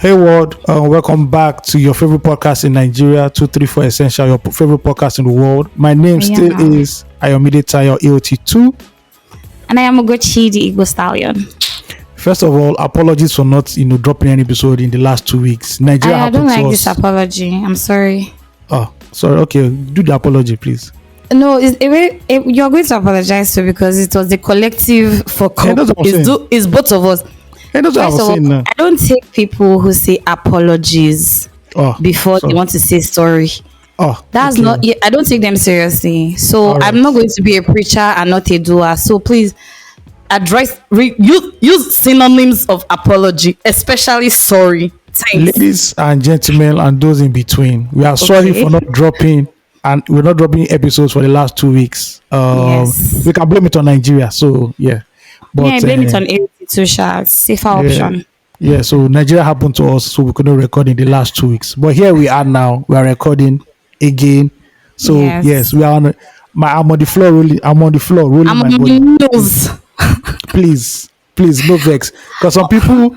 Hey world, welcome back to your favorite podcast in Nigeria, 234 Essential, your favorite podcast in the world. My name still Yeah. is Ayomide Tayo AOT2. And I am Ugochi, the Igbo Stallion. First of all, apologies for not, dropping any episode in the last 2 weeks. Nigeria I don't happened to like us. this apology. I'm sorry. Oh, sorry. Okay, do the apology, please. No, you're going to apologize to because it was the collective fuck Hey, up. that's what I'm saying. It's both of us. Hey, that's what I First was of all, saying now. I don't take people who say apologies Oh, before sorry. they want to say sorry. Oh, That's okay. not. I don't take them seriously. So All right. I'm not going to be a preacher and not a doer. So please use synonyms of apology, especially sorry. Thanks. Ladies and gentlemen, and those in between, we are sorry Okay. for not dropping, and we're not dropping episodes for the last 2 weeks. Yes. We can blame it on Nigeria. So yeah, but Yeah, I blame it on AOT2, Sha. Safer option. yeah. So Nigeria happened to us, so we couldn't record in the last 2 weeks. But here we are now. We are recording again. So Yes. yes, we are on. I'm on the floor rolling. I'm on the floor rolling I'm my on body. the news. Please, no vex. Because some people,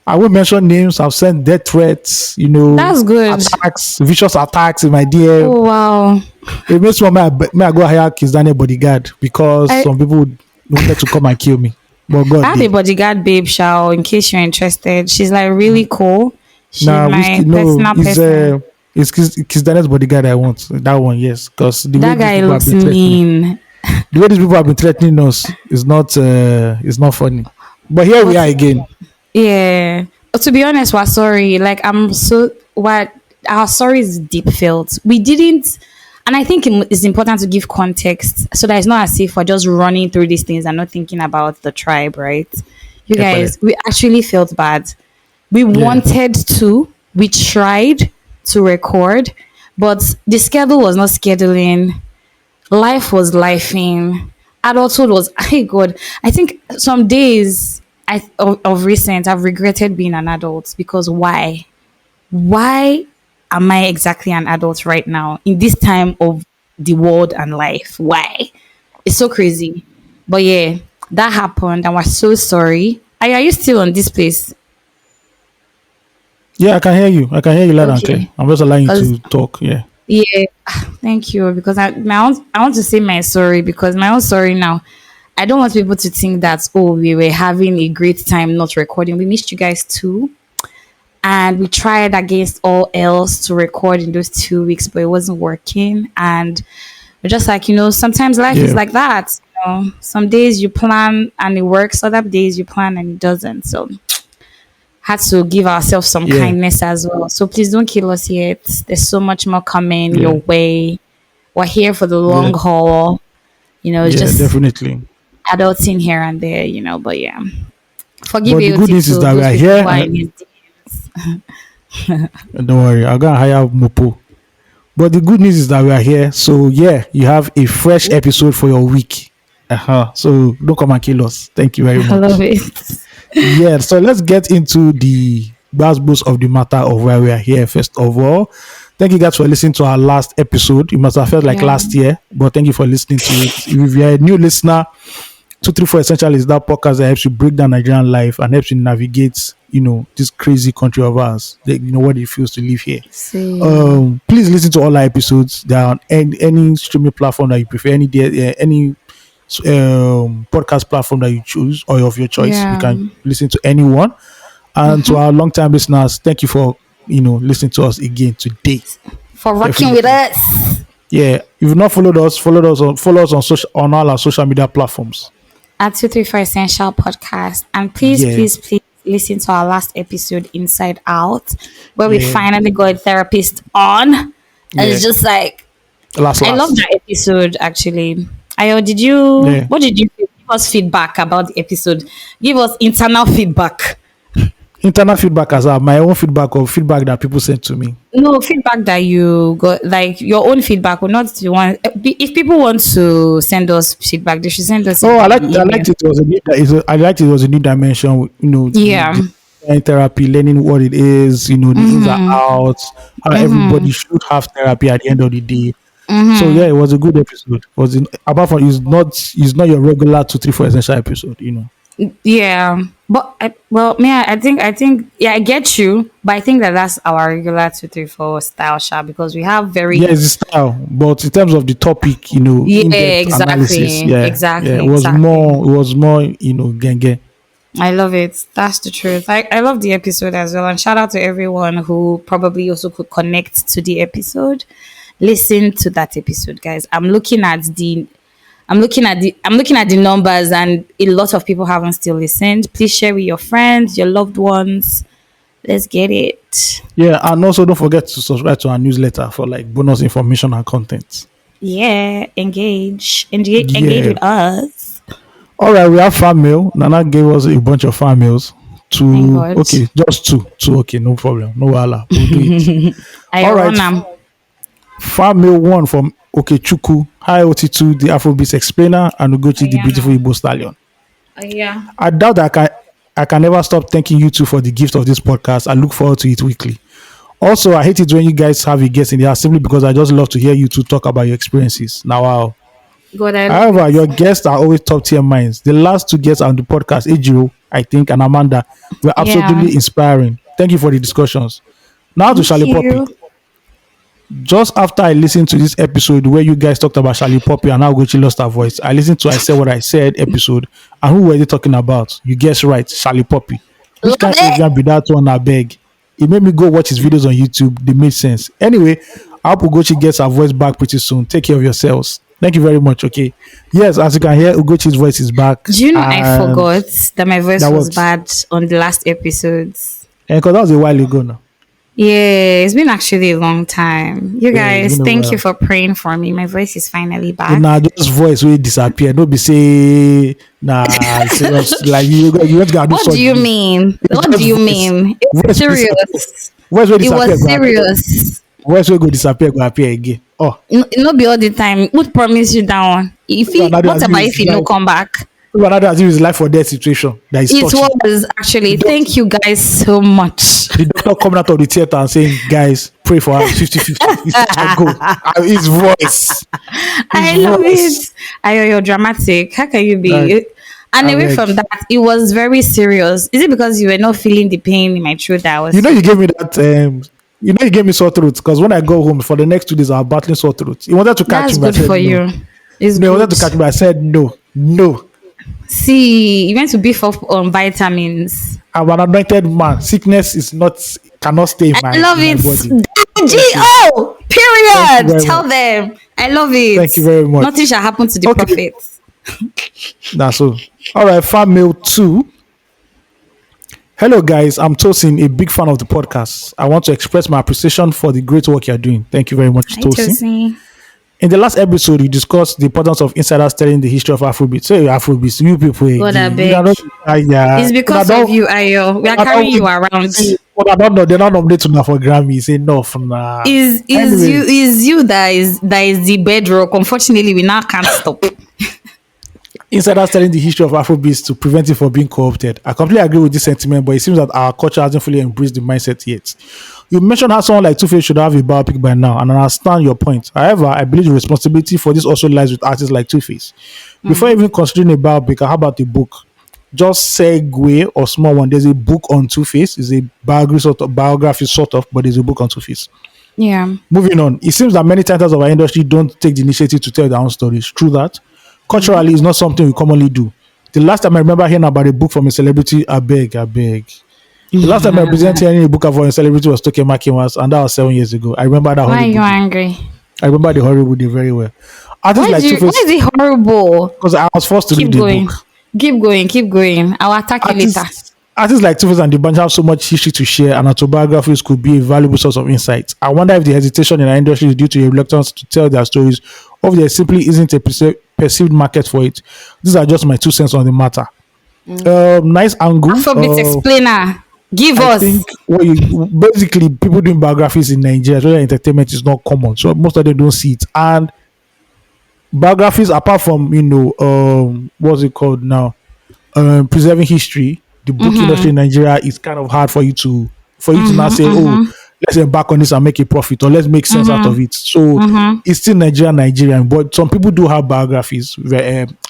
I won't mention names, have sent death threats, That's good. attacks, vicious attacks in my DM. Oh, wow. It makes me may I go hire Kiss Daniel bodyguard because some people wanted to come and kill me. But God I have a did. bodyguard babe, Shao, in case you're interested. She's like really cool. She's Nah, my whiskey, personal no, person. it's Kiss Daniel's bodyguard I want. That one, yes. Because That guy looks mean. the way these people have been threatening us is not funny. But here we are again. Yeah. To be honest, we're sorry. Like, our sorry is deep felt. We didn't, and I think it's important to give context so that it's not as if we're just running through these things and not thinking about the tribe, right? You Yeah, guys, we actually felt bad. We wanted to, we tried to record, but the schedule was not scheduling. Life was lifing. Adulthood was, hey God, I think some days of recent I've regretted being an adult because why? Why am I exactly an adult right now in this time of the world and life? Why? It's so crazy. But yeah, that happened and we're so sorry. Are you still on this place? Yeah, I can hear you. I can hear you loud and Okay. clear. I'm just allowing you 'Cause- to talk. Yeah. Yeah, thank you. Because I want to say my sorry because my own sorry now. I don't want people to think that we were having a great time not recording. We missed you guys too, and we tried against all else to record in those 2 weeks, but it wasn't working. And we're just like sometimes life is Yeah. like that. Some days you plan and it works, other days you plan and it doesn't. So had to give ourselves some Yeah. kindness as well. So please don't kill us yet. There's so much more coming Yeah. your way. We're here for the long Yeah. haul. Yeah, Just definitely. adulting here and there, But yeah, forgive But the AOT good news is to that we those are people here. who are in his DMs. Don't worry, I'll go and hire Mopo. But the good news is that we are here. So yeah, you have a fresh episode for your week. So don't come and kill us. Thank you very I much. love it. Yeah, so let's get into the buzz of the matter of why we are here. First of all, thank you guys for listening to our last episode. It must have felt like Yeah. last year, but thank you for listening to it. If you're a new listener, 234 Essential is that podcast that helps you break down Nigerian life and helps you navigate, this crazy country of ours. What it feels to live here. See. Please listen to all our episodes. They are on any streaming platform that you prefer, any podcast platform that you choose or of your choice. Yeah. You can listen to anyone. And to our long-time listeners, thank you for listening to us again today. For rocking with us Yeah, if you've not followed us, follow us on all our social media platforms. at 234 Essential Podcast. And please, Yeah. please listen to our last episode, Inside Out, where we Yeah. finally got a therapist on. And it's Yeah. just like, Last. I love that episode actually. Ayo, Yeah. what did you give us feedback about the episode? Give us internal feedback. Internal feedback as well. My own feedback or feedback that people sent to me. No, feedback that you got, like your own feedback, or not the one. If people want to send us feedback, they should send us. Oh, I liked email. it. I liked it was a new dimension. Yeah. Therapy, learning what it is. The ins and outs. How everybody should have therapy at the end of the day. So yeah, it was a good episode. Apart from it's not your regular 234 Essential episode. Yeah, but I think yeah, I get you, but I think that that's our regular 234 style, sha, because we have Yeah, very it's the style, but in terms of the topic, yeah, in-depth analysis, exactly, yeah, exactly, exactly. it was more, genge. I love it. That's the truth. I love the episode as well, and shout out to everyone who probably also could connect to the episode. Listen to that episode, guys. I'm looking at the numbers, and a lot of people haven't still listened. Please share with your friends, your loved ones. Let's get it. Yeah, and also don't forget to subscribe to our newsletter for like bonus information and content. Yeah, engage Yeah. with us. All right, we have fan mail. Nana gave us a bunch of fan mails. Thank Two, God. okay, just two. Okay, no problem, no wala. We'll do it. I All right, run them. fan mail one from Chuku. Hi AOT2, the Afrobeats explainer, and Ugochi, the Yeah, beautiful no. Igbo stallion. Yeah. I doubt that I can never stop thanking you two for the gift of this podcast. I look forward to it weekly. Also, I hate it when you guys have a guest in there simply because I just love to hear you two talk about your experiences. Now, wow. God, I love However, it. your guests are always top tier minds. The last two guests on the podcast, Ejiro, I think, and Amanda, were Yeah. absolutely inspiring. Thank you for the discussions. Now to Thank Charlie Poppy. you. Just after I listened to this episode where you guys talked about Charlie Poppy and how Gucci lost her voice, I listened to I Said What I Said episode, and who were they talking about? You guessed right, Charlie Poppy. Love Which kind of it. Avian be that one, I beg? It made me go watch his videos on YouTube. They made sense. Anyway, I hope Ugochi gets her voice back pretty soon. Take care of yourselves. Thank you very much. Okay. Yes, as you can hear, Ugochi's voice is back. Do you know I And forgot that my voice that was works. bad on the last episodes? And because that was a while ago now. Yeah, it's been actually a long time. You Yeah, it's guys, been a thank you while. for praying for me. My voice is finally And back. now just voice will disappear. Don't be say nah serious. Like you went to go do What do you surgery. mean? It's What do just you voice. mean? It was Voice will disappear. serious. Voice will It disappear. was Go appear. serious. Voice will go disappear. Go appear again. Oh, No be all the time. Who promise you that one? If so he, another what as if about it's if he no like come back? another as if it's life or death situation that is It touching. was actually. The doctor, Thank you guys so much. the doctor coming out of the theater and saying, "Guys, pray for her 50-50." It's I go. His voice. His I love voice. it. You're dramatic. How can you Like, be? And I away beg. from that, it was very serious. Is it because you were not feeling the pain in my throat that I was You feeling? gave me that. You gave me sore throat because when I go home for the next 2 days, I was battling sore throat. He wanted to catch That's me. I good said for no. you. It's No, he wanted good. to catch me. I said no, no. See, you went to beef up on vitamins. I'm an anointed man. Sickness is not cannot stay I love in my it. body. Thank you. G-O! Thank you Period. very Tell much. them. I love it. Thank you very much. Nothing shall happen to the Okay, prophets. that's all. All right, fan mail 2. Hello, guys. I'm Tosin, a big fan of the podcast. I want to express my appreciation for the great work you're doing. Thank you very much, Hi, Tosin. Josie. In the last episode, we discussed the importance of insiders telling the history of Afrobeats. Say Afrobeats, you people God, I again. beg. Yeah. It's because of you, Ayo. We are carrying you around. But I don't know. They're not nominated now for Grammy. It's enough. Nah. Anyway, Is you that is the bedrock. Unfortunately, we now can't stop. insiders telling the history of Afrobeats to prevent it from being co-opted. I completely agree with this sentiment, but it seems that our culture hasn't fully embraced the mindset yet. You mentioned how someone like Two-Face should have a biopic by now, and I understand your point. However, I believe the responsibility for this also lies with artists like Two-Face. Before even considering a biopic, how about a book? Just segue or small one. There's a book on Two-Face. It's a biography sort of, but there's a book on Two-Face. Yeah. Moving on, it seems that many titles of our industry don't take the initiative to tell their own stories. True that. Culturally, it's not something we commonly do. The last time I remember hearing about a book from a celebrity, I beg. The last time I presented hearing a book about a celebrity was Toke Makiwas, and that was 7 years ago. I remember that Why are horrible you day. angry? I remember the horrible day very well. Artists like Why Two-Face, is it horrible? because I was forced to Keep read the going. book. Keep going. I'll attack you later. Artists like Two-Face and the bunch have so much history to share, and autobiographies could be a valuable source of insight. I wonder if the hesitation in our industry is due to a reluctance to tell their stories, or if there simply isn't a perceived market for it. These are just my 2 cents on the matter. Nice angle. Afrobeat explainer. Give I us. think what you basically people doing biographies in Nigeria, especially entertainment, is not common, so most of them don't see it. And biographies, apart from what's it called now, preserving history, the book industry in Nigeria is kind of hard for you to now say, oh, let's embark on this and make a profit, or let's make sense out of it. So it's still Nigerian, but some people do have biographies.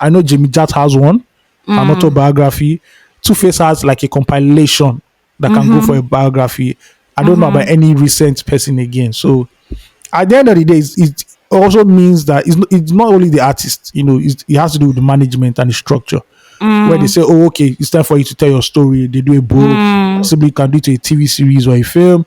I know Jimmy Jat has one. an autobiography. Two-Face has like a compilation that can go for a biography. I don't know about any recent person again. So at the end of the day, it also means that it's not only the artist, it has to do with the management and the structure. Where they say, oh, okay, it's time for you to tell your story. They do a book, possibly you can do it to a TV series or a film.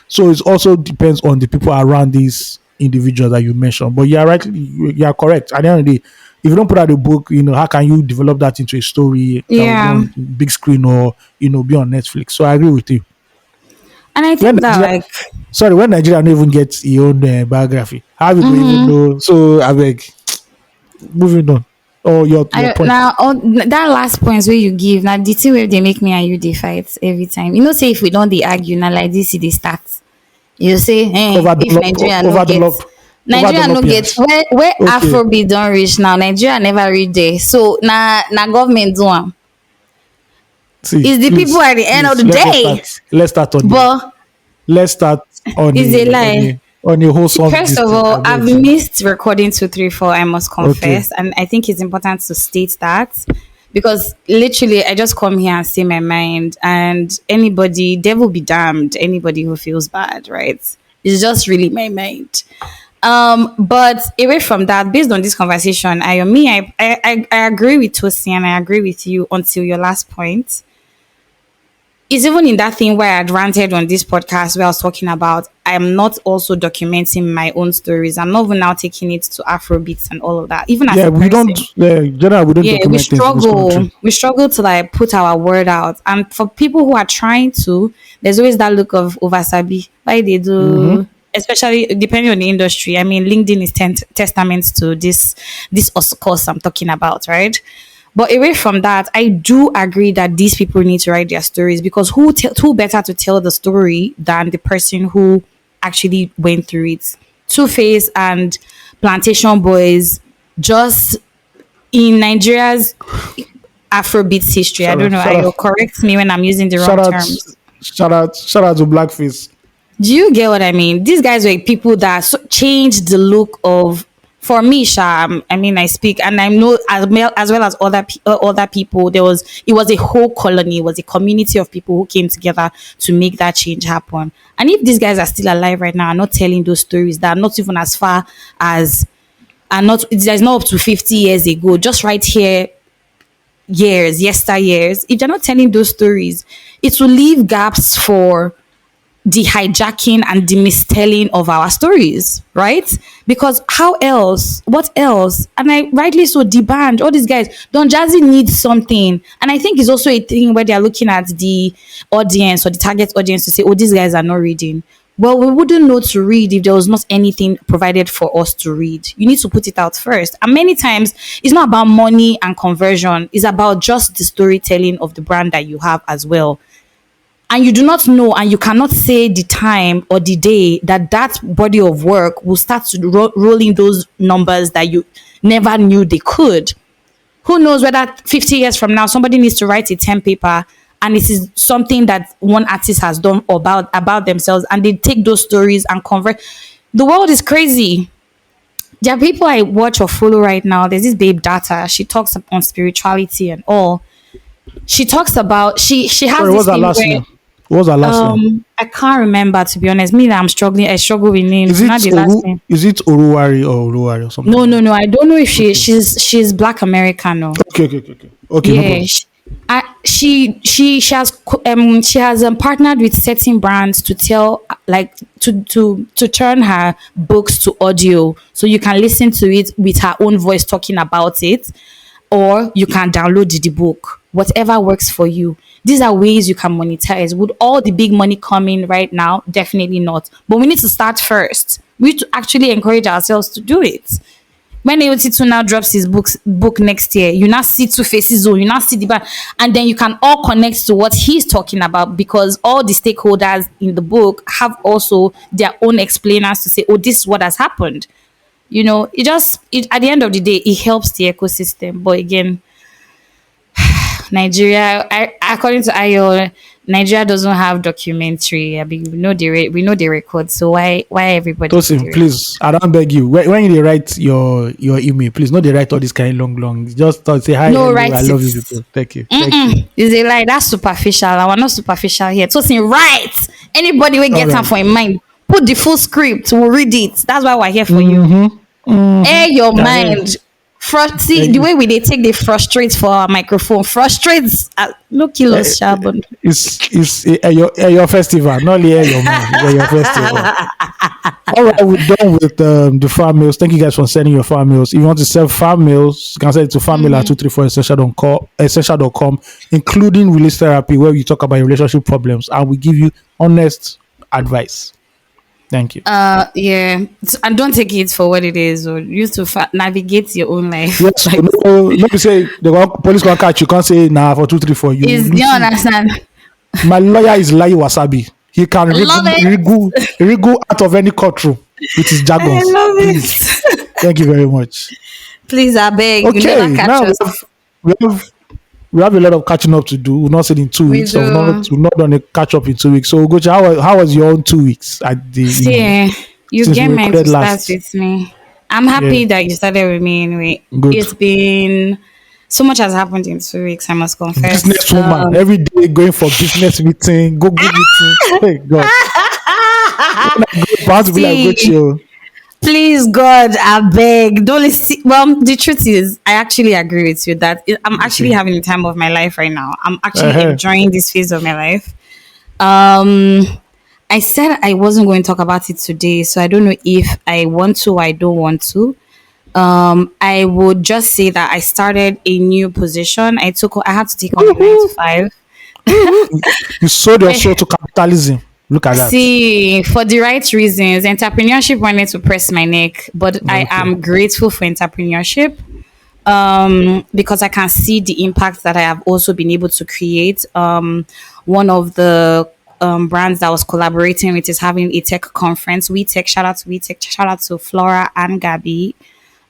So it also depends on the people around these individuals that you mentioned. But you are correct. At the end of the day, if you don't put out a book, how can you develop that into a story that will go Yeah. on big screen or be on Netflix? So I agree with you. And I When think that Nigeria, like sorry, when Nigeria don't even get your own biography, how you go even know? So I beg, moving on. Or your I point. now that last points where you give now the thing where they make me and you they fight every time. Say if we don't they argue now like this they start. You say, hey, if Nigeria no get Overdevelop, Nigeria no get overdevelopers. where Okay. Afrobeat don't reach now, Nigeria never reach there. So na government do am. See, It's the people at the end of please, the day. let's start on the But let's start it's a lie. on a wholesome First this of thing. I all, I've beg. missed recording 234, I must Okay. confess. And I think it's important to state that because literally I just come here and say my mind. And anybody, devil be damned, anybody who feels bad, right? It's just really my mind. But away from that, based on this conversation, I agree with Tosi and I agree with you until your last point. It's even in that thing where I had ranted on this podcast where I was talking about I'm not also documenting my own stories. I'm not even now taking it to Afrobeats and all of that. Even as Yeah, a we don't. person, General, we don't yeah, we document things in this struggle. country. We struggle to like put our word out. And for people who are trying to, there's always that look of oversabi. Why they do, especially depending on the industry. I mean, LinkedIn is testament to this course I'm talking about, right? But away from that, I do agree that these people need to write their stories because who better to tell the story than the person who actually went through it? Two-Face and Plantation Boys just in Nigeria's Afrobeats history. I Shout don't out, know. shout I will out, correct me when I'm using the shout wrong out, terms. shout out to Blackface. Do you get what I mean? These guys were people that changed the look of. For me, Sha, I mean, I speak, and I know as well as other people. It was a whole colony, it was a community of people who came together to make that change happen. And if these guys are still alive right now, are not telling those stories that are not even as far as are not, there's not up to 50 years ago, just right here yesteryears, if they're not telling those stories, it will leave gaps for the hijacking and the mistelling of our stories, right? Because how else? What else? And I rightly so debanned all these guys. Don Jazzy needs something, and I think it's also a thing where they're looking at the audience or the target audience to say, "Oh, these guys are not reading." Well, we wouldn't know to read if there was not anything provided for us to read. You need to put it out first. And many times, it's not about money and conversion. It's about just the storytelling of the brand that you have as well, and you do not know and you cannot say the time or the day that that body of work will start to rolling those numbers that you never knew they could. Who knows whether 50 years from now somebody needs to write a 10 paper and it is something that one artist has done about themselves and they take those stories and convert. The world is crazy. There are people I watch or follow right now. There's this babe Data. She talks on spirituality and all. She talks about she has Sorry, this what's that thing last where name? What's that last name? I can't remember, to be honest. Me that I'm struggling. I struggle with Is names. it Not the last name. Is it Oruwari or Oruwari or something No, like no, that? no. I don't know if she's Black American. No. Okay, no Yeah. problem. She has partnered with certain brands to tell like to turn her books to audio, so you can listen to it with her own voice talking about it, or you can download the book. Whatever works for you. These are ways you can monetize. Would all the big money come in right now? Definitely not. But we need to start first. We need to actually encourage ourselves to do it. When AOT2 now drops his book next year, you now see Two Faces Zone, you now see the band, and then you can all connect to what he's talking about because all the stakeholders in the book have also their own explainers to say, oh, this is what has happened. At the end of the day, it helps the ecosystem. But again, Nigeria, according to Ayo, Nigeria doesn't have documentary. I mean, we know they record. So why everybody do Tosin, the record? please, I don't beg you. When you dey write your email, please, not they write all this kind long. Just say hi, No, hello, I write it. love you, people. Thank you. Is a lie. That's superficial. I want not superficial here. So saying right. Anybody will All get time right. for in mind. Put the full script. We'll read it. That's why we're here for you. Mm-hmm. Air Mm-hmm. your I heard. mind. See Thank the you. way we they take the frustrates for our microphone. Frustrates. No Eh, kilos, Shabon. your festival, not only your mind. Your festival. All right, we're done with the farm mails. Thank you guys for sending your farm mails. If you want to send farm mails, you can send it to farm mail at 234 essential.com, including release therapy, where we talk about your relationship problems and we give you honest advice. Thank you. Yeah. And don't take it for what it is, or use to navigate your own life. Yes, so Like, no, be say police can catch you. Can't say nah for 234. is You you see, understand? my lawyer is Lai Wasabi. He can Love it. wriggle out of any courtroom with his I jargons. love Please, it. thank you very much. Please, I beg. You Okay, never catch now us. we have we have a lot of catching up to do. We've not said in two We weeks. So do. we've not done a catch up in 2 weeks. So Gocha, how was your own 2 weeks at the See, you since get we meant to recorded start last? with me. I'm Yeah, happy that you started with me anyway. good. It's been so much has happened in 2 weeks, I must confess. Business woman, every day going for business meeting, go meeting. Hey God, when I go, I have to be like go See, chill. please, God, I beg. Don't listen. Well, the truth is, I actually agree with you that I'm actually Okay. having the time of my life right now. I'm actually Uh-huh. enjoying this phase of my life. Um, I said I wasn't going to talk about it today, so I don't know if I want to or I don't want to. I would just say that I started a new position. I had to take on a nine to Woohoo, five. woohoo. You sold your Eh, soul to capitalism. Look at that. See, for the right reasons, entrepreneurship wanted to press my neck, but I Okay. am grateful for entrepreneurship because I can see the impact that I have also been able to create. One of the brands that I was collaborating with is having a tech conference. We Tech, shout out to We Tech, shout out to Flora and Gabby.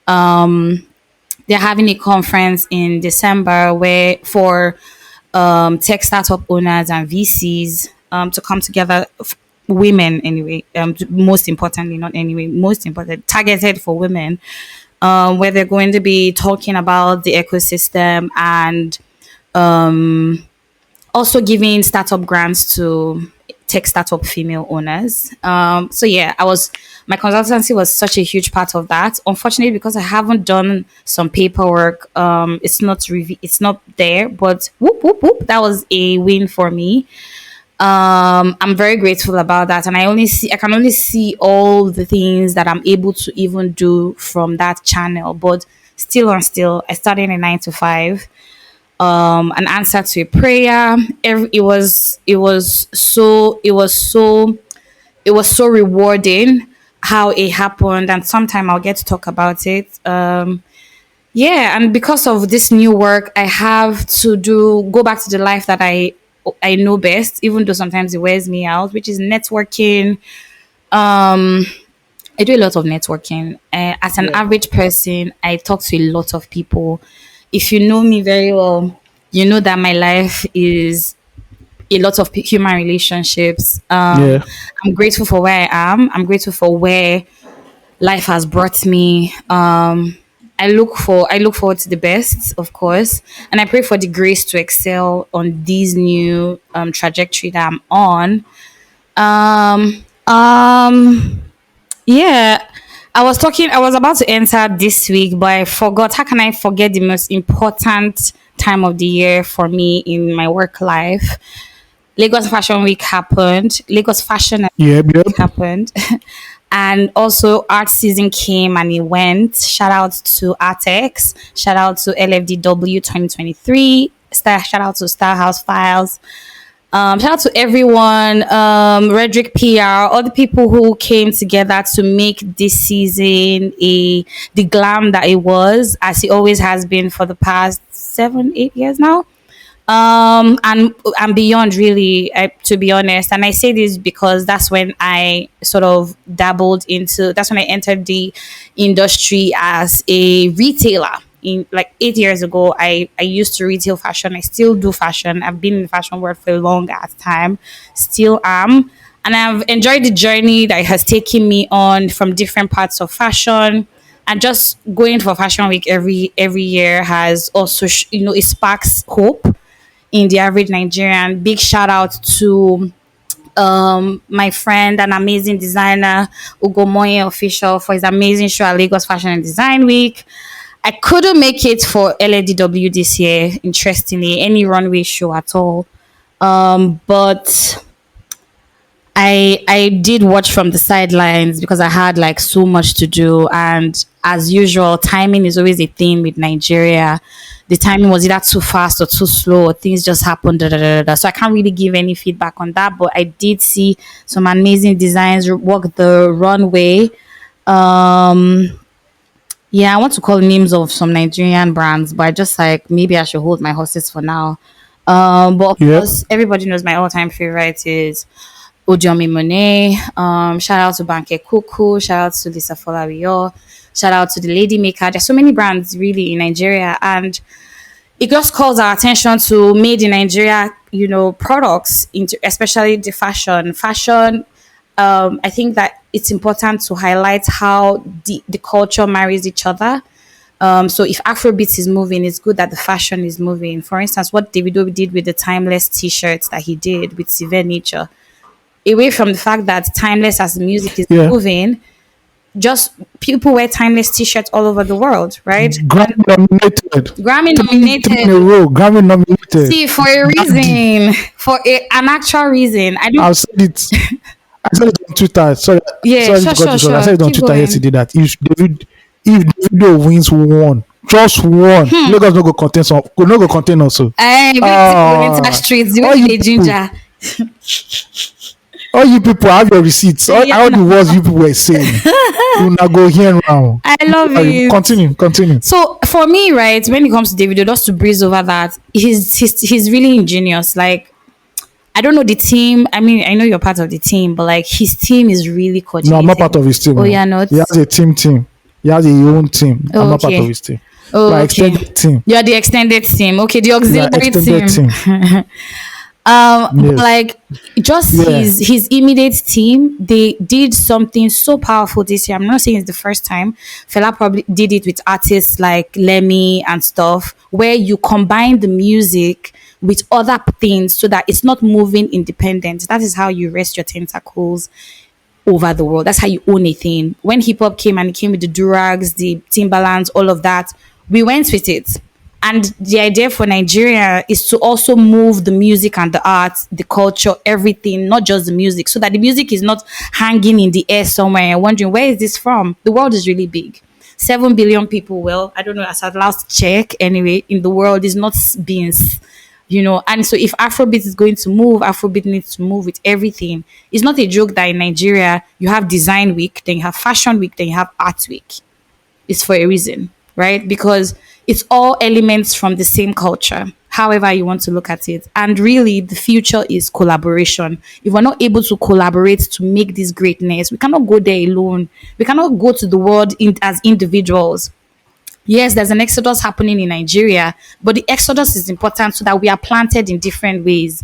They're having a conference in December where for tech startup owners and VCs to come together. Women, anyway, most importantly, not anyway, most important, targeted for women, where they're going to be talking about the ecosystem and also giving startup grants to tech startup female owners. So yeah, my consultancy was such a huge part of that. Unfortunately, because I haven't done some paperwork, it's not there. But whoop whoop whoop, that was a win for me. I'm very grateful about that, and I can only see all the things that I'm able to even do from that channel. But still, I started a 9 to 5, an answer to a prayer. It was so rewarding how it happened, and sometime I'll get to talk about it. Yeah, and because of this new work, I have to go back to the life that I know best, even though sometimes it wears me out, which is networking. I do a lot of networking. As an Yeah. average person, I talk to a lot of people. If you know me very well, you know that my life is a lot of human relationships. Yeah. I'm grateful for where I am. I'm grateful for where life has brought me. I look forward to the best, of course, and I pray for the grace to excel on these new trajectory that I'm on. Um, um, yeah, I was about to enter this week, but I forgot. How can I forget the most important time of the year for me in my work life? Lagos Fashion Week happened. Lagos Fashion Yep. Yep. happened. And also art season came and it went. Shout out to Artex. Shout out to LFDW 2023. Shout out to Star House Files. Shout out to everyone, Redrick PR, all the people who came together to make this season the glam that it was, as it always has been for the past 7, 8 years now. And beyond, really, to be honest. And I say this because that's when I sort of that's when I entered the industry as a retailer. in like 8 years ago, I used to retail fashion. I still do fashion. I've been in the fashion world for a long ass time, still am. And I've enjoyed the journey that it has taken me on from different parts of fashion. And just going for fashion week every year has also it sparks hope in the average Nigerian. Big shout out to my friend and amazing designer Ugomoye official for his amazing show at Lagos Fashion and Design Week. I couldn't make it for LADW this year, interestingly, any runway show at all. But I did watch from the sidelines because I had like so much to do, and as usual, timing is always a thing with Nigeria. The timing was either too fast or too slow, or things just happened. Da, da, da, da, da. So I can't really give any feedback on that, but I did see some amazing designs walk the runway. Um, yeah, I want to call names of some Nigerian brands, but I just like maybe I should hold my horses for now. But of Yeah. course, everybody knows my all-time favorite is Ojomi Monet. Shout out to Banke Kuku. Shout out to Lisa Folawiyo. Shout out to the Lady Maker. There's so many brands really in Nigeria, and it just calls our attention to made in Nigeria, products into especially the fashion. I think that it's important to highlight how the culture marries each other. So if Afrobeats is moving, it's good that the fashion is moving. For instance, what Davido did with the timeless T-shirts that he did with Severe Nature, away from the fact that timeless as the music is Yeah. moving, just people wear timeless T-shirts all over the world, right? Grammy nominated. Grammy Three in a nominated. row. Grammy nominated. See, for a Daddy. reason, an actual reason. I don't. I've said it. I said it on Twitter. Sorry, Yeah, sorry sure, to cut sure, you short. I sure. said it on Keep Twitter going. yesterday that if Davido wins one, just one, Lagos no go contain some, go no go contain also. I will enter Ah, streets. The all way you they people, ginger. all you people have your receipts. All, Yeah, all the no, words you people were saying, you now go here now. I love Sorry, it. continue. So for me, right, when it comes to Davido, just to breeze over that, he's really ingenious. Like, I don't know the team. I mean, I know you're part of the team, but like his team is really No, I'm not part coordinating. of his team. Oh, No. yeah, not. He has a team. He has a own team. I'm Oh, not part of okay. his team. Oh, But okay. extended team. You're the extended team. Okay, the We are auxiliary extended team. team. But Yes. like just Yeah. his immediate team, they did something so powerful this year. I'm not saying it's the first time. Fela probably did it with artists like Lemmy and stuff, where you combine the music with other things so that it's not moving independent. That is how you rest your tentacles over the world. That's how you own a thing. When hip hop came and it came with the durags, the Timberlands, all of that, we went with it. And the idea for Nigeria is to also move the music and the arts, the culture, everything, not just the music, so that the music is not hanging in the air somewhere and wondering, where is this from? The world is really big. 7 billion people, well, I don't know, as at last check, anyway, in the world is not beings, and so if Afrobeat is going to move, Afrobeat needs to move with everything. It's not a joke that in Nigeria you have design week, then you have fashion week, then you have art week. It's for a reason, right? Because it's all elements from the same culture, however you want to look at it. And really, the future is collaboration. If we're not able to collaborate to make this greatness, we cannot go there alone. We cannot go to the world as individuals. Yes, there's an exodus happening in Nigeria, but the exodus is important so that we are planted in different ways.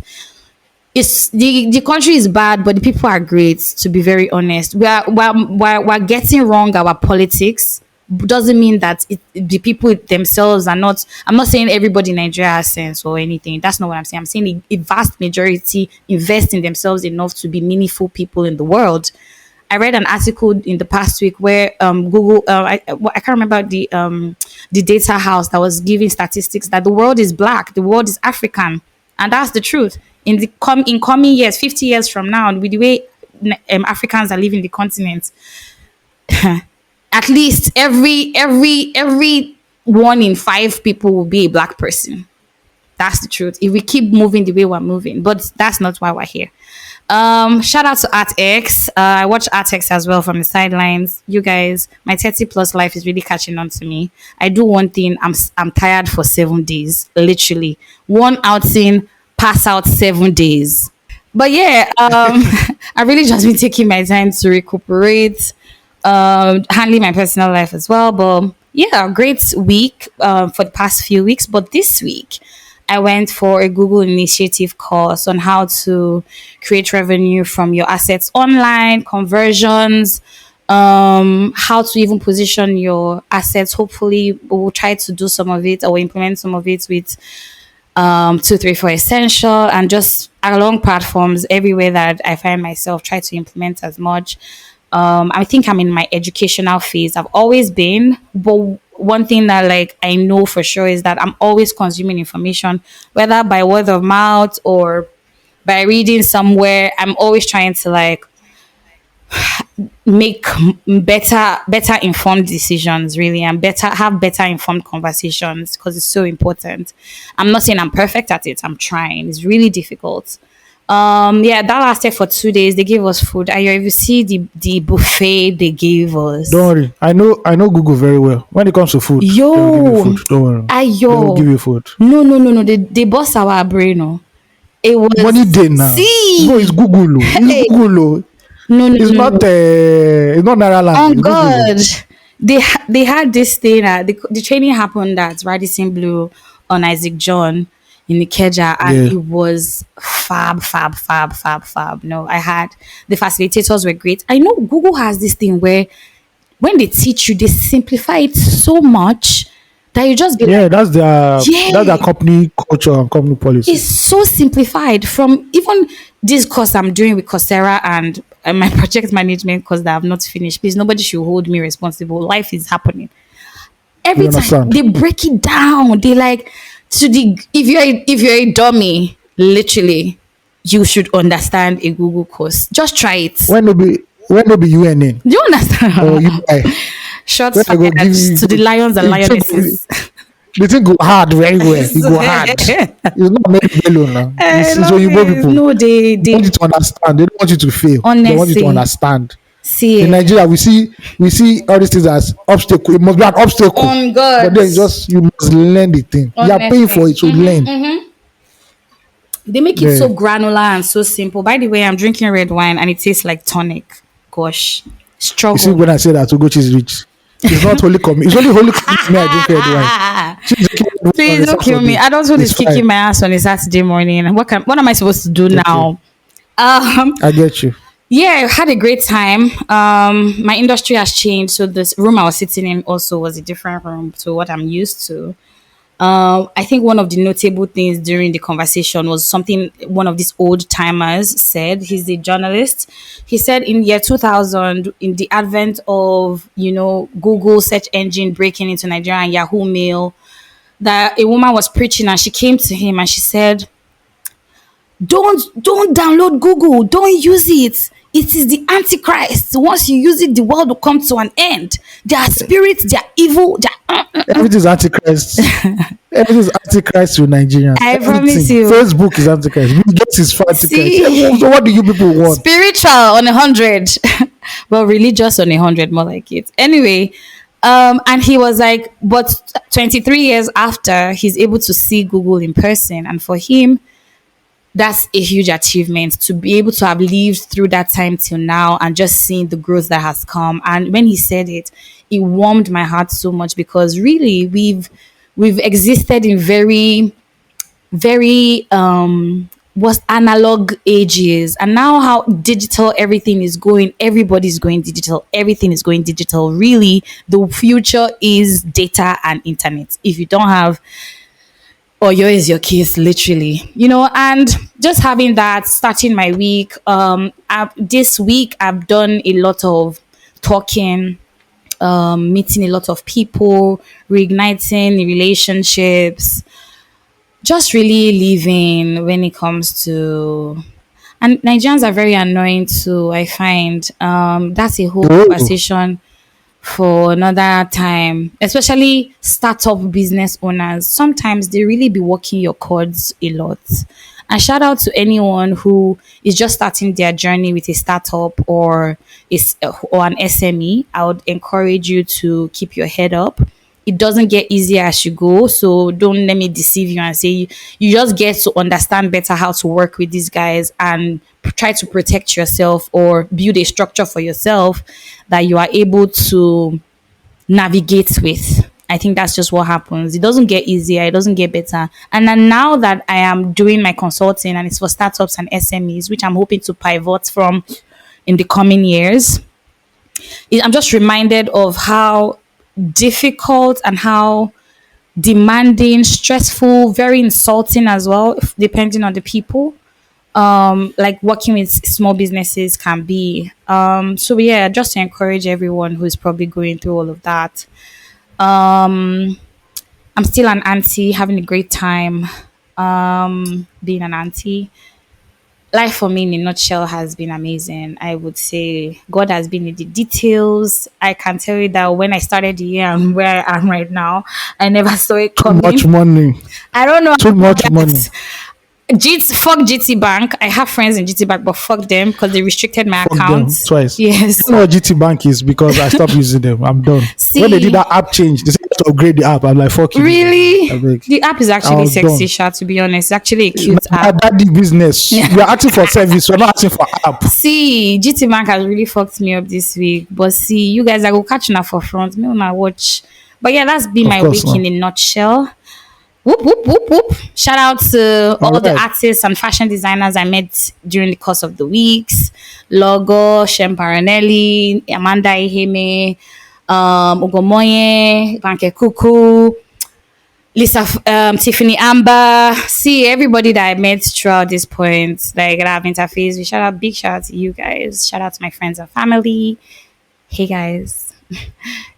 It's the country is bad, but the people are great. To be very honest, we're getting wrong our politics. Doesn't mean that the people themselves are not. I'm not saying everybody in Nigeria has sense or anything. That's not what I'm saying. I'm saying a vast majority invest in themselves enough to be meaningful people in the world. I read an article in the past week where Google, I can't remember the data house that was giving statistics that the world is black, the world is African, and that's the truth. In coming years, 50 years from now, with the way Africans are leaving the continent, at least every 1 in 5 people will be a black person. That's the truth. If we keep moving the way we're moving, but that's not why we're here. Shout out to ArtX. I watch ArtX as well from the sidelines. You guys, my 30 plus life is really catching on to me. I do one thing. I'm tired for 7 days, literally one outing, pass out 7 days. But yeah, I really just been taking my time to recuperate, handling my personal life as well. But yeah, great week for the past few weeks. But this week, I went for a Google Initiative course on how to create revenue from your assets online, conversions, how to even position your assets. Hopefully, we'll try to do some of it or implement some of it with 234 Essential and just along platforms everywhere that I find myself, try to implement as much. I think I'm in my educational phase. I've always been, but one thing that like I know for sure is that I'm always consuming information, whether by word of mouth or by reading somewhere. I'm always trying to like make better informed decisions really, and better have better informed conversations because it's so important. I'm not saying I'm perfect at it. I'm trying. It's really difficult. Yeah, that lasted for 2 days. They gave us food. I if you see the buffet they gave Don't us. worry. I know Google very well. When it comes to food, they will give you Yo, food. Don't worry. They will give ayo. you food. No. They bust our brain. Oh. It Money was day now. Bro, it's see. Google. Oh. It's Hey, Google. Oh. no. It's not Naira land. Oh It's Google. Oh. God, they had this thing. The training happened at Radisson Blue on Isaac John in Ikeja, and Yeah. it was fab. No, I had the facilitators were great. I know Google has this thing where when they teach you, they simplify it so much that you just be like, Yeah, that's their yeah, company culture and company it's policy. so simplified. From even this course I'm doing with Coursera and my project management course that I've not finished. Please, nobody should hold me responsible. Life is happening. You Every time understand? they break it down, they like to the if you're a dummy, literally, you should understand a Google course. Just try it. When no be UNN Do you or understand? UI, Shots when I go fired give you to the lions and the thing go, lionesses. the thing go hard very well. It go hard. It's not meant alone now. I It's love Oyibo it. people. No, They want you to understand. They don't want you to fail. They want you to honestly, understand. see In it. Nigeria, we see all these things as obstacle. It must be an obstacle. On But God, then you must learn the thing. You are paying honestly. for it to learn. They make it Yeah. so granular and so simple. By the way, I'm drinking red wine and it tastes like tonic. Gosh, You see, struggle. when I say that Ugochi is rich, it's not holy coming. It's only holy coming to me. I drink red wine. She's drinking red wine on Please a don't kill me. Saturday. Adulthood is It's fine. kicking my ass on a Saturday morning. What am I supposed to do Okay. now? Um, I get you. yeah, I had a great time. My industry has changed, so this room I was sitting in also was a different room to what I'm used to. I think one of the notable things during the conversation was something one of these old timers said. He's a journalist. He said in year 2000, in the advent of Google search engine breaking into Nigeria and Yahoo Mail, that a woman was preaching and she came to him and she said, don't download Google. Don't use it. It is the Antichrist. Once you use it, the world will come to an end. They are spirits. They are evil. Everything is antichrist. Everything is antichrist to Nigerians. I promise Everything. you. Facebook is antichrist. Bill Gates is for antichrist. See, So what do you people want? spiritual on 100, well, religious on 100, more like it. Anyway, and he was like, but 23 years after, he's able to see Google in person, and for him, that's a huge achievement to be able to have lived through that time till now and just seeing the growth that has come. And when he said it, it warmed my heart so much because really we've existed in very was analog ages, and now how digital everything is going, everybody's going digital, everything is going digital. Really, the future is data and internet. If you don't have, or your is your case, literally, and just having that, starting my week. This week I've done a lot of talking, meeting a lot of people, reigniting relationships, just really living when it comes to. And Nigerians are very annoying too, I find. That's a whole Oh, conversation for another time, especially startup business owners. Sometimes they really be working your cords a lot. And shout out to anyone who is just starting their journey with a startup or an SME. I would encourage you to keep your head up. It doesn't get easier as you go, so don't let me deceive you and say you just get to understand better how to work with these guys and try to protect yourself or build a structure for yourself that you are able to navigate with. I think that's just what happens. It doesn't get easier, it doesn't get better. And then now that I am doing my consulting and it's for startups and SMEs, which I'm hoping to pivot from in the coming years, I'm just reminded of how difficult and how demanding, stressful, very insulting as well, depending on the people. Like working with small businesses can be. So yeah, just to encourage everyone who's probably going through all of that. Um, I'm still an auntie, having a great time. Being an auntie. Life for me in a nutshell has been amazing. I would say God has been in the details. I can tell you that when I started the year and where I am right now, I never saw it Too coming. much money. I don't know Too about much money. that. Fuck GT Bank. I have friends in GT Bank, but fuck them because they restricted my Fuck them accounts. twice. Yes. I know what GT Bank is because I stopped using them. I'm done. When they See, did that app change, they said to upgrade the app. I'm like, fuck you. really? I beg. The app is I actually was sexy, done. Sha, to be honest. It's actually a cute My app. daddy business. We're asking for service. We're not asking for app. See, GT Bank has really fucked me up this week. But see, you guys, I go catch now for front. Me on my watch. But yeah, that's been Of my course, week in no. a nutshell. Whoop, whoop, whoop, whoop. Shout out to All all the right. artists and fashion designers I met during the course of the weeks. Logo, Shem Paranelli, Amanda Iheme, Ugomoye, Banke Kuku, Lisa, Tiffany Amber. See, everybody that I met throughout this point, like that I've interfaced with. Big shout out to you guys. Shout out to my friends and family. Hey guys.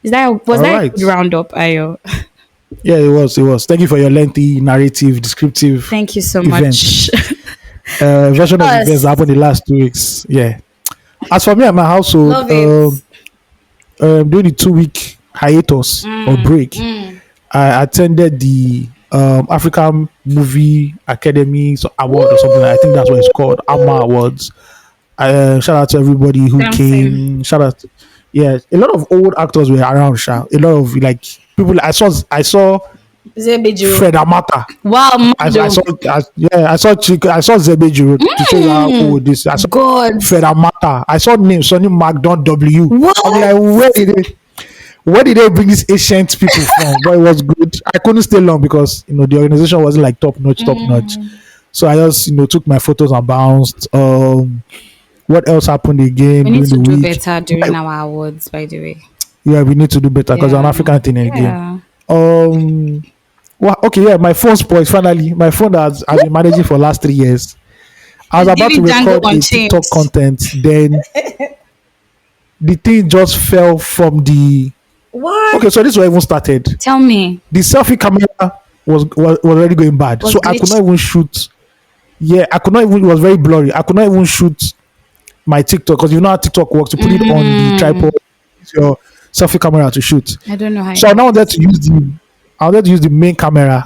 Was All that a right. good roundup, Ayo? Yeah, it was. It was. Thank you for your lengthy narrative, descriptive Thank you so events. much. Version of Us. events that happened the last 2 weeks. Yeah. As for me and my household, Love it. during the 2 week hiatus or break, I attended the African Movie Academy Award or something. I think that's what it's called, AMA Awards. Shout out to everybody who Dancing. came. Shout out, yeah, a lot of old actors were around. A lot of like people. I saw Zebejo. Fred Amata. Wow, I Mando. saw I saw Zebejo to show you how old this. I saw God. Fred Amata. I saw name Sonny McDonald W. What? I'm like, where did they bring these ancient people from? But it was good. I couldn't stay long because the organization wasn't like top notch. So I just took my photos and bounced. What else happened again We need during to the do week? better during our awards, by the way. Yeah, we need to do better because Yeah. an African thing again. Yeah. Well, okay, yeah, my phone spoiled finally. My phone that I've been managing for the last 3 years. I was It's about to giving Django record a Unchained. TikTok content, then the thing just fell from the. What? Okay, so this was even started. Tell me. The selfie camera was already going bad, Was so I could glitched. not even shoot. Yeah, I could not even. It was very blurry. I could not even shoot my TikTok because you know how TikTok works. You put it on the tripod, use your selfie camera to shoot. I don't know how. So I now wanted to use the main camera.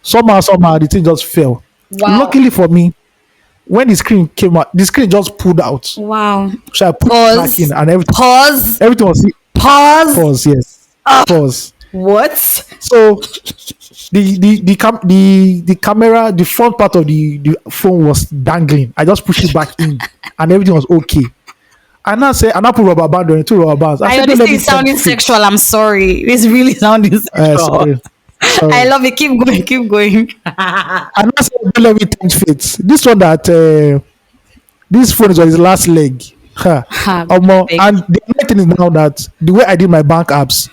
Somehow the thing just fell. Wow. Luckily for me, when the screen came out, the screen just pulled out. Wow. So I put it Pause. back in and everything. Pause. Everything was Pause. pause. Yes, pause. What? So the camera, the front part of the phone was dangling. I just pushed it back in, and everything was okay. And I put rubber band on it, 2 rubber bands. I said, this "Don't let thing me is sounding tempt fate." sexual. I'm sorry. It's really sounding sexual. Sorry. I love it. Keep going. Keep going. And I said, "Don't let me tempt fate." This one that this phone is on his last leg. Ha, big. And the other thing is now that the way I did my bank apps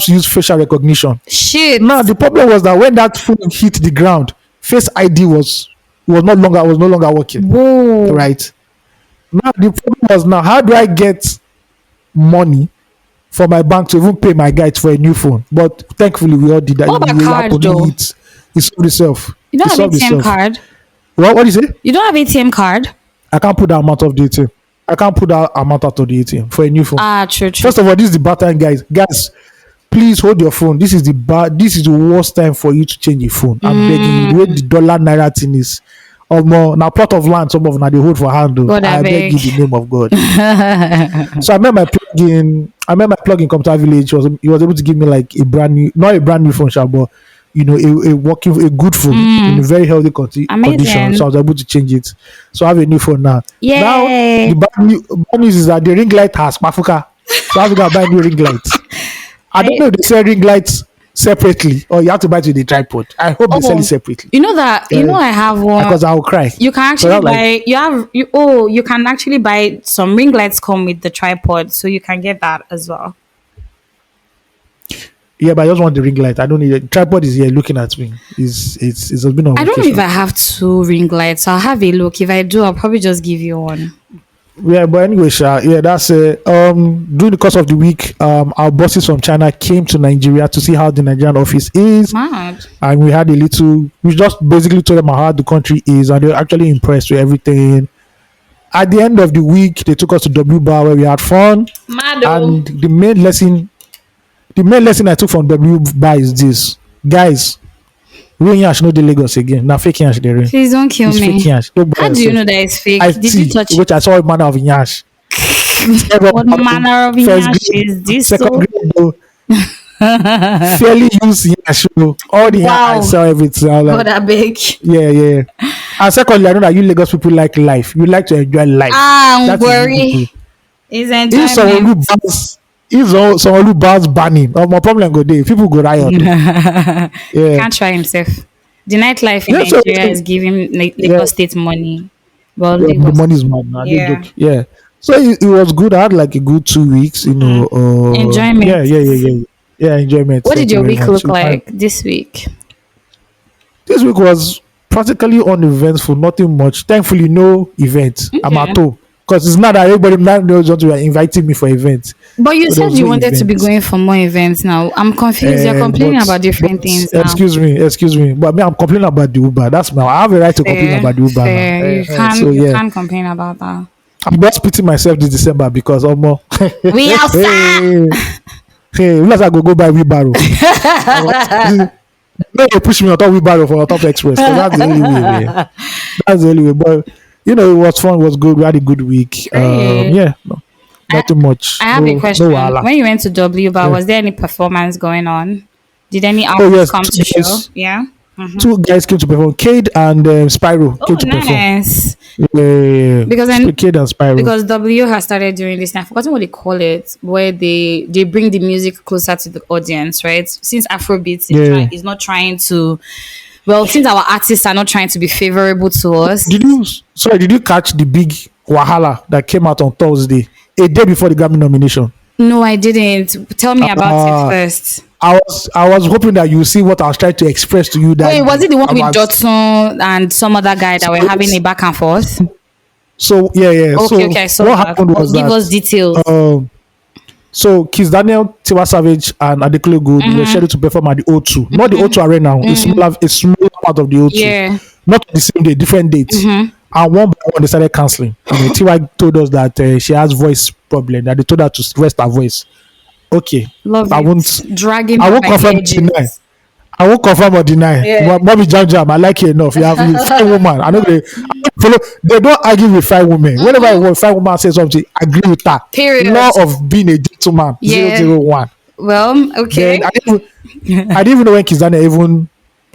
use facial recognition. Shit. Now the problem was that when that phone hit the ground, Face ID was no longer working. Whoa. Right. Now the problem was how do I get money for my bank to even pay my guys for a new phone? But thankfully we all did that. What about We card, happened, though? It solved itself. You don't It have solved ATM itself. card. What do you say? You don't have ATM card. I can't put that amount of the ATM. I can't put that amount out of the ATM for a new phone. True. First of all, this is the bad time, guys. Guys, please hold your phone. This is the worst time for you to change your phone. I'm begging you. The way the dollar naira thing is. Now plot of land, some of them they hold for handle. God, I I beg you beg. the name of God. So I met my plug in Computer Village. He was able to give me like not a brand new phone, but a good phone in a very healthy condition. So I was able to change it. So I have a new phone now. Yay. Now the bad news is that the ring light has mafuka. So I have to go and buy a new ring light. I don't know if they sell ring lights separately or you have to buy it with the tripod. I hope they sell it Oh, separately. you know that I have one. Because I'll cry. You can So actually I'm like, buy. You have you. Oh, you can actually buy some ring lights. Come with the tripod, so you can get that as well. yeah, but I just want the ring light. I don't need it. Tripod is here looking at me. It's been on I don't know if vacation. I have two ring lights. I'll have a look. If I do, I'll probably just give you one. Yeah, but anyway, Sha, yeah, that's during the course of the week, our bosses from China came to Nigeria to see how the Nigerian office is, Mad. and we just basically told them how the country is, and they were actually impressed with everything. At the end of the week, they took us to W Bar where we had fun, Mad. and the main lesson I took from W Bar is this, guys. Real yash no dey Lagos again. Now fake yash dey rain. Please don't kill It's fake me. yash. Don't How bother do you know yourself. that it's fake? I Did you see, touch? which I saw a manner of yash. What manner of First yash grade, is this? second So grade, though, fairly used yash. All the yash I wow. sell everything. I was God, like, I beg. yeah. And secondly, I know that you Lagos people like life. You like to enjoy life. Don't That is you worry. people. It's If someone who enjoyment. bans, someone who bans banning, my problem go there. People go riot. Yeah. Can't try himself. The nightlife in Yeah. So Nigeria is giving yeah, Lagos State money. Well, the Lagos. money is mad. Nah, they Yeah. joke. Yeah. So it was good. I had like a good 2 weeks. Yeah, Enjoyment. yeah. Enjoyment. What did Thank you your very week much. look like this week? This week was practically uneventful, nothing much. Thankfully, no event. I'm Okay. at home because it's not that everybody now knows what you are inviting me for events. But you So there said was you no wanted to be event. going for more events now. I'm confused. You're complaining about different things now. Excuse me. But me, I'm complaining about the Uber. That's my. I have a right to complain Fair, about the Uber now. fair. So You yeah, can't complain about that. I'm just pitying myself this December because almost. We outside. Hey, let's go buy wheelbarrow. No, they push me on top wheelbarrow for on top express. 'Cause that's the only way. Man. That's the only way. But it was fun. It was good. We had a good week. Great. Yeah, no, nothing much. I have a No question. wahala. When you went to W Bar, Yeah. was there any performance going on? Did any Oh artists yes, come to show? Yeah. two guys came to perform. Cade and Spyro Oh, came to perform. nice. Yeah. Because Cade and Spyro. Because W has started doing this, and I've forgotten what they call it, where they bring the music closer to the audience, right? Since Afrobeats Yeah. is not trying to, well, since our artists are not trying to be favorable to us. Did you catch the big wahala that came out on Thursday, a day before the Grammy nomination? No, I didn't. Tell me about Ah. it first. I was hoping that you see what I was trying to express to you. That Wait, was it the one with about- Jotun and some other guy that were having a back and forth? So yeah. Okay. So what happened was give that us details. so Kiss Daniel, Tiwa Savage, and Adekunle Gold were scheduled to perform at the O2, not the O2 Arena. It's small part of the O2. Yeah. Not the same day, different dates. And one by one, they started canceling. Tiwa told us that she has voice problem. That they told her to rest her voice. Okay, Love I it. won't. Dragging I won't by confirm or edges. deny. I won't confirm or deny. Yeah. Mommy Jam, I like you enough. You have you fine woman. I know they follow. They don't argue with fine women. Whenever a fine woman says something, agree with her. Period. Law of being a gentleman. Yeah. 001. Well, okay. Then I didn't even know when Kizane even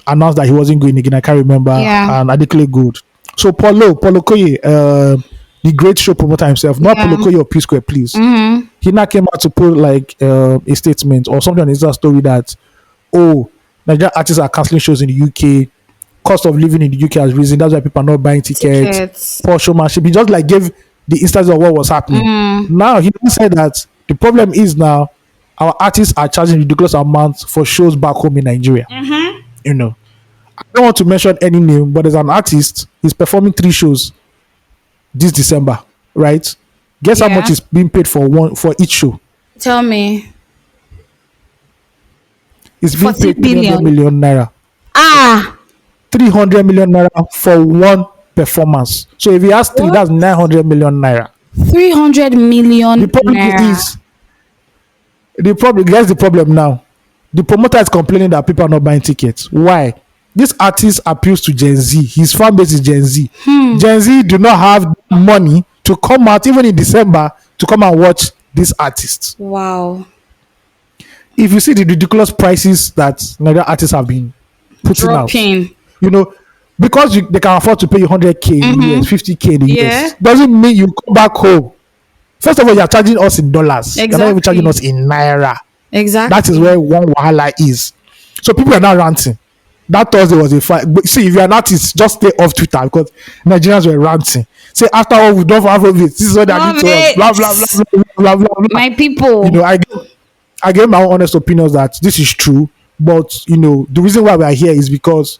announced that he wasn't going again. I can't remember. Yeah. And Adekunle Gold. So Paulo Koye, the great show promoter himself, not Yeah. Paulo Koye of P Square, please. He now came out to put like a statement or something on his story that, Nigerian artists are cancelling shows in the UK. Cost of living in the UK has risen. That's why people are not buying tickets. Poor showmanship. He just like gave the instance of what was happening. Now he said that the problem is now our artists are charging ridiculous amounts for shows back home in Nigeria. I don't want to mention any name, but there's an artist. He's performing 3 shows this December, right? Guess how Yeah. much is being paid for each show? Tell me. It's being 40 paid 300 million naira. 300 million naira for one performance. So if he has 3, What? that's 900 million naira. 300 million The problem naira. is here's the problem now. The promoter is complaining that people are not buying tickets. Why? This artist appeals to Gen Z. His fan base is Gen Z. Gen Z do not have money to come out even in December to come and watch this artist. Wow. If you see the ridiculous prices that Nigerian artists have been putting out, Dropping. because they can afford to pay you 100K in the US, 50K in the Yeah. US, doesn't mean you come back home. First of all, you're charging us in dollars. You're not even charging us in naira. That is Exactly. where one wahala is. So people are now ranting. That Thursday was a fight. But see, if you're an artist, just stay off Twitter because Nigerians were ranting. Say after all we've done for Afrobeats, this is what they Love did to us. Blah blah blah it. blah blah blah blah. My You know, people. I gave my own honest opinions that this is true. But you know, the reason why we are here is because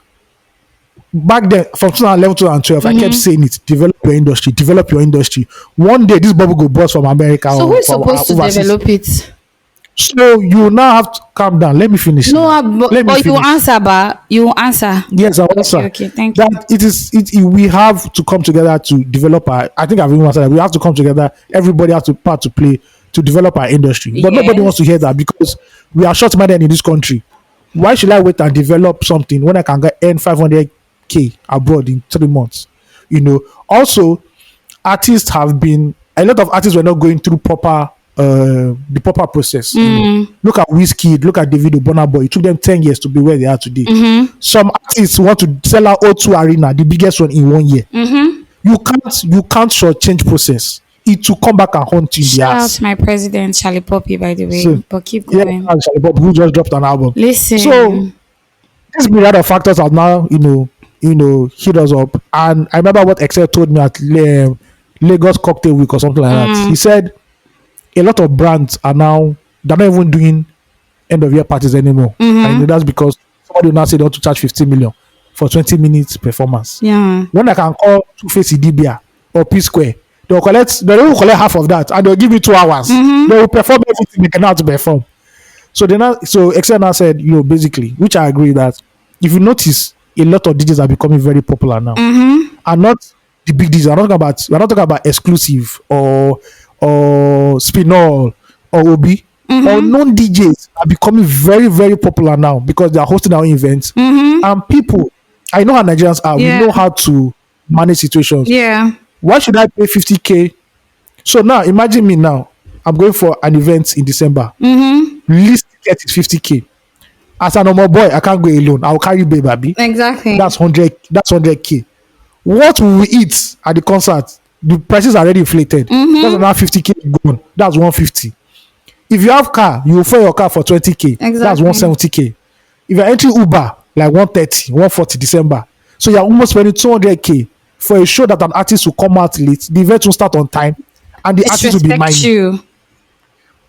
back then from 2011 to 2012, I kept saying it: develop your industry, develop your industry. One day this bubble go burst from America So who or is from supposed to overseas. develop it? So you now have to calm down. Let me finish No, now. Let me but you finish. answer, but you answer. Yes, I Okay, answer okay, thank you. that we have to come together to develop our. I think I've even answered that we have to come together. Everybody has to part to play to develop our industry, but nobody wants to hear Yes. that because we are short-minded in this country. Why should I wait and develop something when I can get earn 500K abroad in 3 months? You know. Also, artists have been a lot of artists were not going through proper the proper process. You know, look at Wizkid, look at Davido, Burna Boy. It took them 10 years to be where they are today. Some artists want to sell out O2 Arena, the biggest one in 1 year. You can't shortchange process. It will come back and haunt you in the Shout out ass. to my president, Charlie Poppy, by the way. So But keep yeah, going. and Shali Bob, who just dropped an album. So Listen. this myriad of factors have now hit us up. And I remember what Excel told me at Lagos Cocktail Week or something like that. He said a lot of brands are now they're not even doing end of year parties anymore. And that's because somebody will now say they want to charge 15 million for 20 minutes performance. Yeah. When I can call Two Face Idibia or P Square, they will collect half of that and they'll give me 2 hours. They will perform everything they can now to perform. So Excel now said, basically, which I agree that if you notice, a lot of DJs are becoming very popular now. And not the big DJs. We're not talking about exclusive or Spinall or Obi. Or known DJs are becoming very, very popular now because they are hosting our events. And people, I know how Nigerians are. Yeah. We know how to manage situations. Yeah. Why should I pay 50K? So now, imagine me now. I'm going for an event in December. Least ticket is 50K. As a normal boy, I can't go alone. I'll carry baby. Exactly. That's 100K. What will we eat at the concert? The prices are already inflated. That's another 50K gone. That's 150. If you have car, you will fill your car for 20K. That's Exactly. 170K. If you're entering Uber, like 130, 140 December. So you're almost spending 200K for a show that an artist will come out late. The event will start on time and the artist will be Disrespect mine. you.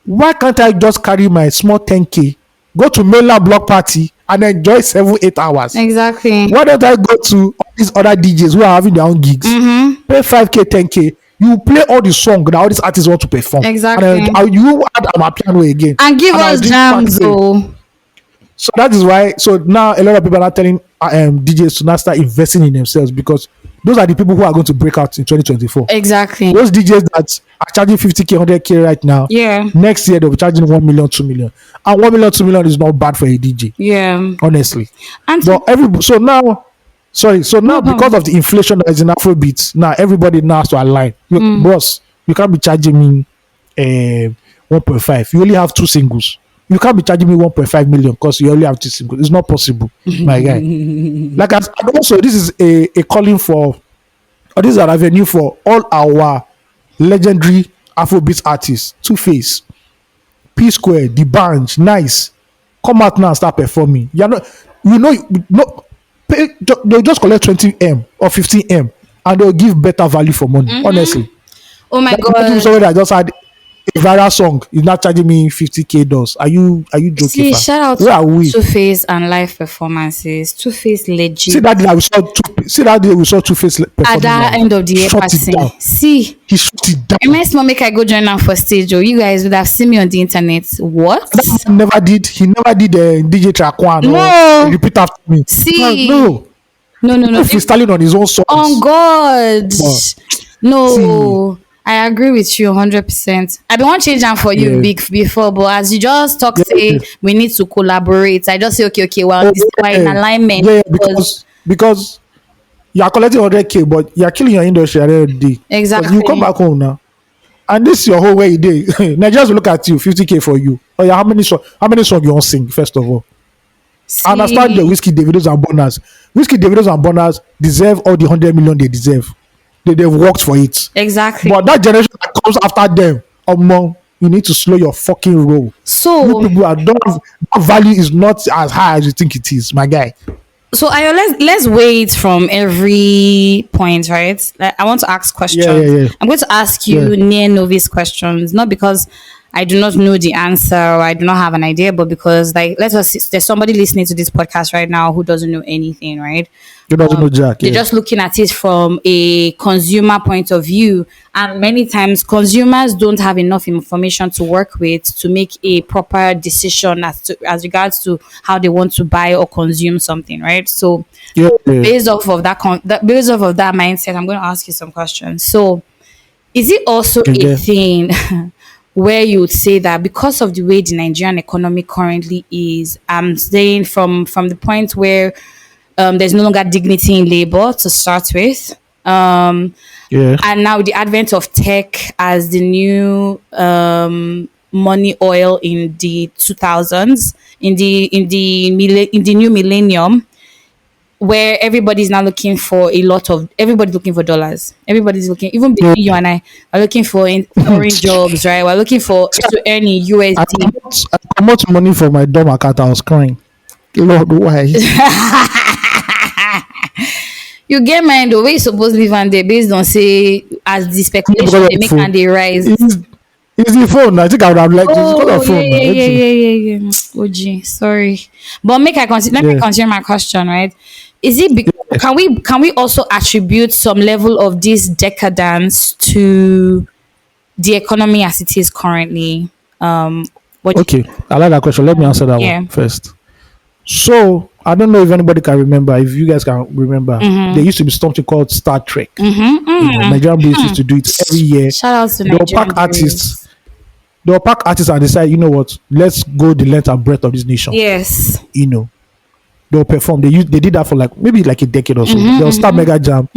Why can't I just carry my small 10K, go to mainland block party and enjoy 7-8 hours? Exactly. Why don't I go to all these other DJs who are having their own gigs, pay 5K, 10K, you play all the song that all these artists want to perform. Exactly. And you add my piano again. And give I'll us drink jams, party. though. So that is why. So now a lot of people are not telling DJs to now start investing in themselves because those are the people who are going to break out in 2024. Exactly. Those DJs that are charging 50K, 100K right now, Yeah. next year they'll be charging 1 million, 2 million. And 1 million, 2 million is not bad for a DJ, Yeah. honestly. And But so now No. because of the inflation that is in Afrobeats, now everybody now has to align. Boss, you can't be charging me 1.5. You only have 2 singles. You can't be charging me 1.5 million because you only have 2 singles. It's not possible, my guy. And also this is a calling for, or this is an avenue for all our legendary Afrobeats artists. Two Face, P Square, The Bunch, Nice. Come out now and start performing. You're not, no, they'll just collect 20M or 15M and they'll give better value for money. Honestly, oh my imagine God. somebody that just had a viral song is not charging me 50K dollars. Are you joking? See, fam? shout out Where are we? to Two Face and live performances. Two Face legit. See that day we saw Two Face performing At that live. end of the year Shut it down. party. See, He shut it down. it makes me make I go join am for stage. Oh, you guys would have seen me on the internet. What? He never did DJ track one No. or repeat after me. See. No. No. If he's styling on his own songs. On God. But- No. I agree with you 100%. I don't want to change am for you Yeah. big before, but as you just talk, Yeah. say we need to collaborate. I just say okay. Well, this we're in alignment. Yeah, because you are collecting 100K, but you are killing your industry at the end of the day. 'Cause Exactly. You come back home now, and this is your whole way you day. Nigerians will look at you, 50K for you. Oh yeah, how many songs you want sing first of all? I understand the Whiskey Davidos and Bonners. Whiskey Davidos and Bonners deserve all the 100 million they deserve. They've worked for it. Exactly. But that generation that comes after them, you need to slow your fucking roll. You So people are don't that value is not as high as you think it is, my guy. So Ayo, let's wait from every point, right? Like, I want to ask Yeah, yeah, questions. yeah, I'm going to ask yeah. you near novice questions, not because I do not know the answer or I do not have an idea, but because like let us there's somebody listening to this podcast right now who doesn't know anything, right? You doesn't know Jack, They're yeah. just looking at it from a consumer point of view, and many times consumers don't have enough information to work with to make a proper decision as regards to how they want to buy or consume something, right? So Yeah, yeah. based off of that mindset, I'm going to ask you some questions. So is it also a Okay. thing where you would say that because of the way the Nigerian economy currently is, I'm saying from the point where there's no longer dignity in labor to start with, Yeah. and now the advent of tech as the new money oil in the 2000s, in the new millennium, where everybody's now looking for everybody's looking for dollars. Everybody's looking, even Yeah. between you and I, are looking for foreign jobs, right? We're looking for to earn in I USD. come out money for my dumb account. I was crying. Lord, why? You get mind the way you suppose live and they based on say as the Because speculation of they the make phone. and they rise. It's the phone. I think I would have liked it. It's because Oh of yeah, phone now. yeah, yeah, Everything. yeah, yeah, yeah. OG, sorry, but let me Yeah. continue my question. Right? Is it can we also attribute some level of this decadence to the economy as it is currently? What do you Okay. think? I like that question. Let me answer that one Yeah. first. So I don't know if anybody can remember. If you guys can remember, there used to be something called Star Trek. Nigerian Brews used to do it every year. Shout out to They'll pack Nigerian artists. Reps. They'll pack artists and decide, you know what? Let's go the length and breadth of this nation. Yes. You know, they'll perform. They did that for like maybe like a decade or so. They'll start Mega Jam,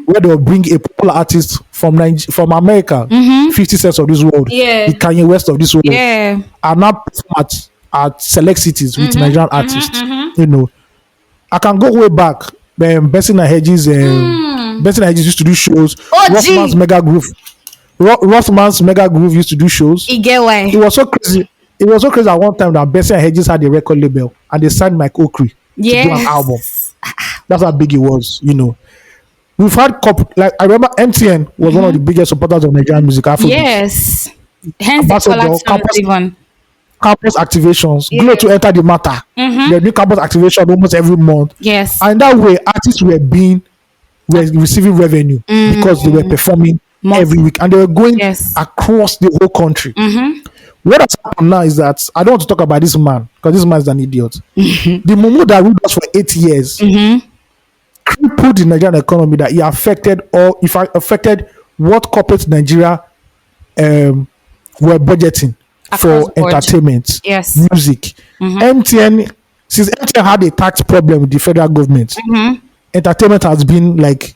where they'll bring a popular artist from America, 50 cents of this world, Yeah. the Kanye West of this world, Yeah. and now perform at select cities with Nigerian artists. You know, I can go way back. Benson and Hedges used to do shows. Oh, Rothman's gee. Mega Groove. Rothman's Mega Groove used to do shows. You get why? It was so crazy. It was so crazy at one time that Bessie and Hedges had a record label and they signed Mike Okri to do an album. Yes. That's how big it was, you know. We've had like I remember MTN was one of the biggest supporters of Nigerian music, Afrobeats. Yes. Hence the Ambassador, collapse campus activations, Yeah. Glow to enter the matter. They do campus activation almost every month. Yes. And that way artists were receiving revenue because they were performing every week and they were going Yes. across the whole country. What has happened now is that I don't want to talk about this man because this man is an idiot. The Mumu that ruled us for 8 years crippled the Nigerian economy, that he affected what corporate Nigeria were budgeting Across for board. entertainment, Yes. music. Since MTN had a tax problem with the federal government, entertainment has been like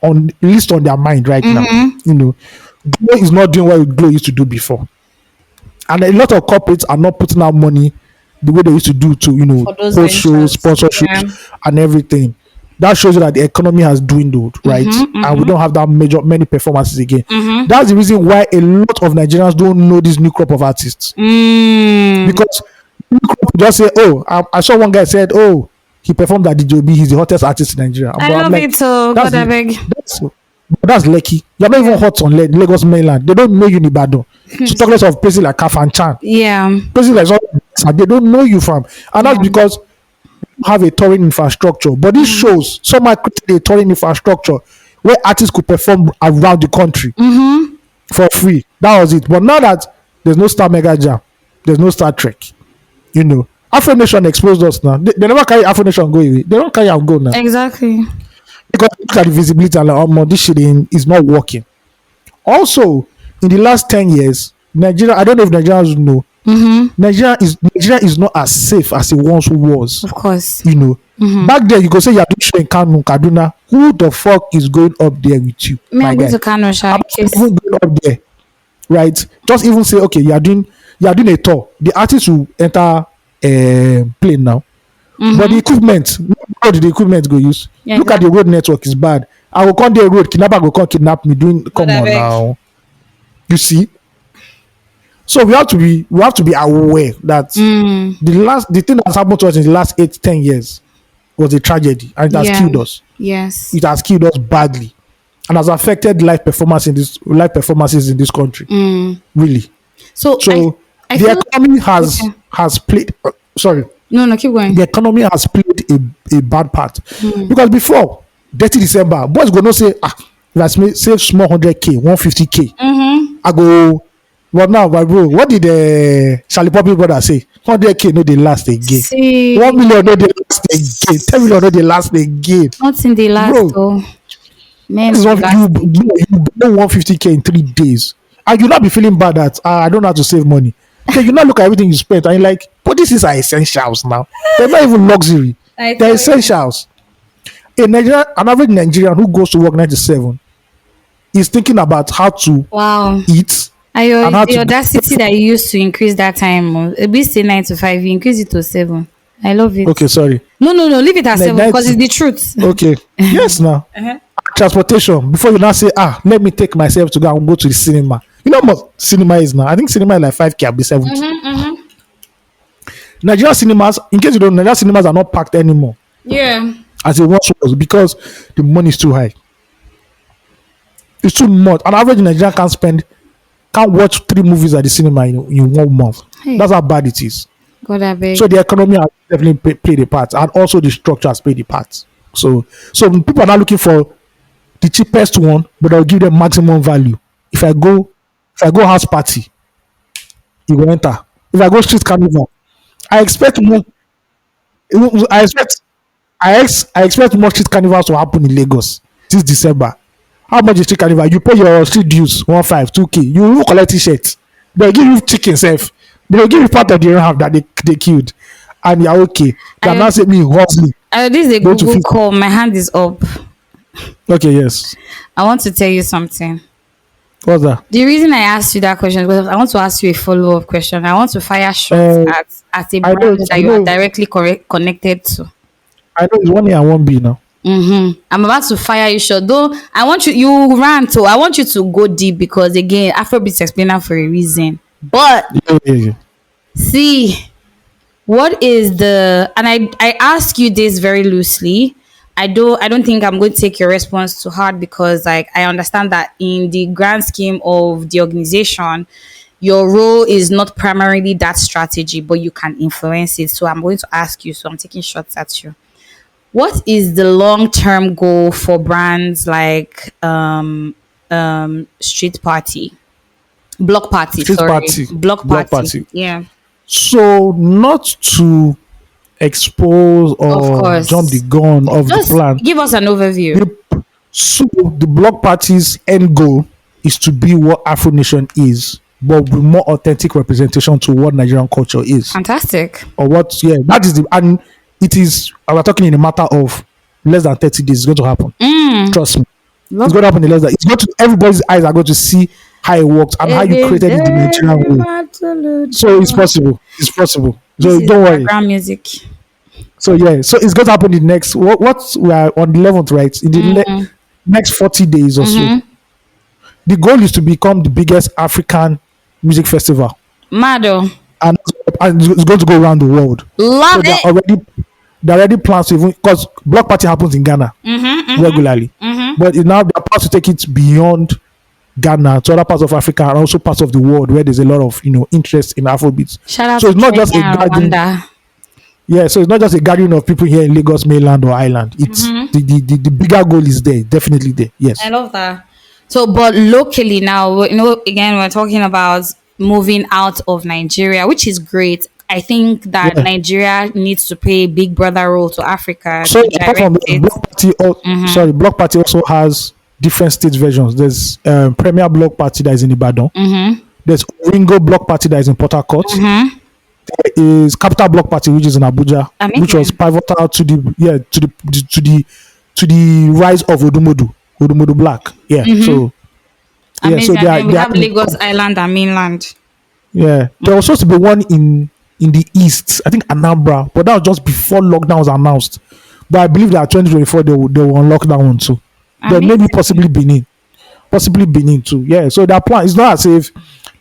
on least on their mind right now. You know, Glow is not doing what Glow used to do before, and a lot of corporates are not putting out money the way they used to do to For those host shows, ventures. sponsorships, Yeah. and everything. That shows you that the economy has dwindled, right? And we don't have that many performances again. That's the reason why a lot of Nigerians don't know this new crop of artists, because new crop just say, "Oh, I saw one guy said, oh, he performed at DJB. He's the hottest artist in Nigeria." I But I'm love like, it so. that's God, I beg. that's lucky. You're not even hot on Lagos mainland. They don't know you in Ibadan. So talk less of places like Kafanchan, Yeah. places like they don't know you from, and that's because you have a touring infrastructure. But this shows someone created a touring infrastructure where artists could perform around the country for free. That was it. But now that there's no Star Mega Jam, there's no Star Trek. You know, Afro Nation exposed us now. They never carry Afro Nation go away. They don't carry and go now. Exactly. Because look at the visibility and like, oh, this shit is not working. Also, in the last 10 years, Nigeria, I don't know if Nigerians know, Nigeria is not as safe as it once was. Of course. You know, back then you could say you're doing show in Kanu, Kaduna. Who the fuck is going up there with you? Me, my I'm going guy? to Kano, Sha. I'm not even going up there, right? Just even say, okay, you're doing a tour. The artist will enter plane now. But the equipment, how did the equipment go use? Yeah, Look at the road network is bad. I will come the road, kidnapper go come kidnap me. Come I on beg. now. You see? So we have to be aware that the thing that's happened to us in the last 8 10 years was a tragedy, and it has Yeah. killed us. Yes. It has killed us badly, and has affected life performances in this country. Really. So So I the feel economy has okay. has played. Sorry, No, keep going. the economy has played a bad part, because before dirty December, boys go no say, if I save small 100K, 150K, I go. But now, my bro, what did the Charlie Poppy brother say? 100K no, they last again. See, 1 million no, they last again. 10 million no, they last again. not in the last Bro, though. Men this is will what last. you blow 150K in 3 days, and you not be feeling bad that, I don't know how to save money. Then you not look at everything you spent, and you're like, but this is our essentials now. They're not even luxury. I They're tell you. essentials. An average Nigerian who goes to work 9 to 7 is thinking about how to Wow. eat and how The to. audacity that you used to increase that time, we say 9 to 5, you increase it to 7. I love it. Okay, sorry. No, leave it at Like 7 because that. it's the truth. Okay. Yes, now. Transportation. Before you now say, let me take myself to go to the cinema. You know what cinema is now? I think cinema is like 5K, I'll be 70. Nigerian cinemas, in case you don't know, Nigerian cinemas are not packed anymore Yeah. as it once was, because the money is too high. It's too much. An average Nigerian can't watch 3 movies at the cinema in 1 month. Hey. That's how bad it is. God, I beg. So the economy has definitely played a part, and also the structure has played a part. So people are not looking for the cheapest one, but I'll give them maximum value. If I go house party, you will enter. If I go street carnival, I expect more. I expect I expect more street carnivals to happen in Lagos this December. How much is street carnival? You pay your street dues 1.5 2K. You will collect t-shirt. They'll give you chicken self. They'll give you part of the ram that they killed, and you're okay. They are I, not saying me hustling. this is a Go to Google fit. call. My hand is up. Okay, yes. I want to tell you something. What's that? The reason I asked you that question is because I want to ask you a follow-up question. I want to fire shots Uh, at a I know. brand that I you are know. directly connected to. I know it's 1A and 1B now. I'm about to fire you short. Though I want you ran to. I want you to go deep because again, Afrobeats explainer for a reason. But Yeah. see, what is the and I ask you this very loosely. I don't think I'm going to take your response too hard because like I understand that in the grand scheme of the organization, your role is not primarily that strategy, but you can influence it. So I'm going to ask you. So I'm taking shots at you. What is the long-term goal for brands like Street Party, Block Party? Street Sorry, party. Block Block Party. party. Yeah, So not to expose of or jump the course. gun of the Just plan. give us an overview. So the Block Party's end goal is to be what Afro Nation is, but with more authentic representation to what Nigerian culture is. Fantastic. Or what, yeah, that is and it is, we're talking in a matter of less than 30 days. It's going to happen. Trust me. It's Love going to happen in less than, it's going to, everybody's eyes are going to see how it works and how you created it the Nigerian way. So it's possible. It's possible. This So is don't worry. background music. So yeah, so it's going to happen in the next, what we are on the 11th, right? In the next 40 days or so. The goal is to become the biggest African music festival, Mado. and it's going to go around the world. Love So it. there are already plans to, even because Block Party happens in Ghana regularly, but now there are plans to take it beyond Ghana to other parts of Africa and also parts of the world where there's a lot of interest in Afrobeats. Shout out So to it's not just a Kenya and gathering. Rwanda. Yeah, so it's not just a gathering of people here in Lagos mainland or island. It's the bigger goal is there, definitely there. Yes. I love that. So, but locally now, again, we're talking about moving out of Nigeria, which is great. I think that Yeah. Nigeria needs to play a big brother role to Africa. So to apart from direct it. Block Party also has different state versions. There's Premier Block Party that is in Ibadan. There's Ringo Block Party that is in Port Harcourt. There is Capital Block Party, which is in Abuja, Amazing. which was pivotal to the rise of Odumodu Black. Yeah. So yeah, Amazing. so And then we they have are, Lagos Island and mainland. yeah. There was supposed to be one in the east, I think Anambra, but that was just before lockdown was announced. But I believe that 2024 they will unlock that one too. Then maybe Amazing. possibly Benin too. Yeah. So their plan is not as if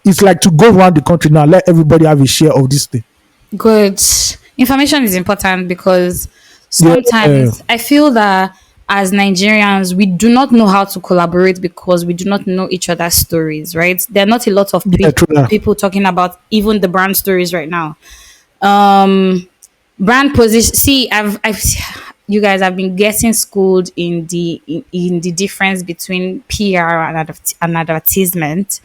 It's like to go around the country now, let everybody have a share of this thing. Good. Information is important because Yeah, sometimes I feel that as Nigerians, we do not know how to collaborate because we do not know each other's stories, right? There are not a lot of yeah, true that. people talking about even the brand stories right now. Um, brand position. See, you guys have been getting schooled in in the difference between PR and advertisement.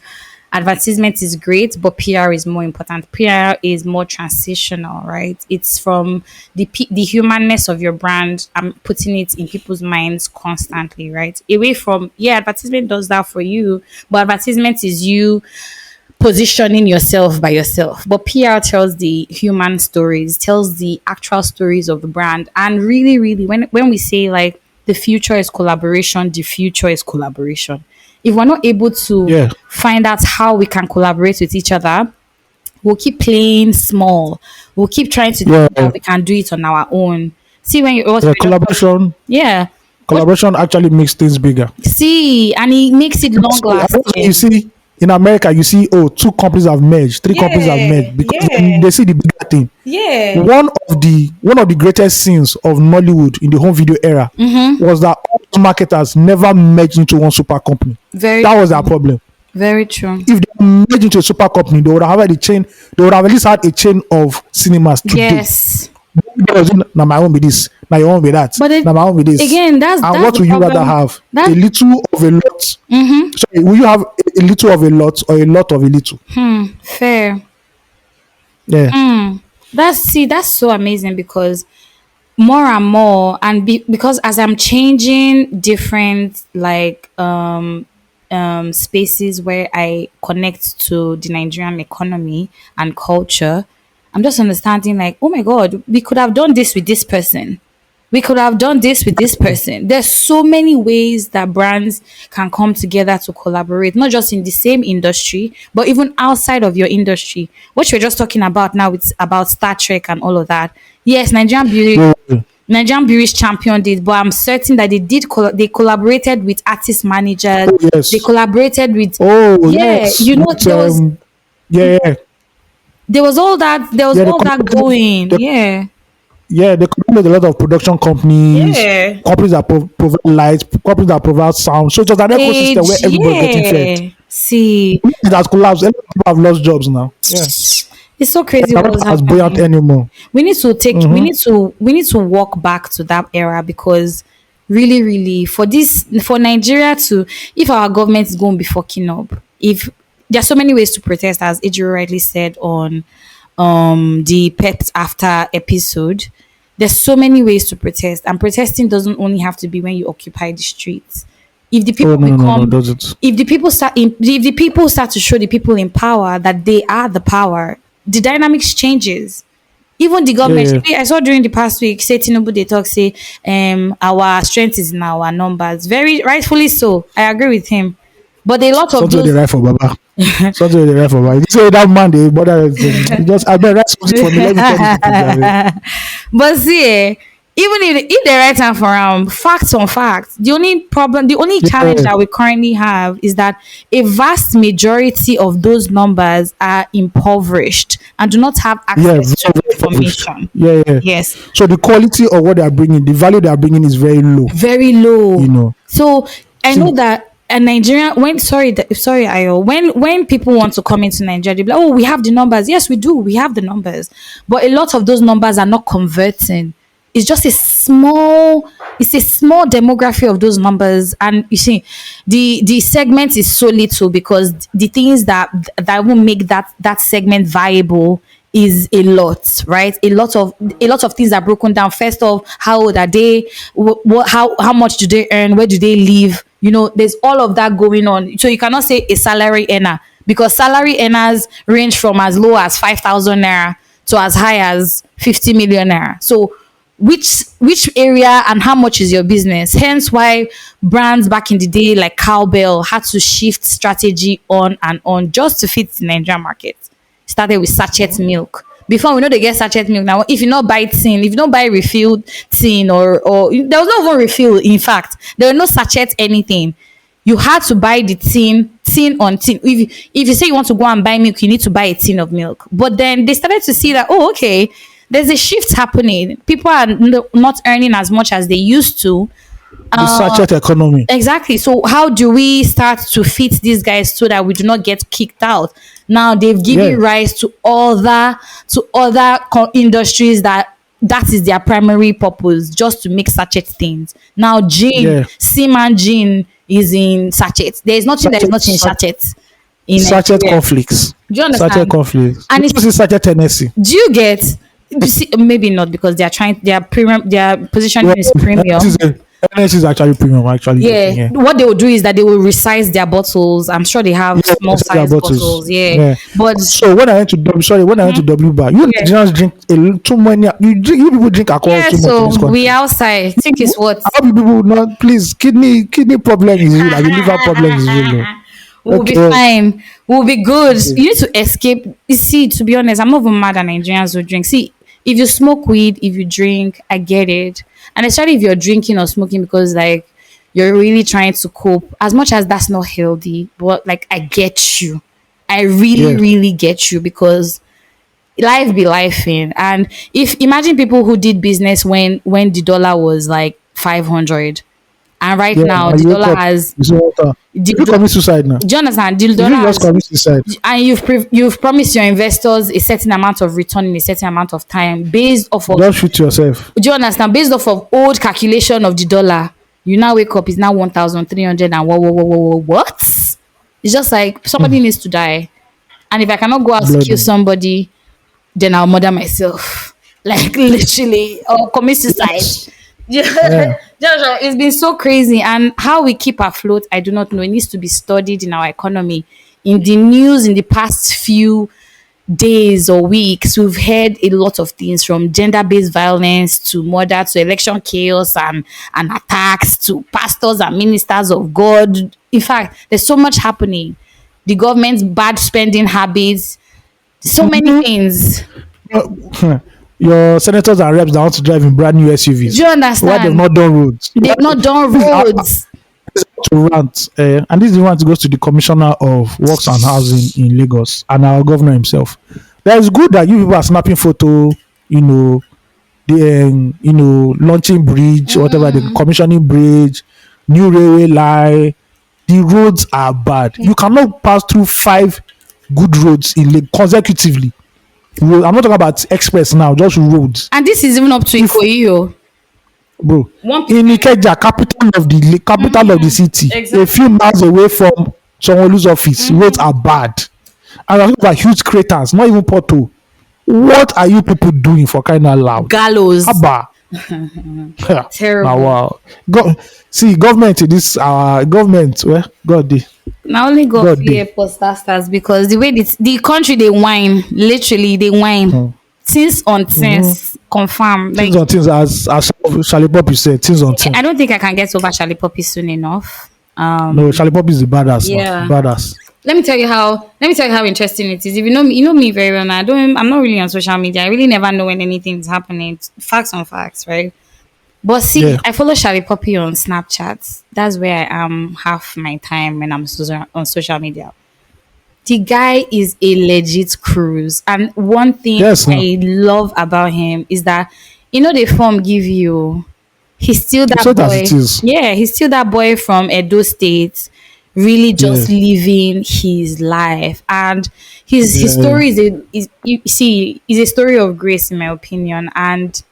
Advertisement is great, but PR is more important. PR is more transitional, right? It's from the humanness of your brand. I'm putting it in people's minds constantly, right? Away from, yeah, advertisement does that for you, but advertisement is you positioning yourself by yourself. But PR tells the human stories, tells the actual stories of the brand. And really, really, when we say like the future is collaboration, the future is collaboration. If we're not able to Yeah, find out how we can collaborate with each other, we'll keep playing small. We'll keep trying to yeah, think that we can do it on our own. See when you what yeah. we're just talking, yeah. What Collaboration actually makes things bigger. see, and it makes it long So I don't know, you lasting. see, in America, you see, oh, two companies have merged, three companies have Yeah, merged because yeah, they see the bigger thing. yeah. One of the greatest scenes of Nollywood in the home video era was that all those marketers never merged into one super company. Very That was true. our problem. Very true. If they merged into a super company, they would have had a chain. They would have at least had a chain of cinemas today. Yes. Now my own be this. Now your own be that. But Now my own be this. again, And that's what the will you rather problem. have? A That little of a lot. Sorry, will you have a little of a lot or a lot of a little? fair. Yeah. That's so amazing because more and more because as I'm changing different like spaces where I connect to the Nigerian economy and culture, I'm just understanding like, oh my god, we could have done this with this person. We could have done this with this person. There's so many ways that brands can come together to collaborate, not just in the same industry, but even outside of your industry. What we're just talking about now, it's about Star Trek and all of that. Yes, Yeah. Nigerian breweries championed it, but I'm certain that they collaborated with artist managers. Oh They yes. collaborated with, Oh yeah, yes. With yeah, yeah. there was Yeah, all that going. they, Yeah. yeah, they collaborate with a lot of production companies, Yeah. companies that provide lights, companies that provide sound. So it was an ecosystem where Age, everybody's getting fed. yeah. See, It has collapsed. A lot of people have lost jobs now. Yeah. it's so crazy They're what not was as buoyant happening. anymore. We need to walk back to that era because really, really for Nigeria to, if our government is going to be fucking up, if there are so many ways to protest, as Ejiro rightly said on the pet after episode, there's so many ways to protest, and protesting doesn't only have to be when you occupy the streets. If the Oh people no no no no, become does it? if the people start to show the people in power that they are the power, the dynamics changes. Even the Yeah, government, yeah. I saw during the past week, say Tinubu, they talk, say, our strength is in our numbers. Very rightfully so. I agree with him. But a lot of Something they those, write for Baba. Something they write for Baba. You say that man they bother just I bet write something for me. Let me tell you something. Jare. but see, even if they write down for facts on facts, the only challenge Yeah, that we currently have is that a vast majority of those numbers are impoverished and do not have yeah, access to very, very published. information. Yeah, yeah. Yes, So the quality of what they are bringing, the value they are bringing is very low. very low. You know. So I know See, that a Nigerian when sorry Ayo, when people want to come into Nigeria, they be like, oh, we have the numbers. Yes, we do. We have the numbers, but a lot of those numbers are not converting. It's a small demography of those numbers, and you see, the segment is so little because the things that will make that segment viable is a lot, right? A lot of things are broken down. First off, how old are they? How much do they earn? Where do they live? There's all of that going on. So you cannot say a salary earner because salary earners range from as low as 5,000 naira to as high as 50 million naira. So which area and how much is your business? Hence why brands back in the day like Cowbell had to shift strategy on and on just to fit the Nigerian market. Started with sachet milk. Before we know they get sachet milk now. If you not buy tin, if you don't buy refilled tin or there was no even refill. In fact, there was no sachet anything. You had to buy the tin on tin. If you say you want to go and buy milk, you need to buy a tin of milk. But then they started to see that, oh, okay, there's a shift happening. People are not earning as much as they used to. The sachet economy. Exactly. So how do we start to fit these guys so that we do not get kicked out? Now they've given Yeah. rise to other industries that is their primary purpose, just to make sachet things. Now gin, Yeah. Seaman gin is in sachets. There is nothing that is not in sachets in Sachet Nigeria. conflicts. Do you Sachet understand? conflicts. And This is sachet Tennessee. do you get? Maybe not, because they are trying. Their positioning is premium. Tennessee is actually premium. Actually, Yeah, what they will do is that they will resize their bottles. I'm sure they have Yeah, small their size bottles. Yeah, Yeah. but So when I went to when I went to W bar, you Yeah. Nigerians drink too many. You people drink alcohol yeah, too much in this so country. we outside. I think it's what How do people not? Please, kidney problem is real. Like liver problem is real. we'll be Okay. fine. We'll be good. You need to escape. You see, to be honest, I'm not even mad at Nigerians who drink. See, if you smoke weed, if you drink, I get it. And especially if you're drinking or smoking because like you're really trying to cope. As much as that's not healthy, but like I get you. I really, Yeah. really get you, because life be life in. And if imagine people who did business when the dollar was like 500, and right Yeah. now And the you wake dollar up, has you say, "What, the, you commit suicide now? do you understand? The If dollar you just has, commit suicide, and you've promised your investors a certain amount of return in a certain amount of time based off of, just shoot yourself. do you understand, based off of old calculation of the dollar. You now wake up, it's now 1,300 and what? It's just like somebody needs to die. And if I cannot go out to kill Bloody. somebody, then I'll murder myself. Like literally, or commit suicide. Yeah. Joshua, it's been so crazy. And how we keep afloat, I do not know. It needs to be studied in our economy. In the news in the past few days or weeks, we've heard a lot of things, from gender-based violence to murder to election chaos and attacks to pastors and ministers of God. In fact, there's so much happening. The government's bad spending habits, so many things. Your senators and reps that want to drive in brand new SUVs. Do you Why understand? they've not done roads? They've not done This is how- roads. this is how to rant, and this is the one that goes to the commissioner of works and housing in Lagos and our governor himself. That is good that you people are snapping photo, the launching bridge, whatever, the commissioning bridge, new railway line. The roads are bad. You cannot pass through 5 good roads in consecutively. I'm not talking about express now, just roads, And this is even up to Ikoyi. bro. One In Ikeja, capital of the city, Exactly. a few miles away from Sanwo-Olu's office, roads are bad. And I'm talking about huge craters, not even pothole. What are you people doing for kind of loud? Gallows. Abba. Terrible. Now, wow. See, government in this our government, well, God dey. Now only God God fear postasters, because the way the country they whine, literally they whine. Things on things, confirm. Like Things on things, as Charlie Poppy said, things on things. I don't think I can get over Charlie Poppy soon enough. No, Charlie Poppy is the badass. Yeah. Man. Badass. Let me tell you how interesting it is. If you know me very well now. I'm not really on social media. I really never know when anything is happening. It's facts on facts, right? But see, Yeah. I follow Charlie Poppy on Snapchat. That's where I am half my time when I'm on social media. The guy is a legit cruise. And one thing Yes, no. I love about him is that, the form give you, he's still that So that boy. it is. Yeah, he's still that boy from Edo State, really just living his life. And his story is a story of grace, in my opinion. And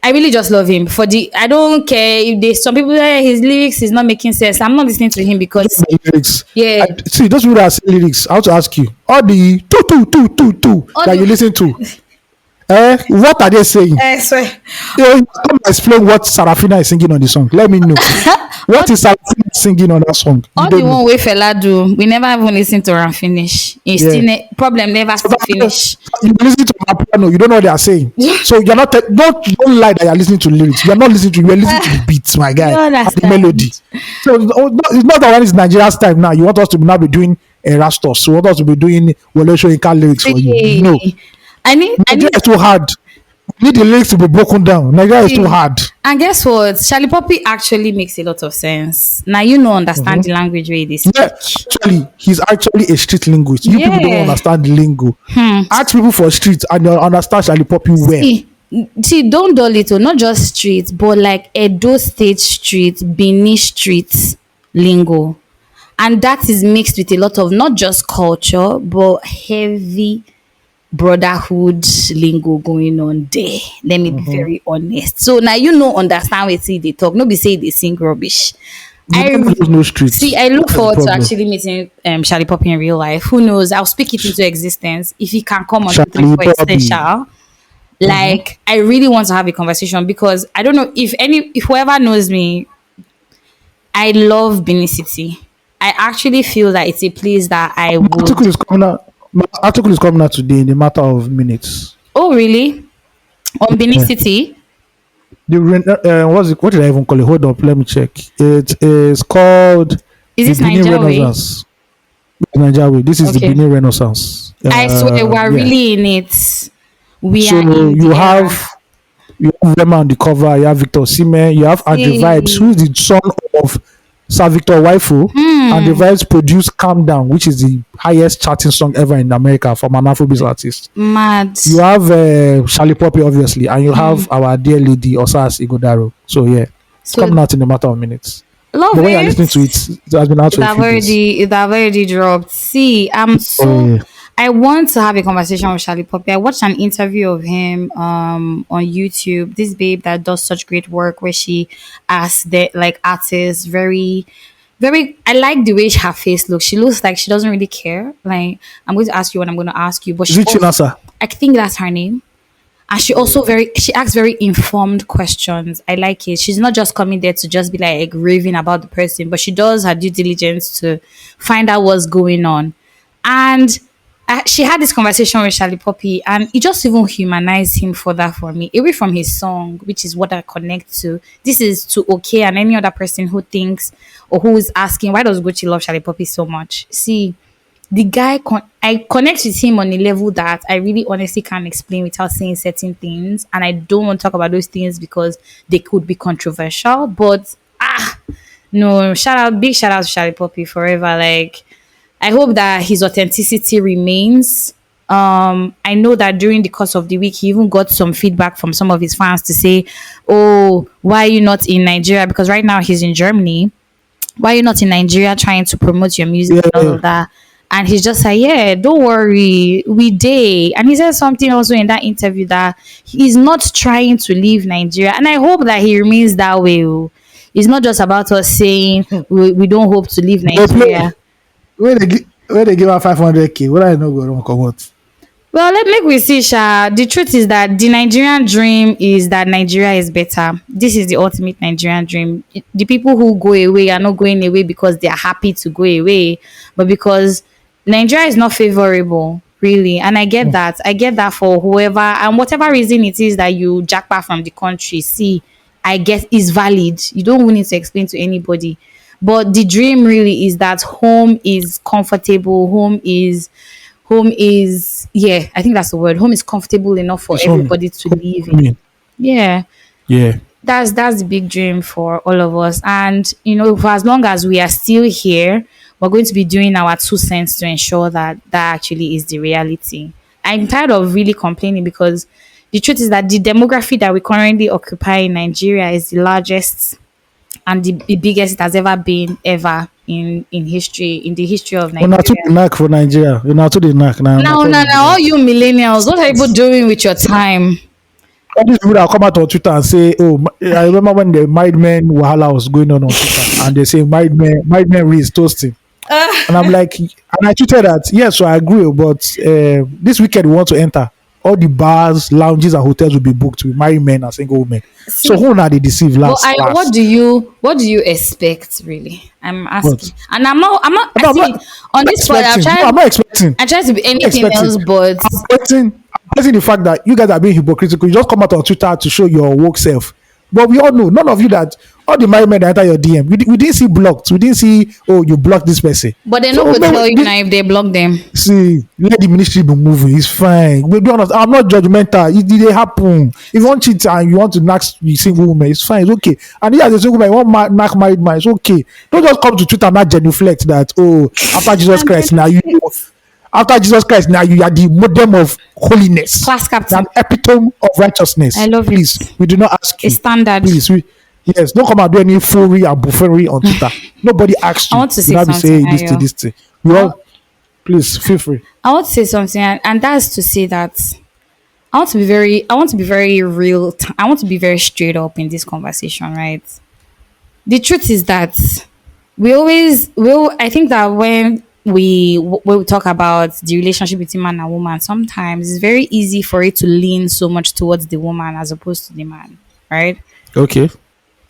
I really just love him. I don't care if there's some people that his lyrics is not making sense. I'm not listening to him because The lyrics. Yeah. See, those people that say lyrics, I want to ask you, all the two All that the- you listen to, what are they saying? I swear. Come explain what Sarafina is singing on the song. Let me know. What is Sarafina singing on that song? You All the don't know. one way fella do, we never even listen to her finish. It's Yeah. still problem never still finish. You listen to my piano, you don't know what they are saying. So you're not don't lie that you're listening to lyrics. You're not listening to you're listening to the beats, my guy, You and the understand. melody. So it's not that when it's Nigeria's time now. You want us to now be doing Erastus. You want us to be doing Wole Soyinka lyrics for you. No, I need Nigeria is too hard. Need the lyrics to be broken down. Nigeria is too See, hard. and guess what? Charlie Poppy actually makes a lot of sense. Now you know understand Mhm. the language where they Yeah, speak. actually, he's actually a street linguist. You people don't Yeah. understand the lingo. Ask people for street and they'll understand Charlie Poppy well. See, don't dull it, oh, not just street, but like Edo State street, Benin street lingo. And that is mixed with a lot of not just culture, but heavy brotherhood lingo going on there. Let me be Mhm. very honest. So now you know understand wetin they talk. No be say they sing rubbish. The man knows no See, streets. I look That's the forward to problem. actually meeting Charlie Poppy in real life. Who knows? I'll speak it into existence if he can come on Charlie 234 Poppy. Essential. Mhm. Like, I really want to have a conversation because I don't know if whoever knows me, I love Benin City. I actually feel that it's a place that I My would. article is coming out. My article is coming out today in a matter of minutes. Oh, really? On Benin Yeah. City? What's it? What did I even call it? Hold up, let me check. It is called Is the this Benin Nigeria way? Renaissance. Nigeria. This is the Okay. Benin Renaissance. I swear we're Yeah. really in it. We So are in you the have era. Rema on the cover. You have Victor Osimhen. You have Andre Vibes, who See. is the son of Sir Victor Waifu. Andre Vibes produced "Calm Down," which is the highest charting song ever in America from an Afrobeats artist. Mad. You have Charlie Poppy, obviously, and you have our dear lady Osas Igodaro. So yeah, it's So coming out in a matter of minutes. love But when you're it. listening to it, it has been out for a few days. It have already dropped. See, I'm Oh so yeah. I want to have a conversation with Charlie Poppy. I watched an interview of him on YouTube. This babe that does such great work where she asks the like artists very I like the way her face looks. She looks like she doesn't really care. Like, I'm going to ask you what I'm going to ask you, but Is she it also, Chinasa? I think that's her name. And she also she asks very informed questions. I like it. She's not just coming there to just be like raving about the person, but she does her due diligence to find out what's going on. And she had this conversation with Charlie Poppy, and it just even humanized him further for me, away from his song, which is what I connect to. This is to okay and any other person who thinks or who is asking, why does Gucci love Charlie Poppy so much? See, the guy I connect with him on a level that I really honestly can't explain without saying certain things, and I don't want to talk about those things because they could be controversial. But no, big shout out to Charlie Poppy forever. Like, I hope that his authenticity remains. I know that during the course of the week, he even got some feedback from some of his fans to say, "Oh, why are you not in Nigeria?" Because right now he's in Germany. Why are you not in Nigeria trying to promote your music and all Yeah. of that? And he's just like, yeah, don't worry, we day. And he said something also in that interview that he's not trying to leave Nigeria. And I hope that he remains that way. Oh. It's not just about us saying we don't hope to leave They play Nigeria. where they give her 500K. What I know go wrong come out. Well, let make we see, Sha. The truth is that the Nigerian dream is that Nigeria is better. This is the ultimate Nigerian dream. The people who go away are not going away because they are happy to go away, but because Nigeria is not favorable, really. And I get that. I get that for whoever and whatever reason it is that you jackpot from the country. See, I guess is valid. You don't even need to explain to anybody. But the dream really is that home is comfortable. Home is, yeah, I think that's the word. Home is comfortable enough for It's home. everybody to live in. Home. Yeah, Yeah. that's the big dream for all of us. And for as long as we are still here, we're going to be doing our 2 cents to ensure that that actually is the reality. I'm tired of really complaining because the truth is that the demography that we currently occupy in Nigeria is the largest and the biggest it has ever been ever in the history of Una too Nigeria. the knack for Nigeria. Una too the knack now. Now, all you millennials, what are you doing with your time? All these people that come out on Twitter and say, "Oh, I remember when the Mind Men Wahala was going on Twitter, and they say Mind Men is toasting." And I'm like, and I tweeted that, yes, so I agree, but this weekend we want to enter. All the bars, lounges, and hotels will be booked with married men and single women. So who now they deceive But last? what do you expect really? I'm asking, What? and I'm not. No, I I'm see not, on I'm this part. expecting. No, I'm not expecting. I try to be I'm not anything expecting. else, but I'm expecting the fact that you guys are being hypocritical. You just come out on Twitter to show your woke self. But we all know, none of you that All the married men that enter your DM, we didn't see blocked. We didn't see, oh, you blocked this person. But they no So go tell you maybe now if they block them. see, let the ministry be moving. It's fine. We don't. I'm not judgmental. It did happen. If you want cheat and you want to knock the single woman, it's fine. It's okay. And as a single man, you want knock married man, it's okay. Don't just come to Twitter and not genuflect that. Oh, after Jesus Christ, now you. After Jesus Christ, now you are the model of holiness, Class captain. an epitome of righteousness. I love Please, it. we do not ask A you. standard. Please, yes, don't come and do any foolery and buffoonery on Twitter. Nobody asked you. I want to You say not be saying something, this thing, Ayo. this thing. We all, please feel free. I want to say something, and that's to say that I want to be very real. I want to be very straight up in this conversation, right? The truth is that I think that when we talk about the relationship between man and woman, sometimes it's very easy for it to lean so much towards the woman as opposed to the man, right? Okay.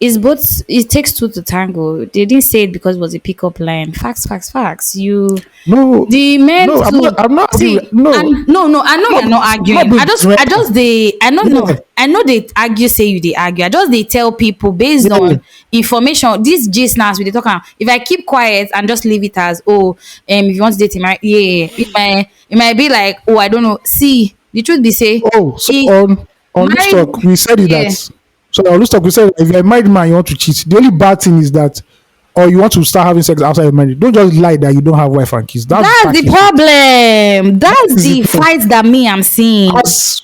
It's both. It takes two to tango. They didn't say it because it was a pickup line. Facts, facts, facts. You No, the men no, too. I'm not See, arguing. No, no. I know you're not arguing. being I just they. I don't know. Yeah. I know they argue. Say you they argue. I just they tell people based Yeah. on information. This gist now we they talk. If I keep quiet and just leave it as if you want to date him, right? Yeah, it might be like I don't know. See, the truth be say, Oh, so he on this married. talk, we said it Yeah. that. So on this talk, we said if you're a married man, you want to cheat. The only bad thing is that, or you want to start having sex outside your marriage. Don't just lie that you don't have wife and kids. That's the package. problem. That's is the the problem. fight that me I'm seeing. As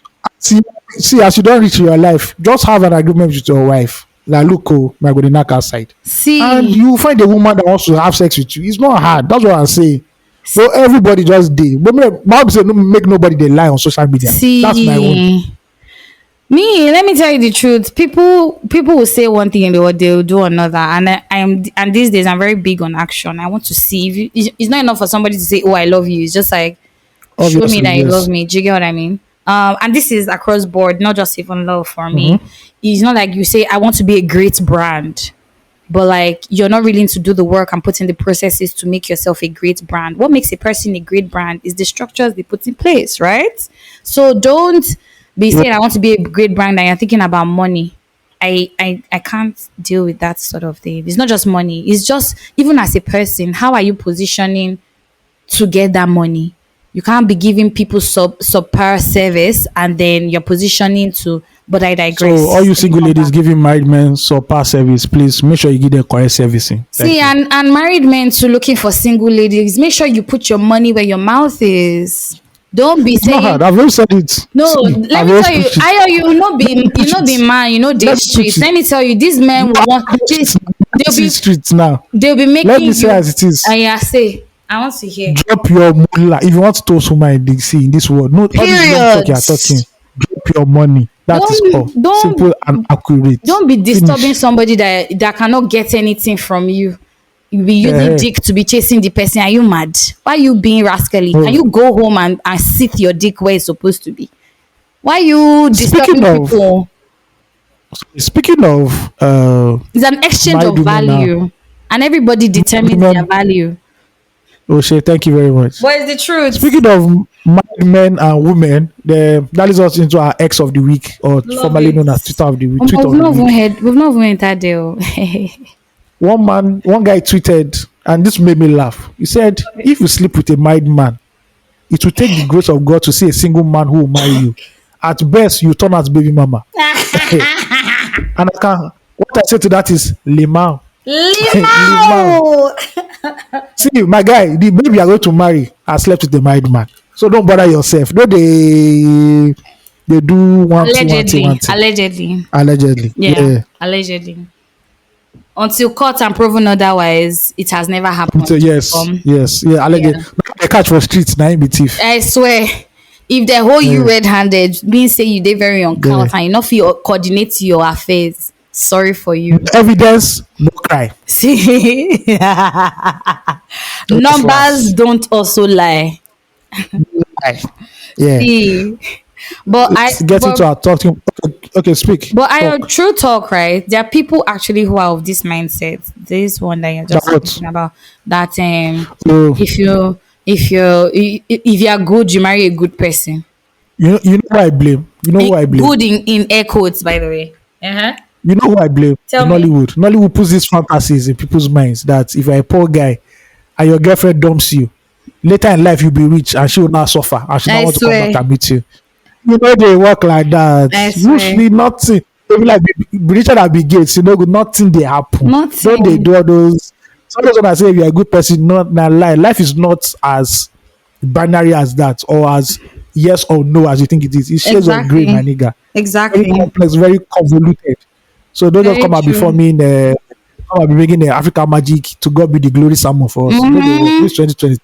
you don't reach your life, just have an agreement with your wife. Like, look, oh, my God, knock outside. See, And you find a woman that wants to have sex with you. It's not hard. That's what I'm saying. So everybody just did. But Bible say no make nobody they lie on social media. see. That's my own. Me, let me tell you the truth. People will say one thing and they'll do another. And these days I'm very big on action. I want to see if it's not enough for somebody to say, "Oh, I love you." It's just like show me Obviously, that you yes. love me. Do you get what I mean? And this is across board, not just even love for me. It's not like you say, "I want to be a great brand," but like you're not willing to do the work and put in the processes to make yourself a great brand. What makes a person a great brand is the structures they put in place, right? So don't be saying I want to be a great brand and you're thinking about money. I can't deal with that sort of thing. It's not just money. It's just even as a person, how are you positioning to get that money? You can't be giving people subpar service and then you're positioning to. But I digress. So all you single ladies giving married men super service, please make sure you give them correct servicing. Thank See, you. and married men too looking for single ladies. Make sure you put your money where your mouth is. Don't be It's not saying hard. I've already said it. no. See, Let I've me always tell you, preached it. you know be it. man, you know Let the me streets. preach it. Let me tell you, these men will want this. They'll be Streets now. they'll be making Let me you. say as it is. Yeah, say I want to hear. Drop your moolah. If you want to toast woman in this world, no, all this long talk you are Period. talking. Drop your money. That is all. Don't Simple and accurate. don't be disturbing Finish. somebody that cannot get anything from you. You be using Eh. dick to be chasing the person. Are you mad? Why you being rascally? Oh. Can you go home and sit your dick where it's supposed to be? Why you disturbing Speaking of- people? Speaking of, It's an exchange of women now. value, and everybody determines women- their value. Oshay, thank you very much. What is the truth? Speaking of married men and women, that leads us into our X of the week, or Love formerly it. known as Twitter of the week. Tweet We've of the not even week. heard. We've not even entered there. One guy tweeted, and this made me laugh. He said, "If you sleep with a married man, it will take the grace of God to see a single man who will marry you. At best, you turn out baby mama." And what I say to that is, Limau. Limau. See, my guy, the baby you are going to marry, I slept with a married man. So don't bother yourself. No, they do Allegedly, one thing. Allegedly. Yeah. allegedly. Until caught and proven otherwise, it has never happened. So yes. Yeah. Allegedly. Yeah. They catch for streets, now be thief. I swear, if they hold you red-handed, means say you dey very uncouth and you not feel coordinate your affairs. Sorry for you. Evidence, no cry. See, numbers don't also lie. Aye. Yeah. See, but Let's get into our talking. Okay, speak. But I Talk. true talk, right? There are people actually who are of this mindset. This one that you're just That what? talking about. That Oh, if you are good, you marry a good person. you know who I blame. You know who I blame. Good in air quotes, by the way. Uh-huh. You know who I blame? Tell me. Nollywood. Nollywood puts these fantasies in people's minds that if you're a poor guy and your girlfriend dumps you, later in life you'll be rich and she will not suffer and she not I want to come back swear. and meet you. You know they work like that. I swear. Usually nothing. They be like be richer than Bill Gates, you know, nothing they happen. Don't they Nothing. do all those? Sometimes when I say if you're a good person, not na lie. Life is not as binary as that or as yes or no as you think it is. It's shades of gray, my Exactly. nigga. Very Exactly. complex, very convoluted. So don't just Very come and be true. forming come and be making the African magic to God be the glory sermon for us. No, they work. Mm-hmm. This 2020.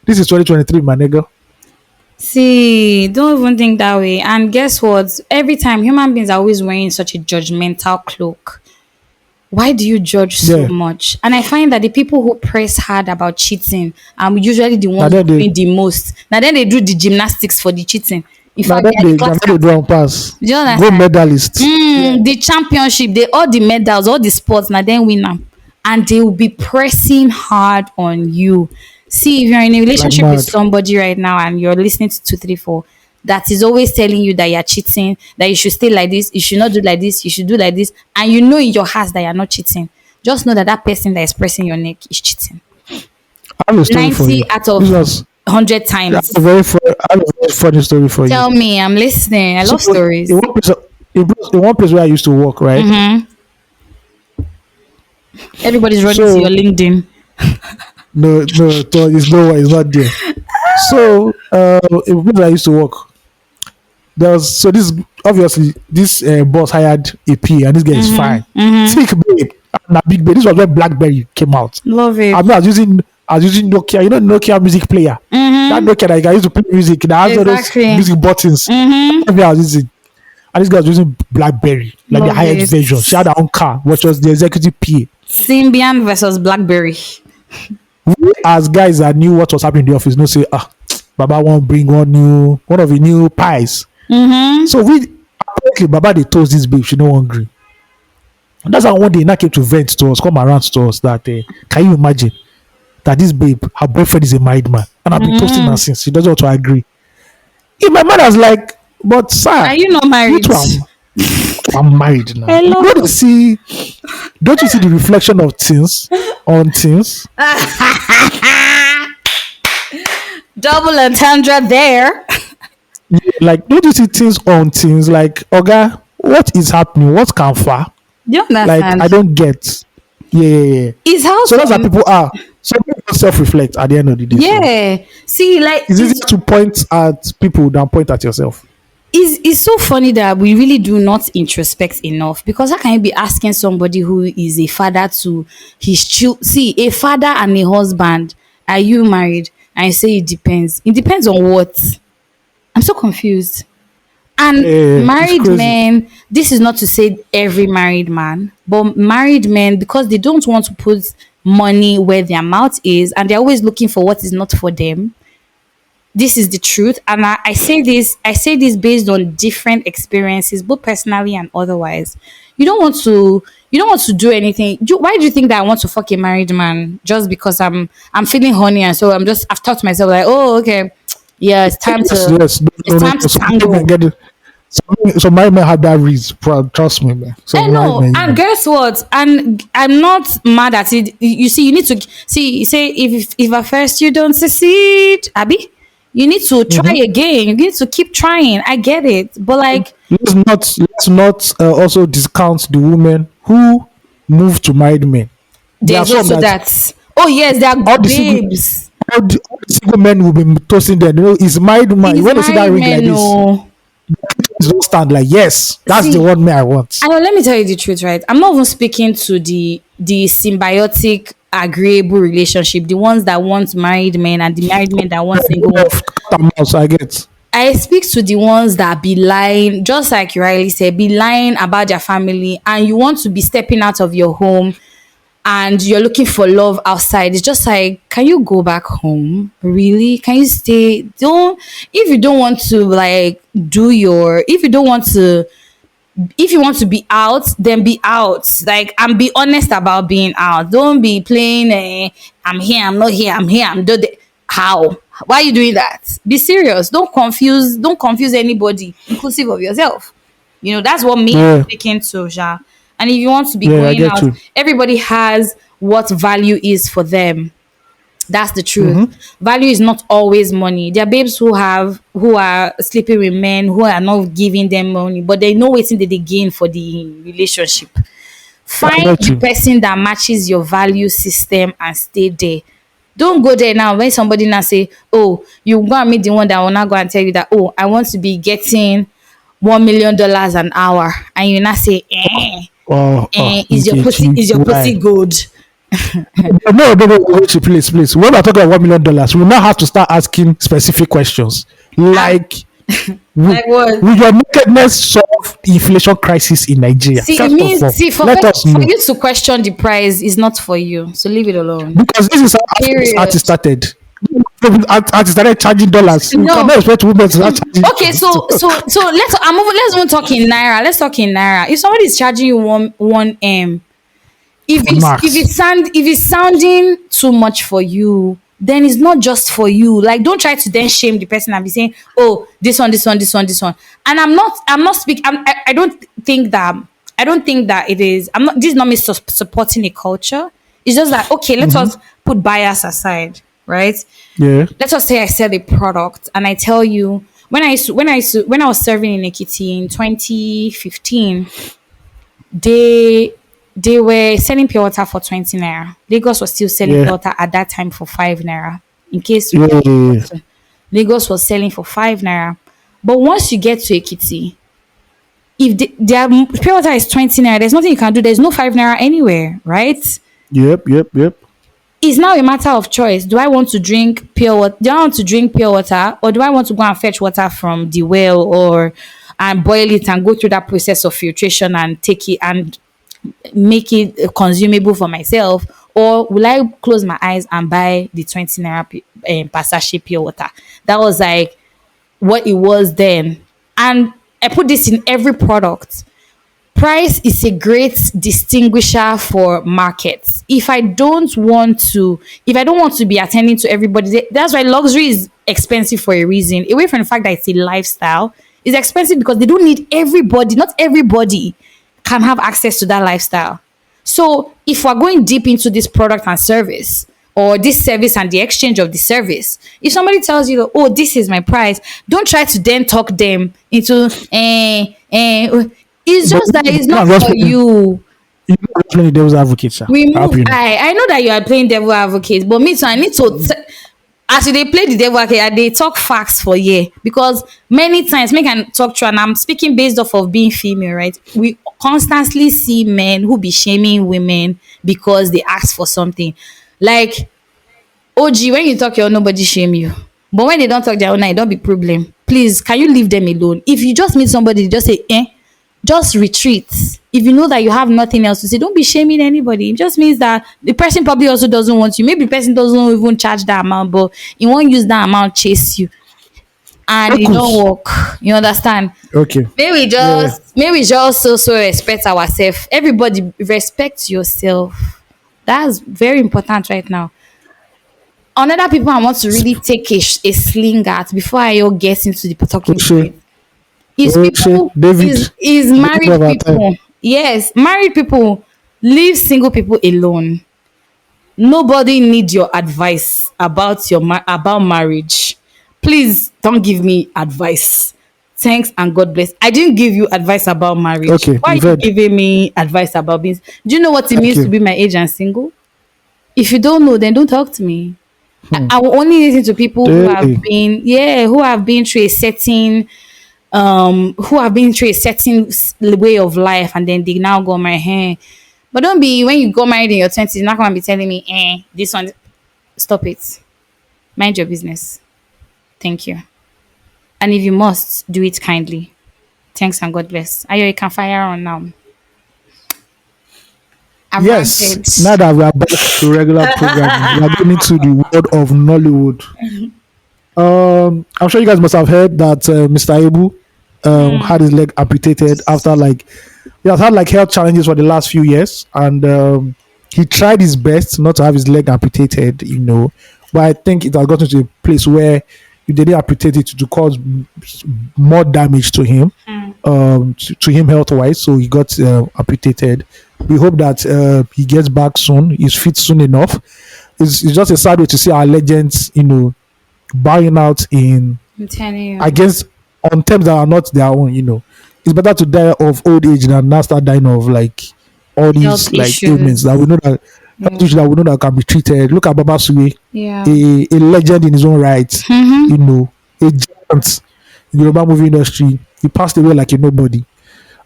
This is 2023, my nigga. See, don't even think that way. And guess what? Every time human beings are always wearing such a judgmental cloak. Why do you judge so Yeah. much? And I find that the people who press hard about cheating are usually the Now ones then they doing the most. Now then they do the gymnastics for the cheating. In now fact, then they are the they now class then they do captain. on pass. Do you Gold understand? medalist. The championship, they all the medals, all the sports, now then win them. And they will be pressing hard on you. See, if you're in a Like relationship with mad. somebody right now and you're listening to 234, that is always telling you that you're cheating, that you should stay like this, you should not do like this, you should do like this, and you know in your heart that you're not cheating. Just know that that person that is pressing your neck is cheating. I have a story for 90 you. out of This was 100 I have times. a I have a very funny story for you. Tell me, I'm listening. I So love stories. in one place where I used to work, right? Everybody's running to your So LinkedIn. it's no, it's not there. So in the place I used to work, there was so this obviously this boss hired a P and this guy is fine. Thick babe and a big babe. This was when BlackBerry came out. Love it. I was using Nokia, you know Nokia music player. That Nokia that I used to play music, that has all those Exactly. music buttons. That's what I was using. And this guy was using BlackBerry, like the Love highest it. version. She had her own car, which was the executive PA. Symbian versus Blackberry. We as guys that knew what was happening in the office, no say, Baba won't bring one of the new pies. So we apparently Baba they told this babe she no hungry. And that's how one day now came to vent to us, come around to us that can you imagine that this babe, her boyfriend is a married man, and I've been toasting her since she doesn't want to agree. In my mind, I was like, but sir, Are you not you married? too, I'm married now. Hello. Don't you see the reflection of things on things? Double entendre there. Like, don't you see things on things? Like, Oga, what is happening? What can far? Do you Like, understand? I don't get. Yeah. It's how So that's how some, people are. Some people self-reflect at the end of the day. So yeah. See, like it's easier to point at people than point at yourself. it's so funny that we really do not introspect enough, because how can you be asking somebody who is a father to his child, see, a father and a husband, are you married? And you say it depends on what? I'm so confused. And It's married crazy. men, this is not to say every married man, but married men, because they don't want to put money where their mouth is and they're always looking for what is not for them. This is the truth. And I say this based on different experiences, both personally and otherwise. You don't want to do anything. Why do you think that I want to fuck a married man? Just because I'm feeling horny, and so I've thought to myself like, oh, okay, yeah, Yes. it's time to Some tango. men get it. Some married men have that reason. Trust me, man. I Some married know, men, and guess what? And I'm not mad at it. You see, you need to see. Say if at first you don't succeed, Abby, you need to try again. You need to keep trying. I get it, but like, let's not also discount the women who move to married men. There are there's some also that. Oh yes, they are all the single babes. all the single men will be toasting them. You know, it's married man. These When they see that married ring like men, this, no. it's don't stand like yes, that's See, the one man I want. I know, let me tell you the truth, right? I'm not even speaking to the symbiotic, agreeable relationship, the ones that want married men and the married men that want single ones. Cut and mouse, I get. I speak to the ones that be lying, just like you rightly said, be lying about their family, and you want to be stepping out of your home and you're looking for love outside. It's just like, can you go back home? Really? Can you stay? If you don't want to like if you want to be out, then be out. Like, and be honest about being out. Don't be playing I'm here, I'm not here, I'm here, I'm doing. How? Why are you doing that? Be serious. Don't confuse anybody, inclusive of yourself. That's what me I'm Yeah. speaking to, ja. And if you want to be Yeah. I going get out, you. everybody has what value is for them. That's the truth. Mm-hmm. Value is not always money. There are babes who are sleeping with men who are not giving them money, but they know what they gain for the relationship. I Find get the you. person that matches your value system and stay there. Don't go there now when somebody now say, oh, you go and meet the one that will not go and tell you that, oh, I want to be getting $1 million an hour. And you now say, Oh, Nkechi, is your pussy why? good? No, no, no, wait, please, please. When we're talking about $1 million, we now have to start asking specific questions. Ah, Like, will, like what? will your nakedness solve the inflation crisis in Nigeria? See, it First of means all, see for let us for know. you to question the price is not for you. So leave it alone. Because this is how Afrobeats Period. artists started. Artists started charging dollars. You No. cannot expect women to start charging Okay, dollars. so let's even talk in naira. Let's talk in naira. If somebody is charging you one if Max. it's sounding too much for you, then it's not just for you. Like, don't try to then shame the person and be saying, oh, this one. And I'm not speaking. I don't think that it is. I'm not. This is not me supporting a culture. It's just that, okay, let Mm-hmm. us put bias aside, right? Yeah. Let's just say I sell a product and I tell you, when I was serving in Ekiti in 2015, they were selling pure water for 20 naira. Lagos was still selling pure Yeah. water at that time for 5 naira. In case you Yeah. have Yeah. Yeah. forgotten, Lagos was selling for 5 naira. But once you get to Ekiti, if their pure water is 20 naira, there's nothing you can do. There's no 5 naira anywhere, right? Yep. Yep. Yep. It's now a matter of choice. Do I want to drink pure water? Do I want to drink pure water, or do I want to go and fetch water from the well, or and boil it and go through that process of filtration and take it and make it consumable for myself, or will I close my eyes and buy the 20 naira per sachet pure water? That was like what it was then. And I put this in every product. Price is a great distinguisher for markets. If I don't want to be attending to everybody, that's why luxury is expensive for a reason. Away from the fact that it's a lifestyle, it's expensive because they don't need everybody. Not everybody can have access to that lifestyle. So if we're going deep into this product and service, or this service and the exchange of the service, if somebody tells you, oh, this is my price, don't try to then talk them into it's But just that it's no, not just for you. you know, playing the devil's advocate, sir. I hope Remove. you know. I know that you are playing devil advocate, but me too, I need to as they play the devil advocate, they talk facts for yeah. Because many times, make can talk true, and I'm speaking based off of being female, right? We constantly see men who be shaming women because they ask for something. Like, OG, when you talk your own, nobody shame you. But when they don't talk their own, it don't be problem. Please, can you leave them alone? If you just meet somebody, just say, just retreat. If you know that you have nothing else to say, don't be shaming anybody. It just means that the person probably also doesn't want you. Maybe the person doesn't even charge that amount, but he won't use that amount chase you. And it don't Focus. work. You understand? Okay. Yeah. Maybe we just also respect ourselves. Everybody respect yourself. That's very important right now. Another people I want to really take a sling at before I all get into the talking Oshe. point is Oshe. people David. is David married of our time. people. Yes, married people, leave single people alone. Nobody need your advice about about marriage. Please don't give me advice. Thanks and God bless. I didn't give you advice about marriage. Okay. Why are You've you heard. giving me advice about being? Do you know what it Thank means to you. be my age and single? If you don't know, then don't talk to me. I will only listen to people Hey. who have been through a certain way of life, and then they now go my hair. But don't be, when you go married in your 20s, you're not gonna be telling me, this one. Stop it. Mind your business. Thank you. And if you must, do it kindly. Thanks and God bless. Ayo, you can fire on now. I've Yes. ranted. Now that we are back to regular programming, we are going into the world of Nollywood. I'm sure you guys must have heard that Mr. Abu had his leg amputated after he has had health challenges for the last few years, and he tried his best not to have his leg amputated, but I think it has gotten to a place where if they didn't amputate it to cause more damage to him. to him health wise, so he got amputated. We hope that he gets back soon. He's fit soon enough. It's just a sad way to see our legends, buying out in I'm telling you. against on terms that are not their own. It's better to die of old age than now start dying of like all Health these like ailments issues. that we know that Yeah. health issues that we know that can be treated. Look at Baba Suwe, Yeah. a legend in his own right. Mm-hmm. A giant in the Yoruba movie industry. He passed away like a nobody,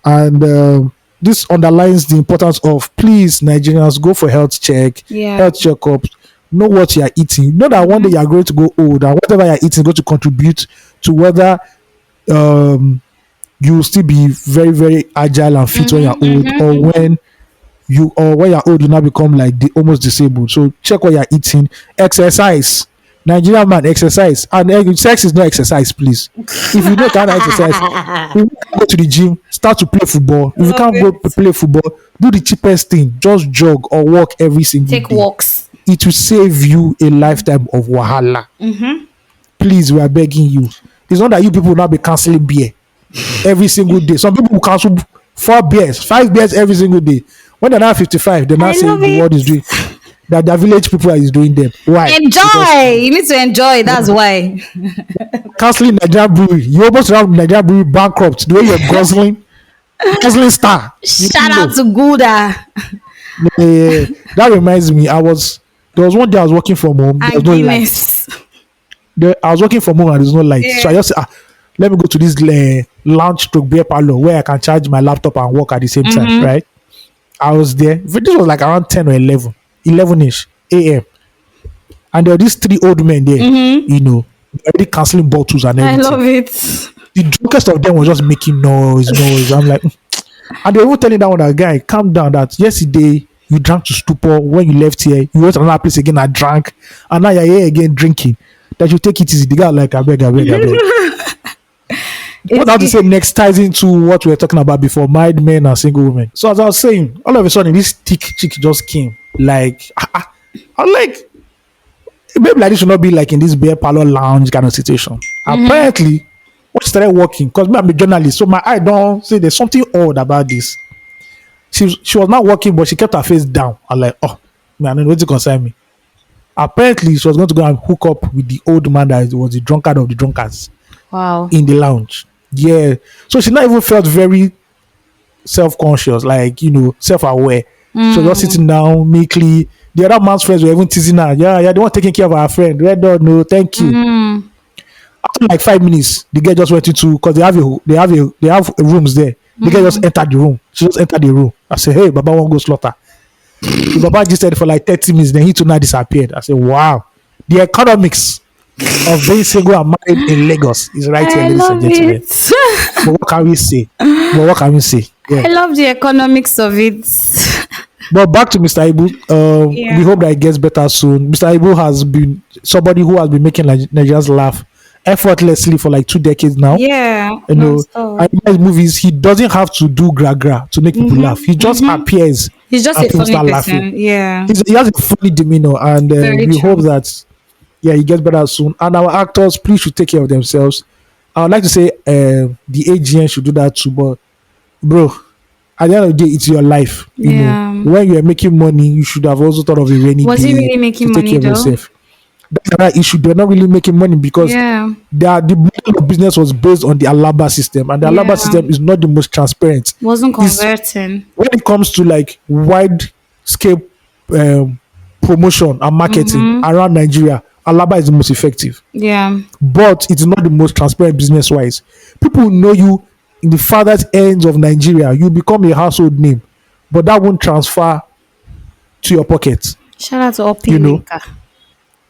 and this underlines the importance of please Nigerians go for health check, Yeah. health checkups. Know what you are eating. Know that one day you are going to go old, and whatever you are eating is going to contribute to whether um you will still be very very agile and fit when you're old, or when you're old you now become like the almost disabled. So check what you're eating, exercise. Nigerian man, exercise. And sex is not exercise, please. If you know kind of exercise, if you go to the gym, start to play football. If you Love can't go it. play football, do the cheapest thing, just jog or walk every single Take day. walks. It will save you a lifetime of wahala. Please, we are begging you. It's not that you people will not be canceling beer every single day. Some people will cancel 4 beers, 5 beers every single day. When they're now 55, they're I not saying love the world is it. doing that. Their village people is doing them. Why? Because Enjoy. You need to enjoy. That's why. canceling Nigerian brewery, you almost have Nigerian brewery bankrupt. The way you're guzzling star. You Shout didn't out know. to Gouda That reminds me. There was one day I was working from home. There was and no light. Guinness. I was working from home and there's no light. So I Yeah. just said, let me go to this lounge stroke beer parlor where I can charge my laptop and work at the same time, right? I was there. This was like around 10 or 11ish a.m. And there were these three old men there, already canceling bottles and I everything. love it. The drunkest of them was just making noise. I'm like, and they were even telling that one, that guy, calm down, that yesterday you drank to stupor. When you left here, you went to another place again and drank, and now you're here again drinking. That you take it easy. The guy like, I beg, I beg, I beg. What I have to say next ties into what we were talking about before, married men and single women. So as I was saying, all of a sudden this thick chick just came. Like, I'm like, maybe like this should not be like in this beer parlor lounge kind of situation. Apparently, when she started working, because I'm a journalist, so my eye don't say there's something odd about this. She was not working, but she kept her face down. I'm like, oh man, what to concern me? Apparently, she was going to go and hook up with the old man that was the drunkard of the drunkards Wow. in the lounge. Yeah. So she not even felt very self-conscious, like, self-aware. So just sitting down meekly. The other man's friends were even teasing her. Yeah, they weren't taking care of our friend. Red dot, no, thank you. After like 5 minutes, the girl just went into, because they have rooms there. The girl just entered the room. She just entered the room. I said, hey, Baba won't go slaughter. The Baba just said for like 30 minutes, then he too now disappeared. I said, wow. The economics of being single and married in Lagos is right here, I ladies love and gentlemen. it. But what can we say? Yeah. I love the economics of it. But back to Mr. Ibu. Yeah. We hope that it gets better soon. Mr. Ibu has been somebody who has been making Nigerians laugh effortlessly for like 2 decades now. Yeah. And in his movies, he doesn't have to do gra to make people laugh. He just appears He's just and a people funny start person. laughing. Yeah. He has a funny demeanor, and Very we true. hope that he gets better soon. And our actors, please should take care of themselves. I would like to say the AGN should do that too, but bro, at the end of the day, it's your life. Yeah. When you are making money, you should have also thought of a rainy Was day he really making to take money care of though? yourself. That's another issue. They're not really making money because Yeah. the model of business was based on the Alaba system, and the Yeah. Alaba system is not the most transparent. Wasn't It's- converting. when it comes to like wide scale promotion and marketing around Nigeria, Alaba is the most effective, Yeah. but it's not the most transparent business wise. People know you in the farthest ends of Nigeria, you become a household name, but that won't transfer to your pocket. Shout out to all You know, Maker.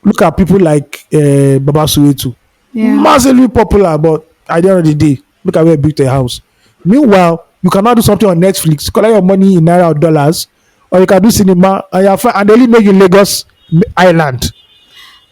look at people like Baba Suetu, Yeah. massively popular, but at the end of the day, look at where he built a house. Meanwhile, you cannot do something on Netflix, collect your money in naira or dollars, or you can do cinema and and they only know you in Lagos Island.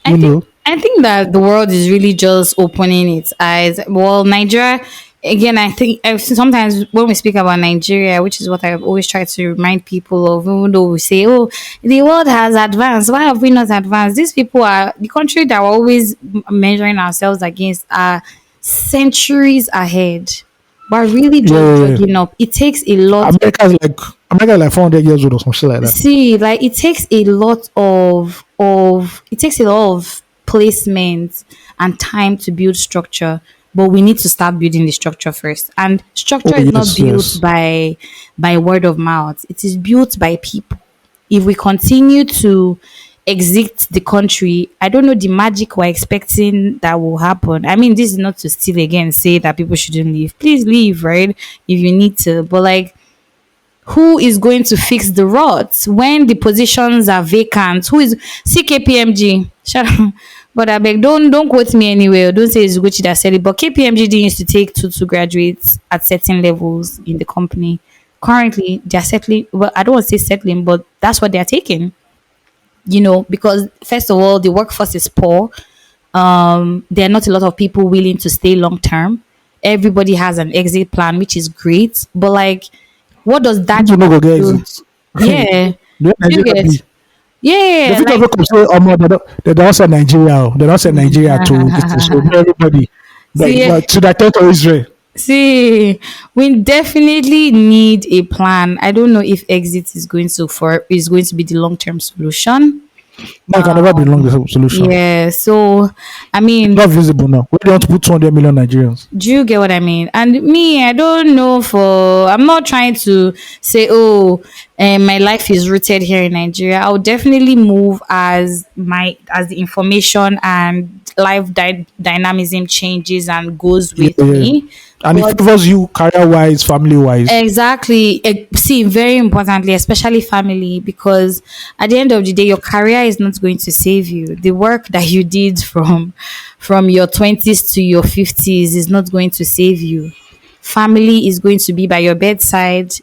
I think I think that the world is really just opening its eyes. Well, Nigeria, again, I think sometimes when we speak about Nigeria, which is what I always try to remind people of, even though we say, "Oh, the world has advanced. Why have we not advanced?" These people are the country that we're always measuring ourselves against are centuries ahead. We're really Yeah, just yeah, yeah. jogging up. It takes a lot. America's like 400 years old or some shit like that. See, like it takes a lot of it takes a lot of placement and time to build structure, but we need to start building the structure first. And Oh structure is not yes, built yes. by word of mouth. It is built by people. If we continue to exit the country, I don't know the magic we're expecting that will happen. I mean, this is not to still again say that people shouldn't leave. Please leave, right? If you need to. But like, who is going to fix the roads when the positions are vacant? Who is CKPMG? Shut up. But I beg, don't quote me anywhere. Don't say it's Gucci that said it. But KPMG didn't used to take two graduates at certain levels in the company. Currently, they're settling. Well, I don't want to say settling, but that's what they're taking. Because first of all, the workforce is poor. There are not a lot of people willing to stay long term. Everybody has an exit plan, which is great. But like, what does that People no go get do? exit. Yeah. The way Do you Nigeria get? be. The Yeah, fit like of come say, they don't say Nigeria. They don't say Nigeria to this thing. So not everybody. see, But to that to Israel. see, we definitely need a plan. I don't know if exit is going to be the long term solution. No, it can never be long the solution. Yeah, so I It's mean, not visible now. We don't put 200 million Nigerians. do you get what I mean? And me, I don't know I'm not trying to say, oh, my life is rooted here in Nigeria. I would definitely move as the information and life dynamism changes and goes Yeah, with yeah. me. And it But favors you career wise, family wise. exactly. See, very importantly, especially family, because at the end of the day, your career is not going to save you. The work that you did from your 20s to your 50s is not going to save you. Family is going to be by your bedside,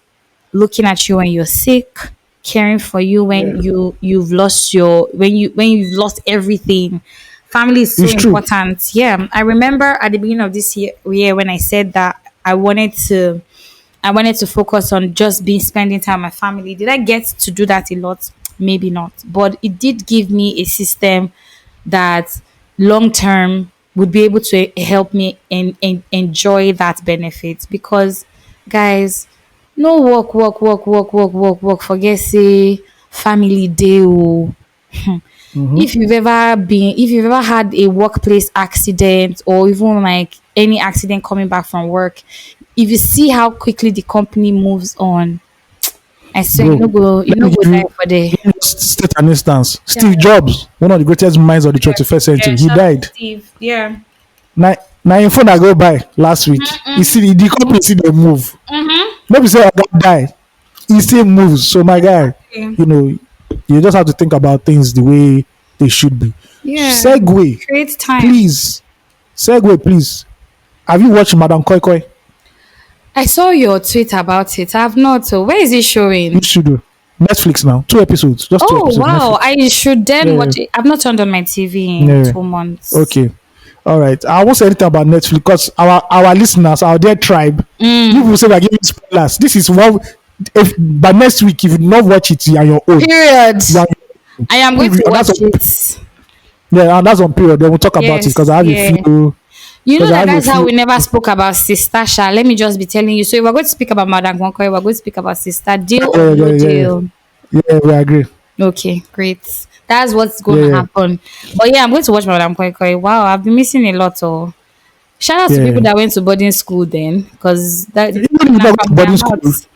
looking at you when you're sick, caring for you Yeah. when you've lost everything. Family is so It's true. important. Yeah, I remember at the beginning of this year when I said that I wanted to focus on just being spending time with my family. Did I get to do that a lot? Maybe not, but it did give me a system that long term would be able to help me enjoy that benefit. Because guys, no work, forget say family day. Oh. Mm-hmm. If you've ever had a workplace accident or even like any accident coming back from work, if you see how quickly the company moves on, I swear you Bro, no go you let no me go give die you for there. state an instance. Yeah, Steve Jobs, one of the greatest minds of the 21st yeah, century, he shout out to died. Steve. Yeah. Now, now in phone I go by last week. You see the company see they move. Maybe say I got die. He still moves. So my guy, Okay. you just have to think about things the way they should be. Yeah. Segue, Create time. please. Segue, please. Have you watched Madam KoiKoi? I saw your tweet about it. I have not. So where is it You showing? should do. Netflix now. 2 episodes. Just two Oh episodes. wow. Netflix. I should then Yeah. watch it. I've not turned on my TV in Yeah. 2 months. Okay. All right. I won't say anything about Netflix because our listeners, our dear tribe, you will say we're giving spoilers. This is what if by next week if you not watch it, you are your own. Period. You are, I am going if to you, and watch that's on, it. yeah, and that's on period. Then we'll talk about it because Yes, I have a yeah. few. You know Because I that have a that's how few. we never spoke about Sister Sha. Let me just be telling you. So if we're going to speak about Madam Kwanko, we're going to speak about Sister. Deal or Yeah, no yeah, yeah, deal? yeah. Yeah, we agree. Okay, great. That's what's going Yeah, to yeah, happen. But yeah, I'm going to watch Madam Koi. Wow, I've been missing a lot. Oh, shout out to people yeah. that went to boarding school then, because that Even if you na not go to from their boarding school, hearts.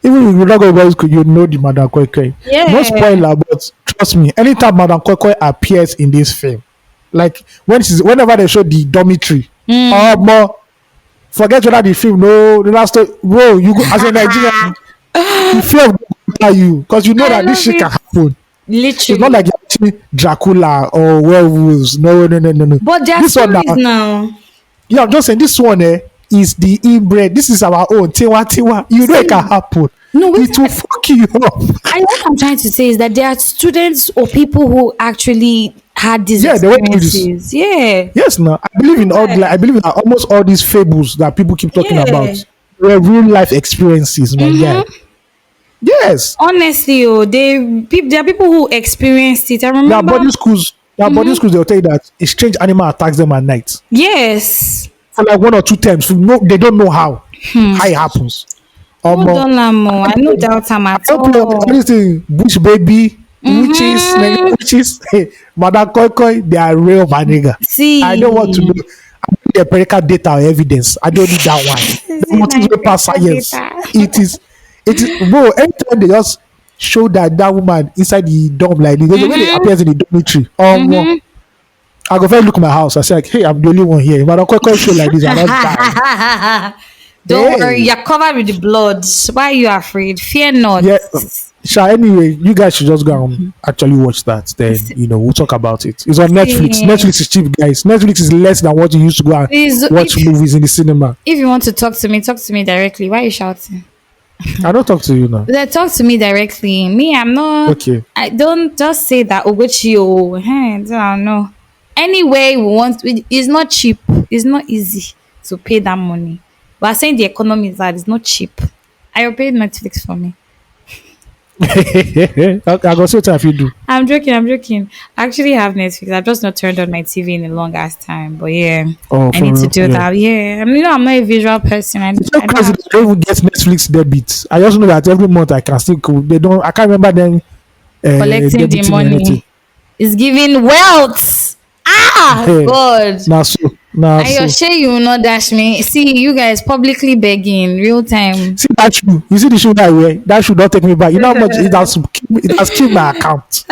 even if you not go to boarding school, you know the Madam Koi. No Yeah. spoiler, but trust me, anytime Madam Koi appears in this film, like whenever they show the dormitory, or more, forget whether the film, no, the last story, bro, you go as a Nigerian, the fear of God will enter you because you know I that this love shit can it. happen. It's not Literally. like you're watching Dracula or werewolves. No, no, no, no, no. But there are This one now, stories now. yeah, I'm just saying this one is the inbred. This is our own. Tiwa Tiwa. You know it See, can happen. no, wait. It will fuck you up. What I'm trying to say is that there are students or people who actually had these Yeah, they went through this. experiences. Yeah. Yes, no. I believe in all. Yeah. Like, I believe in almost all these fables that people keep talking Yeah. about. Were real life experiences, my guy. Yes, Honestly, there are people who experienced it. I there are remember. boarding schools. There are boarding schools. They'll tell you that a strange animal attacks them at night Yes. for like 1 or 2 times. No, they don't know how. How it happens? No Omo, dollar more. I no doubt am I at don't play all all. this thing. Bush baby, witches, nigga, Mm-hmm. witches. Madam KoiKoi, they are real, my nigga. I don't want to know. See, I need the empirical data or evidence. I don't need that one. The see motive my paper Africa science. data. It is, bro. Anytime they just show that woman inside the dorm like this, there's a way they Mm-hmm. appears in the dormitory. Mm-hmm. I go first look at my house. I say like, hey, I'm the only one here. Madam KoiKoi show like this, I don't die. Don't worry, Hey, you're covered with the blood. Why are you afraid? Fear not. yeah. Sure. Anyway, you guys should just go and actually watch that. Then we'll talk about it. It's on Netflix. See, Netflix is cheap, guys. Netflix is less than what you used to go and please, watch movies in the cinema. if you want to talk to me directly. Why are you shouting? I don't talk to you now. Talk to me directly. Me, I'm not. Okay. I don't just say that Ugochi. Oh, hey, I don't know. Anyway, we want. It's not cheap. It's not easy to pay that money. But I'm saying the economy is that it's not cheap. I paid Netflix for me. I go see what if you do. I'm joking. I'm joking. I actually have Netflix. I've just not turned on my TV in a long ass time. But yeah, Oh, I for need to real? do Yeah. that. Yeah, I mean, I'm not a visual person. It's I just don't crazy have. that they don't even get Netflix debit. I just know that every month I can still go. They don't. I can't remember them Collecting the debiting anything. money is giving wealth. Ah, God. Now so. Now I so. sure you will not dash me. See, you guys publicly begging real time. See that shoe. You see the shoe that I wear. That shoe don't take me back. You know how much it has killed my account.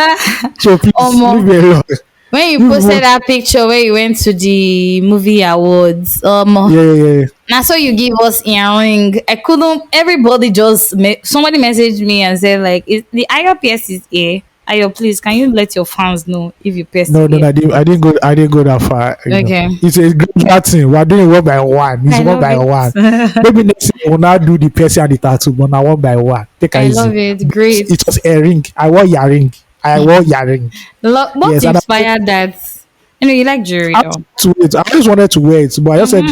So please Omo, leave me alone. when you You posted vote. that picture where you went to the movie awards, Yeah, yeah, yeah. now so you give us earring. I couldn't. Everybody just somebody messaged me and said like, is the IOPS is here. Ayo, please, can you let your fans know if you pierced No, it no, no, here? I didn't go that far. Okay, It's a gradual thing. We're doing it one by one. It's I one love by one. it. Maybe next year we'll now do the piercing and the tattoo, but now one by one. Take it I easy. love it. Great. It was a ring. I wore your ring. I wore your ring. What Yes, and inspired that? You know, you like jewelry I though. to it. I just wanted to wear it, but I just said,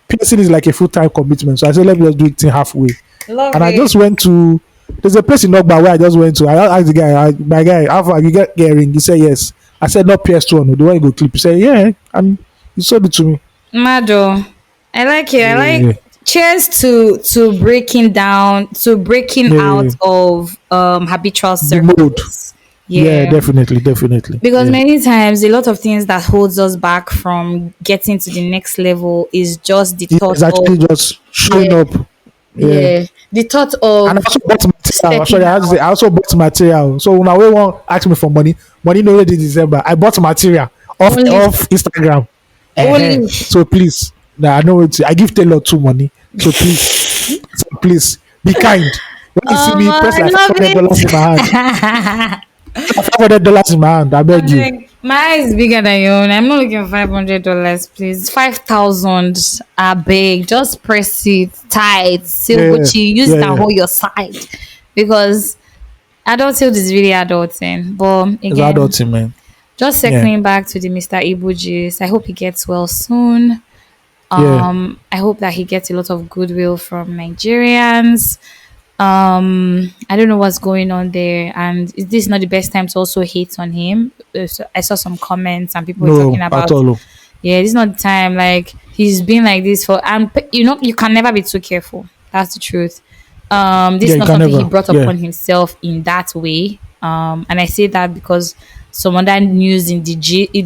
piercing is like a full time commitment. So I said, let me just do it halfway. Love And I it. just went to. There's a place in Ogba where I just went to. I asked the guy, my guy, how far you get a ring? He said yes. I said not PS2, the one you go clip. He said yeah, and he sold it to me. Mado. I like it. I Yeah, like cheers to breaking down to breaking yeah. out of habitual The mode. circles. Yeah, Yeah. definitely. Because Yeah. many times a lot of things that holds us back from getting to the next level is just the thought It's of actually just showing yeah, up. Yeah. yeah. The thought And I of also bought material. stepping Sorry, I have to say, out. I also bought material. So when I won't ask me for money, money no ready December. I bought material Only off Instagram. only So please, nah, I know it. I give Taylor too money. So please be kind. When you see me press I like love $500 in my hand, it. $500 in my hand, I beg you. Like, my eye is bigger than your own. I'm not looking for $500, please. 5,000 are big. Just press it tight. Seal Yeah, Gucci. Use it and yeah. hold your side. Because adulthood is really adulting. But It's again, adulting, man. just Yeah, circling back to the Mr. Ibujis, I hope he gets well soon. yeah. I hope that he gets a lot of goodwill from Nigerians. I don't know what's going on there, and is this not the best time to also hate on him? So I saw some comments and people were talking No, at about, all. yeah, this is not the time. Like he's been like this for, and you can never be too careful. That's the truth. This Yeah, is you not can something he never. brought Yeah. upon himself in that way. And I say that because some other news in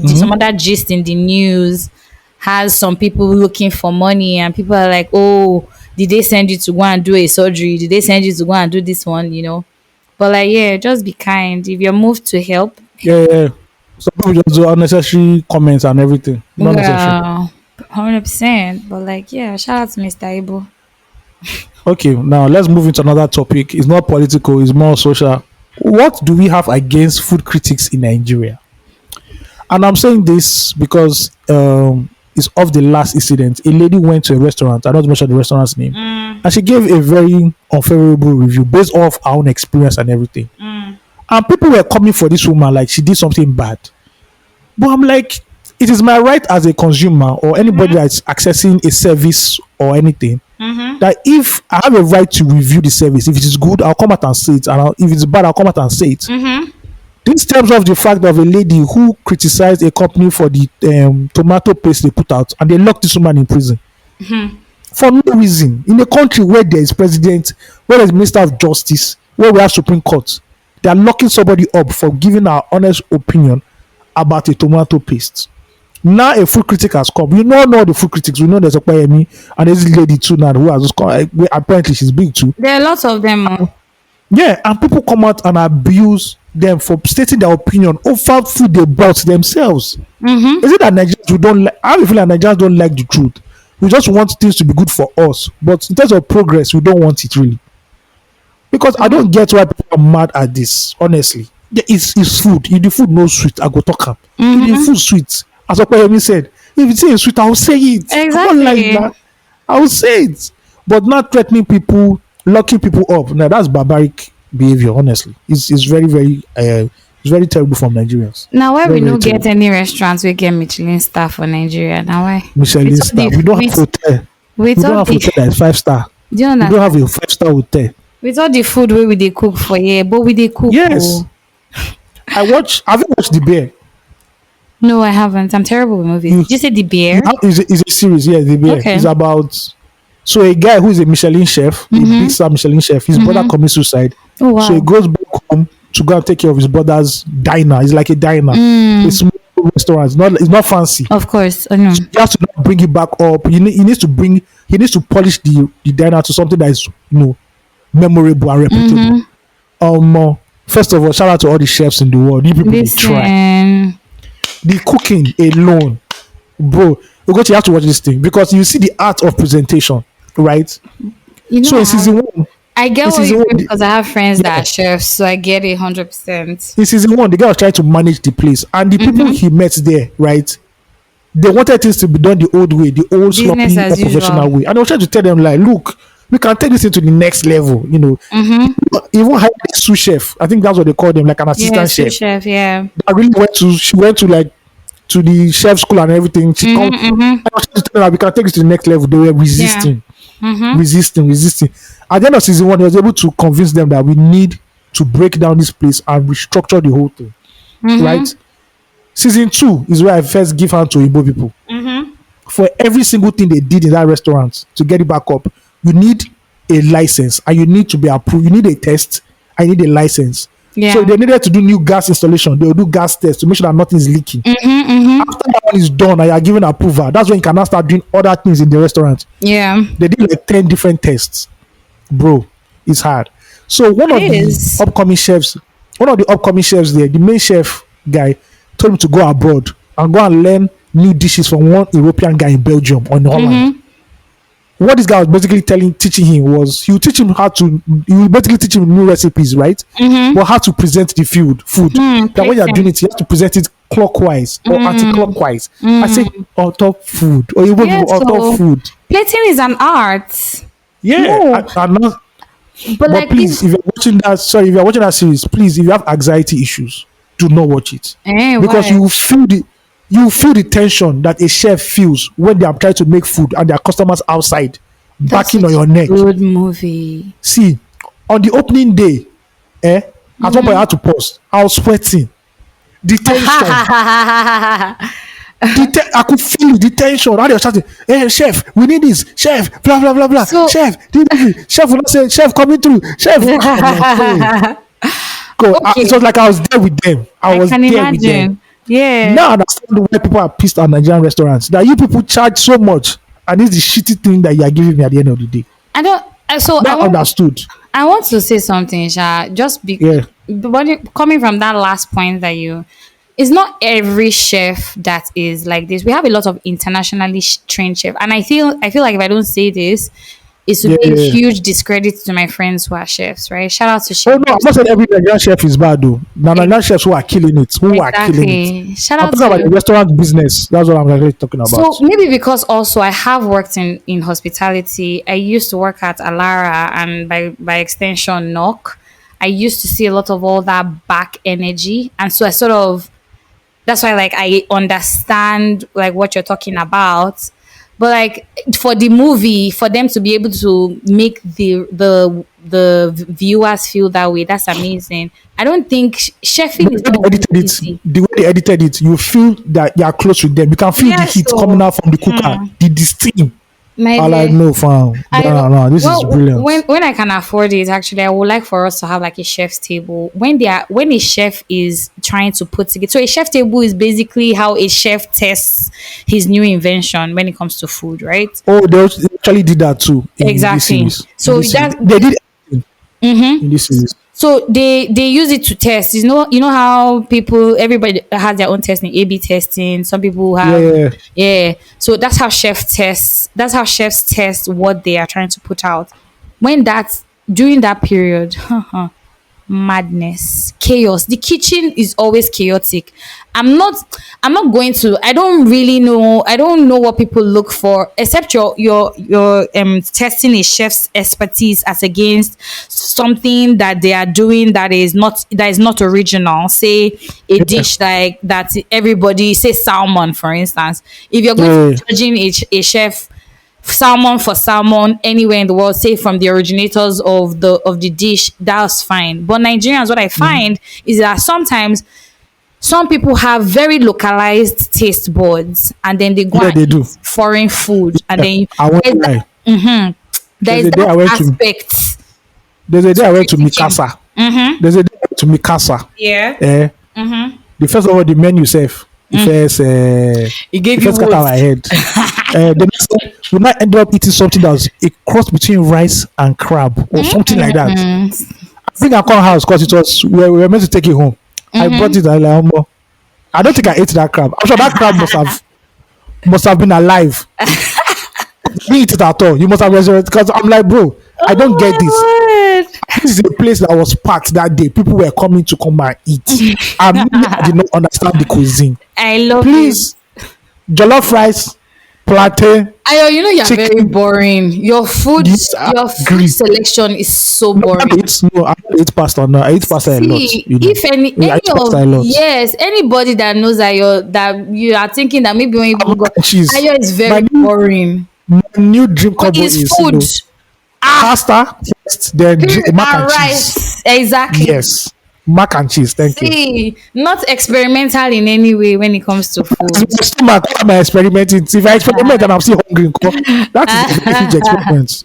some other gist in the news has some people looking for money, and people are like, oh, did they send you to go and do a surgery? Did they send you to go and do this one? But like, yeah, just be kind. If you're moved to help, Yeah, yeah. Some people just do unnecessary comments and everything. Not necessary. yeah, 100%. But like, yeah, shout out to Mr. Ibo. Okay, now let's move into another topic. It's not political, it's more social. What do we have against food critics in Nigeria? And I'm saying this because it's of the last incident. A lady went to a restaurant, I don't mention the restaurant's name, and she gave a very unfavorable review based off her own experience and everything. And people were coming for this woman like she did something bad. But I'm like, it is my right as a consumer or anybody that's accessing a service or anything that if I have a right to review the service, if it is good, I'll come out and say it, and if it's bad, I'll come out and say it. This stems off the fact of a lady who criticized a company for the tomato paste they put out, and they locked this woman in prison. for no reason. In a country where there is president, where there is minister of justice, where we have Supreme Court, they are locking somebody up for giving our honest opinion about a tomato paste. Now a food critic has come. We know the food critics. We know there's a Payemi and there's this lady too now who has just come. Apparently she's big too. There are lots of them. Oh. Yeah, and people come out and abuse them for stating their opinion over food they bought themselves. Is it that Nigerians we don't like? I have a feeling that Nigerians don't like the truth. We just want things to be good for us, but in terms of progress, we don't want it really. Because I don't get why people are mad at this. Honestly, yeah, it's food. If the food no sweet, I go talk am. If the food sweet, as Opeyemi said, if it's sweet, I will say it. I don't like Exactly. that. I will say it. But not threatening people, locking people up. Now that's barbaric behavior. Honestly, it's very it's very terrible from Nigerians. Now why we Very no terrible. get any restaurants we get Michelin star for Nigeria? Now why? Michelin With all star. the We don't have hotel. with We don't all have hotel the that is 5 star. do you We don't understand? have a 5 star hotel. With all the food where we dey cook for here, but we dey cook. Yes. Oh. Have you watched The Bear? No, I haven't. I'm terrible with movies. You- Did you say the bear? It's a series, yeah, The Bear. Okay. It's about so a guy who is a Michelin chef, a big star Michelin chef, his brother commits suicide. Oh wow. So he goes back home to go and take care of his brother's diner. It's like a diner. It's a small restaurant. It's not fancy. Of course, I know. He has to now bring it back up. He needs to polish the diner to something that is memorable and reputable. First of all, shout out to all the chefs in the world. You people they try. Listen, The cooking alone, bro. You have to watch this thing because you see the art of presentation, right? you know, So in season one, I get this what is you the mean one- because I have friends that Yeah. are chefs, so I get it 100%. in season one, the guy was trying to manage the place, and the people he met there, right? They wanted things to be done the old way, the old sloppy, Business as unprofessional usual. way. And I was trying to tell them, like, look, we can take this into the next level, Even hired a sous chef. I think that's what they call them, like an assistant Yeah, chef. sous chef. Yeah. I really she went to like to the chef school and everything. She come. I was trying to tell them we can take it to the next level. They were resisting, resisting. At the end of season one, he was able to convince them that we need to break down this place and restructure the whole thing. Right? Season two is where I first give hand to Igbo people. For every single thing they did in that restaurant to get it back up, you need a license and you need to be approved. You need a test. I need a license. Yeah. So they needed to do new gas installation. They will do gas tests to make sure that nothing is leaking. After that one is done and you are given approval, that's when you can now start doing other things in the restaurant. Yeah. They did like 10 different tests. Bro, it's hard. So one of It is. the upcoming chefs there, the main chef guy, told him to go abroad and go and learn new dishes from one European guy in Belgium or in Holland. What this guy was basically teaching him was he would basically teach him new recipes, right? But how to present the food. That when you're doing it, you have to present it clockwise or anti-clockwise. I say on top food or even Yeah, on top so food. plating is an art. Yeah, No. and not, But but like please, if you're watching that series, please, if you have anxiety issues, do not watch it because why? you feel the tension that a chef feels when they are trying to make food and their customers outside That's backing on such your a neck. Good movie. See, on the opening day, at one point I had to pause. I was sweating. The tension. I could feel the tension. How they were shouting, "Hey, chef, we need this. Chef, blah blah blah blah. So- Chef, chef will not say, chef coming through. Chef." I'm like, "Hey." Okay. It was like I was there with them. I was can there with them. imagine. Yeah. Now I understand why people are pissed at Nigerian restaurants. That you people charge so much, and it's the shitty thing that you are giving me at the end of the day. I don't. So I Not want, understood. I want to say something, Sha. Just Yeah. coming from that last point that it's not every chef that is like this. We have a lot of internationally trained chef, and I feel like if I don't say this, it's to be a Yeah. huge discredit to my friends who are chefs. Right? Shout out to Oh chefs. no, I'm not saying every Nigerian chef is bad though. Now Nigerian chefs who are killing it, are killing it. Exactly. Shout I'm out talking about the to. restaurant business. That's what I'm really talking about. So maybe because also I have worked in hospitality. I used to work at Alara and by extension Knock. I used to see a lot of all that back energy, and so I sort of that's why like I understand like what you're talking about. But like for the movie, for them to be able to make the viewers feel that way, that's amazing. I don't think chefing is The not way they edited easy. it, the way they edited it, you feel that you are close with them. You can feel Yeah, the heat so- coming out from the cooker, the steam. My I like dear. no fam. I No, no, this is well brilliant. when I can afford it, actually, I would like for us to have like a chef's table. When a chef is trying to put together, so a chef table is basically how a chef tests his new invention when it comes to food, right? Oh, they actually did that too in this Exactly. series. In So this series, that they did everything in this series. so they use it to test. You know how people everybody has their own testing, A/B testing. Some people Yeah, have yeah, yeah. yeah. So that's how chef tests. That's how chefs test what they are trying to put out. When that's during that period, madness, chaos. The kitchen is always chaotic. I'm not going to I don't really know. I don't know what people look for except your testing a chef's expertise as against something that they are doing that is not original. Say a Yeah, dish like that everybody say salmon for instance. If you're going to yeah, be judging a chef salmon for salmon anywhere in the world, say from the originators of the dish, that's fine. But Nigerians, what I find is that sometimes some people have very localized taste buds, and then they go yeah, and they eat do. foreign food, and Yeah, then I won't there's lie. that, there There's is a day that I went to aspect there's a day to I went to critiquing. Mikasa. There's a day I went to Mikasa. Yeah, Eh, the first of all, the menu self, it the gave you first cut out what? my head. The next time, we might end up eating something that was a cross between rice and crab or something like that. I think I called house because it was we were meant to take it home. I brought it. I like, "Omo, I don't think I ate that crab. I'm sure that crab must have been alive. You didn't eat it at all. You must have resurrected because I'm like, bro, I don't get this. Oh my word! This is a place that was packed that day. People were coming to come and eat. I did not understand the cuisine. I love it. Please, jollof rice, plantain, Ayo, you know you're very chicken. boring. Yes, I Your food agree. selection is so No, boring. I don't eat pasta. No, I eat pasta a lot. See, You know, if any yeah, I any eat pasta of a lot. yes, anybody that knows that you are thinking that maybe when you Mac people go, and cheese. Ayo is My very new boring. my new dream But combo it's is food. pasta first, then mac And and cheese. rice. Exactly. Yes, mac and cheese. Thank you. See, not experimental in any way when it comes to It's food. my stomach. What am I experimenting? If I experiment and I'm still hungry, that is a very huge experiment.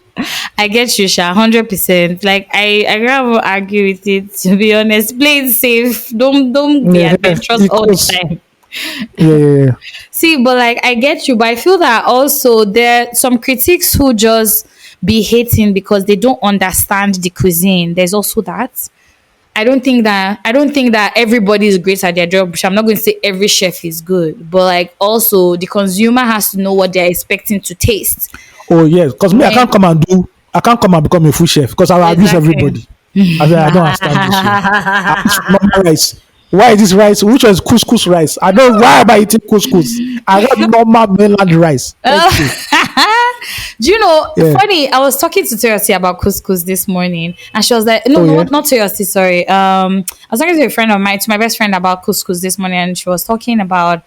I get you, Sha, 100%. Like I rather argue with it to be honest. Play it safe. Don't be Yeah, adventurous all the because time. yeah, yeah, yeah. See, but like I get you, but I feel that also there are some critics who just be hating because they don't understand the cuisine. There's also that. I don't think that everybody is great at their job. Which I'm not going to say every chef is good, but like also the consumer has to know what they're expecting to taste. Oh yes, because me, When I can't come and become a food chef because I will abuse exactly. everybody. I said I don't understand this. So I ask for normal rice. Why is this rice? Which one is couscous rice? I don't. Why am I eating couscous? I want normal mainland rice. Thank you. Do you know, Yeah. funny, I was talking to Toyosi about couscous this morning and she was like, no, Oh no, yeah. not Toyosi, sorry. I was talking to a friend of mine, to my best friend about couscous this morning and she was talking about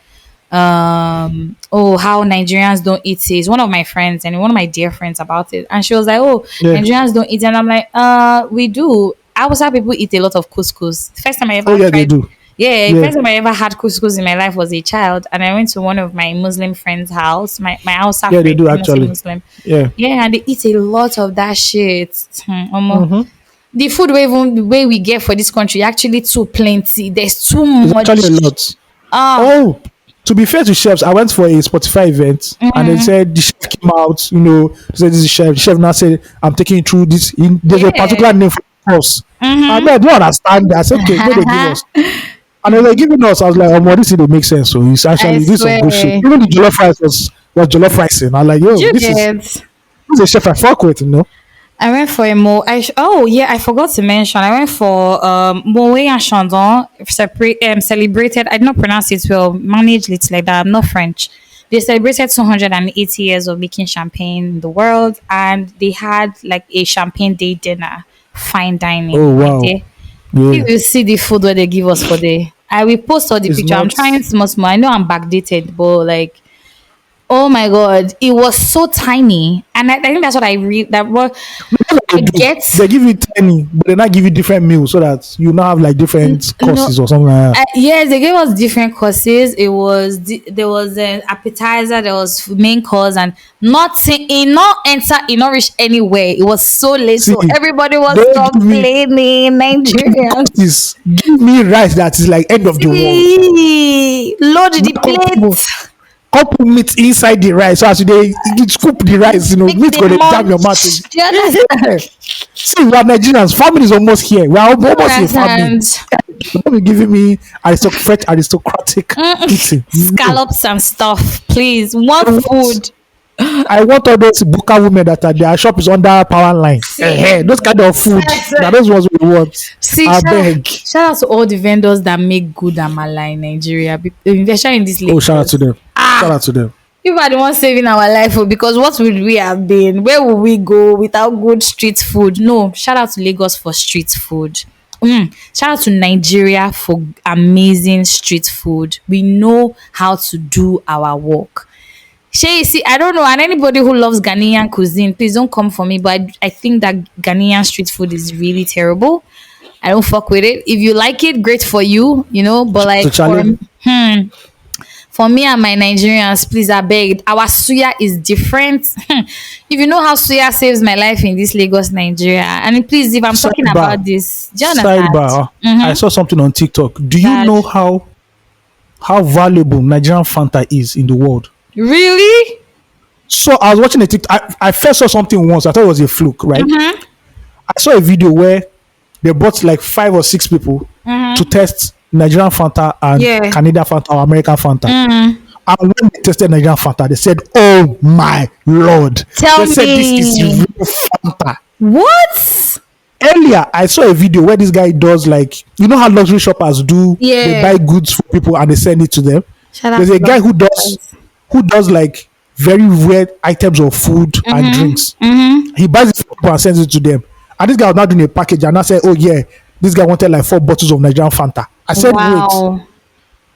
how Nigerians don't eat it. It's one of my friends and one of my dear friends about it. And she was like, oh, Yeah. Nigerians don't eat it. And I'm like, we do. Hausa people eat a lot of couscous. The first time I Oh ever yeah, they tried do. yeah, the Yeah. first time I ever had couscous in my life was a child, and I went to one of my Muslim friends' house. My Hausa Yeah, they friend, do Muslim actually. Muslim. Yeah. Yeah, and they eat a lot of that shit. Omo. Mm-hmm. The food the way we get for this country actually too plenty. There's too It's actually a much. lot. Ah, Oh, to be fair to chefs, I went for a Spotify event and they said the chef came out, said this is chef. The chef now said, I'm taking you through this. There's a yeah. particular name for the course. I mean, I don't understand that. I said, okay, what they give us. And they were giving us, I was like, oh, well, this didn't make sense. So it's I actually, this is some good shit. swear. Even the jollof rice was jollof ricing. I'm like, yo, Do you this get? is a chef I fuck with. I went for a mo. Oh yeah, I forgot to mention. I went for Moe and Chandon celebrated. I did not pronounce it well. Managed it like that. I'm not French. They celebrated 280 years of making champagne in the world, and they had like a champagne day dinner, fine Oh, dining. My wow. dear, Yeah. you will see the food what they give us for the. I will post all the It's picture. I'm not, trying small small. I know I'm backdated, but like Oh my god, it was so tiny, and I think that's what I read. That what That's what I they do. get. They give you tiny, but they not give you different meals so that you now have like different No, courses or something like that. yes, they gave us different courses. It was there was an appetizer, there was main course, and nothing. It not enter, it not reach anywhere. It was so late, See, so everybody was don't give me complaining. Nigerians, courses. Give me rice that is like end of the world. load the Not couple, plate, couple meat inside the rice. So as you scoop the rice, make meat the gonna jam your mouth. munch. Do you understand? Yeah. See, we are Nigerians. Family is almost here. We are Do you almost in family. understand? Don't be giving me aristocratic eating. No. Scallops and stuff, please. One I want, food. I want all those Buka women that are their shop is under power line. Those kind of food. That those ones we want. See, I beg. shout out to all the vendors that make good amala in Nigeria, especially in this Oh, shout out Lagos. to them. Shout out to them. People are the ones saving our life, oh, because what would we have been? Where would we go without good street food? No, shout out to Lagos for street food. Shout out to Nigeria for amazing street food. We know how to do our work. Shay, see, I don't know, and anybody who loves Ghanaian cuisine, please don't come for me. But I think that Ghanaian street food is really terrible. I don't fuck with it. If you like it, great for you, you know. But To like Charlie. for me and my Nigerians, please, I beg. Our suya is different. If you know how suya saves my life in this Lagos, Nigeria, and please, if I'm talking Sidebar. about this, do you understand? Sidebar. I saw something on TikTok. Do you That- know how valuable Nigerian Fanta is in the world? Really? So I was watching a TikTok. I first saw something once. I thought it was a fluke, right? I saw a video where they brought like 5 or 6 people to test Nigerian Fanta and Yeah. Canadian Fanta or American Fanta. And when they tested Nigerian Fanta, they said, "Oh my lord!" Tell they said this is me. real Fanta. What? Earlier, I saw a video where this guy does like how luxury shoppers do. Yeah. They buy goods for people and they send it to them. Shout out There's to a guy those who does like very weird items of food and drinks. He buys it for people and sends it to them. And this guy was not doing a package and I said, "Oh yeah, this guy wanted like 4 bottles of Nigerian Fanta." I said, "Wait, Wow.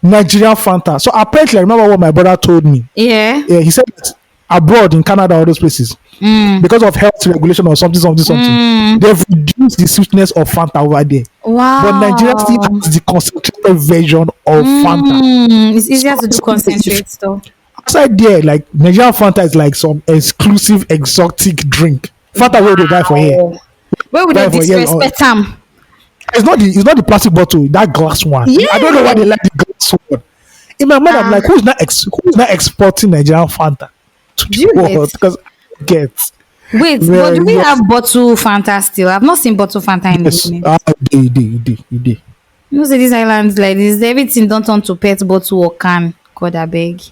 Nigerian Fanta." So apparently, I remember what my brother told me. Yeah. Yeah, he said that abroad in Canada, all those places, because of health regulation or something, they've reduced the sweetness of Fanta over there. Wow. But Nigeria still has the concentrated version of Fanta. It's easier to do concentrate though. Outside there, like Nigerian Fanta is like some exclusive exotic drink. Fanta where they buy for here. Where would they Buy for here. disrespect them? It's not the plastic bottle, that glass one. I don't know why they like the glass one. In my mind, I'm like, who's not exporting Nigerian Fanta to Do you the world? get- Because get Wait, but Well, do we yes. have bottle Fanta still? I've not seen bottle Fanta in yes, the minute. you did. You know, say these islands like this, everything don't turn to pet bottle or can. God, I beg.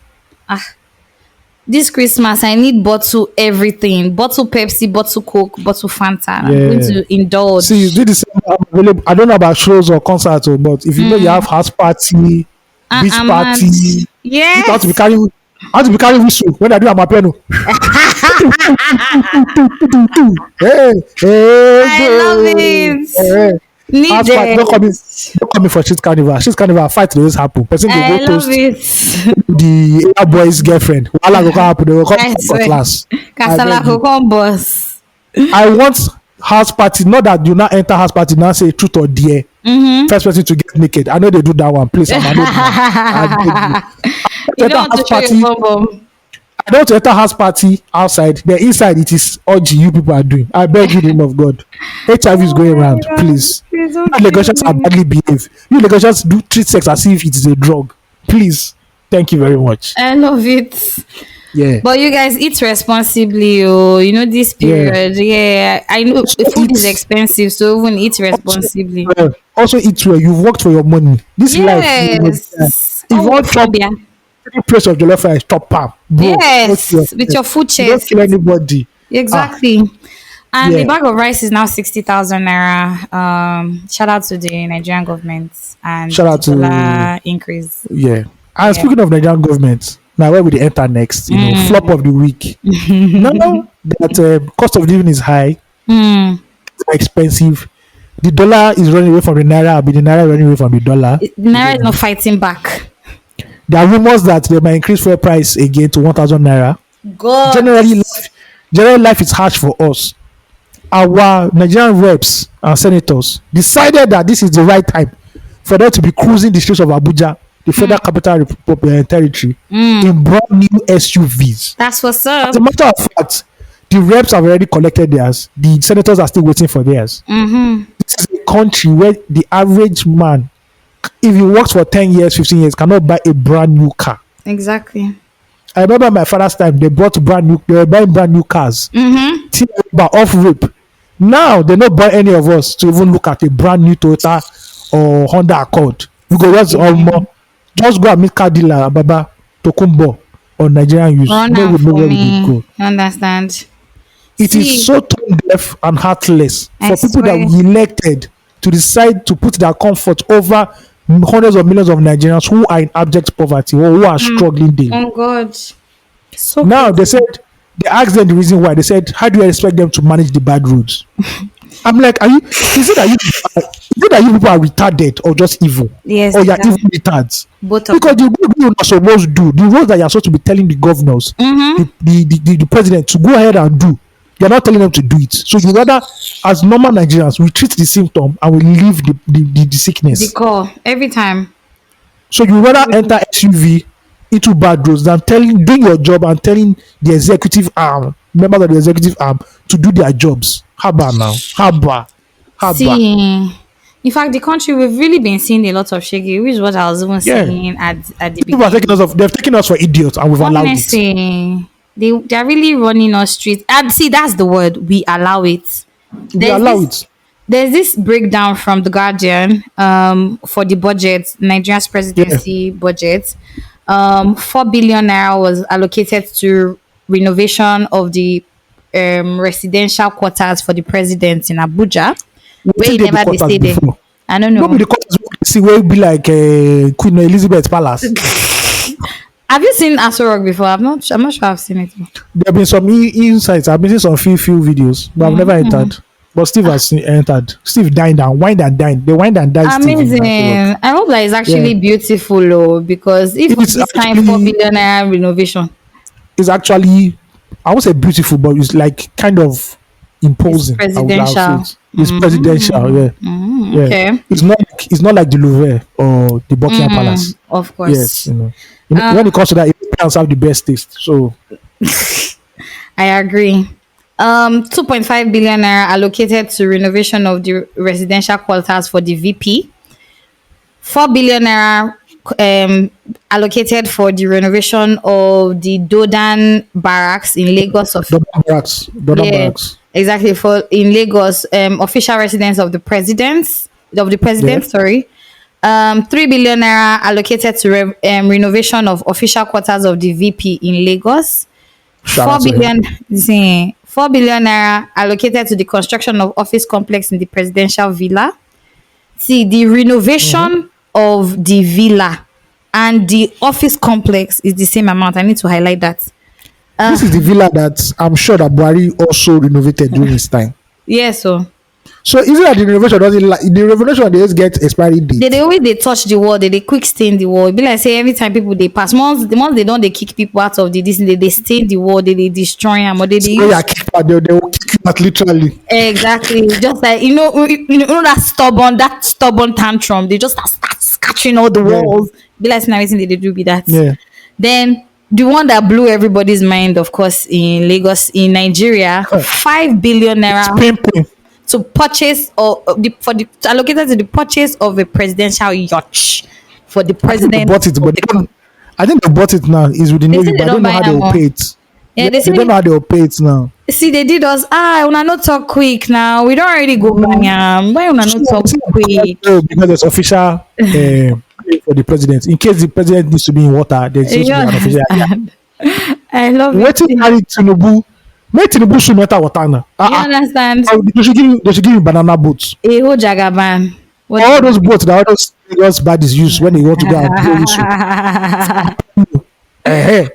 This Christmas, I need bottle everything. Bottle Pepsi, bottle Coke, bottle Fanta. I'm going to indulge. See, you did the same. I'm available. I don't know about shows or concerts, but if you know you have house party, beach party, you have to be Yes. carrying. I have to be carrying whistle when I do my piano. Hey, I love it. Hey. Need House party, it. don't come in for street carnival. Street carnival fight always happen. Person I will go love toast it. the air boy's girlfriend. Wahala go come happen. They will come I for swear. class. I Kasala beg you. Kokon boss. I want house party. Not that you not enter house party now say truth or dare. First person to get naked. I know they do that one. Please, I'm not. I beg You you. don't want to show your bum bum. I don't enter house party outside. The inside it is orgy you people are doing. I beg you, in the name of God. HIV is going around. Please. Please You don't Lagosians are badly behaved. You Lagosians do treat sex as if it is a drug. Please. Thank you very much. I love it. Yeah. But you guys eat responsibly, oh. You know this period. Yeah, I know food is expensive, so even eat responsibly. Also eat well. You've worked for your money. This life. Yes. If you Oh, want chop Fabia. 3 plates of jollof rice, chop palm. Bro, Yes, don't kill with your food you don't chest. kill anybody. Exactly. And Yeah. the bag of rice is now 60,000 naira. Shout out to the Nigerian government and Shout out to- dollar increase. Yeah. And speaking of Nigerian government, now where will they enter next? Flop of the week. Now that cost of living is high, it's expensive. The dollar is running away from the naira, but the naira running away from the dollar. Naira is not fighting back. There are rumors that they might increase fuel price again to 1,000 naira. God. Generally life is harsh for us. Our Nigerian reps and senators decided that this is the right time for them to be cruising the streets of Abuja, the Federal Capital Territory, in brand new SUVs. That's what's As up. a matter of fact, the reps have already collected theirs. The senators are still waiting for theirs. This is a country where the average man, if he works for 10 years, 15 years, cannot buy a brand new car. Exactly. I remember my father's time, they were buying brand new cars. Off rip. Now they not buy any of us to even look at a brand new Toyota or Honda Accord. We go just go and meet car dealer Baba Tokumbo or Nigerian youth. Run No out would know for where we me. go. You understand? It See, is so tone deaf and heartless I for people that swear. we elected to decide to put their comfort over hundreds of millions of Nigerians who are in abject poverty or who are struggling daily. Oh God. So Now crazy. they asked them the reason why. They said, "How do you expect them to manage the bad roads?" I'm like, is it that you people are retarded or just evil? Yes, Or you're exactly. evil retards? Both of Because them. the road you're not supposed to do, the roads that you're supposed to be telling the governors, the president to go ahead and do, you're not telling them to do it. So you rather, as normal Nigerians, we treat the symptom and we leave the sickness. The call every time. So you rather enter SUV into bad roads than doing your job and telling the executive arm, members of the executive arm, to do their jobs. Haba now. Haba. See, in fact, the country we've really been seeing a lot of shaky, which is what I was even Yeah. saying at the People are beginning. they've taken us for idiots and we've allowed it. Honestly, they're really running us streets. And see, that's the word. We allow it. We There's allow this, it. there's this breakdown from the Guardian for the budget, Nigeria's presidency budget. 4 billion naira was allocated to renovation of the residential quarters for the president in Abuja. Where Wetin you dey the never they quarters stay there. before? I don't No be know. the quarters wey we see wey be like Queen Elizabeth Palace. Have you seen Aso Rock before? I'm not sure I've seen it. There have been some insights. I've been seeing some few videos, but I've never entered. But Steve has entered. Steve dined and wined and dined. They wined and dined Steve in Amazing. Aso Rock. I hope that it's actually beautiful, oh, because if It's this kind 4 actually billion naira renovation, It's actually, I won't say beautiful, but it's like kind of imposing. I would say presidential. it's presidential. Yeah. Okay. It's not like the Louvre or the Buckingham Palace. Of course. Yes, when it comes to that, Europeans have the best taste. So I agree. 2.5 billion naira allocated to renovation of the residential quarters for the VP. 4 billion naira allocated for the renovation of the Dodan barracks in Lagos. Dodan Barracks. Exactly, for in Lagos, official residence of the president. Yeah. Sorry. 3 billion naira allocated to renovation of official quarters of the VP in Lagos. Shout 4 out to him. billion, 4 billion naira allocated to the construction of office complex in the presidential villa. See, the renovation of the villa and the office complex is the same amount. I need to highlight that. This is the villa that I'm sure that Buhari also renovated during his time. Yes, So is it that the renovation doesn't like the renovation they just get expiry date? they always they touch the wall, they quick stain the wall. It be like say every time people they pass, once they don't they kick people out of the this, they stain the wall, they destroy them, or they So use yeah, they will kick you out literally. exactly just like you know that stubborn tantrum. They just start scratching all the Yeah. walls. Be like now everything they do be that. Yeah. Then the one that blew everybody's mind, of course, in Lagos, in Nigeria, 5 billion naira Pain. to purchase or allocated to the purchase of a presidential yacht for the I think they president. bought it, but I think they bought it now. Is with the They Navy, say they but I don't don't know buy how they am will more. pay it. Yeah, they They say don't know how they will pay it now. see they did us una not talk quick now. We don't already go buy am. Why una not talk quick? Because there's official for the president. In case the president needs to be in water, there's supposed to be an official. understand? I love it. Waiting carry Tinubu. Make Tinubu swim enter water now. You understand? They should give him banana boats. A whole jagaban. What All those boats that all those baddies use when they want to go and blow whistle.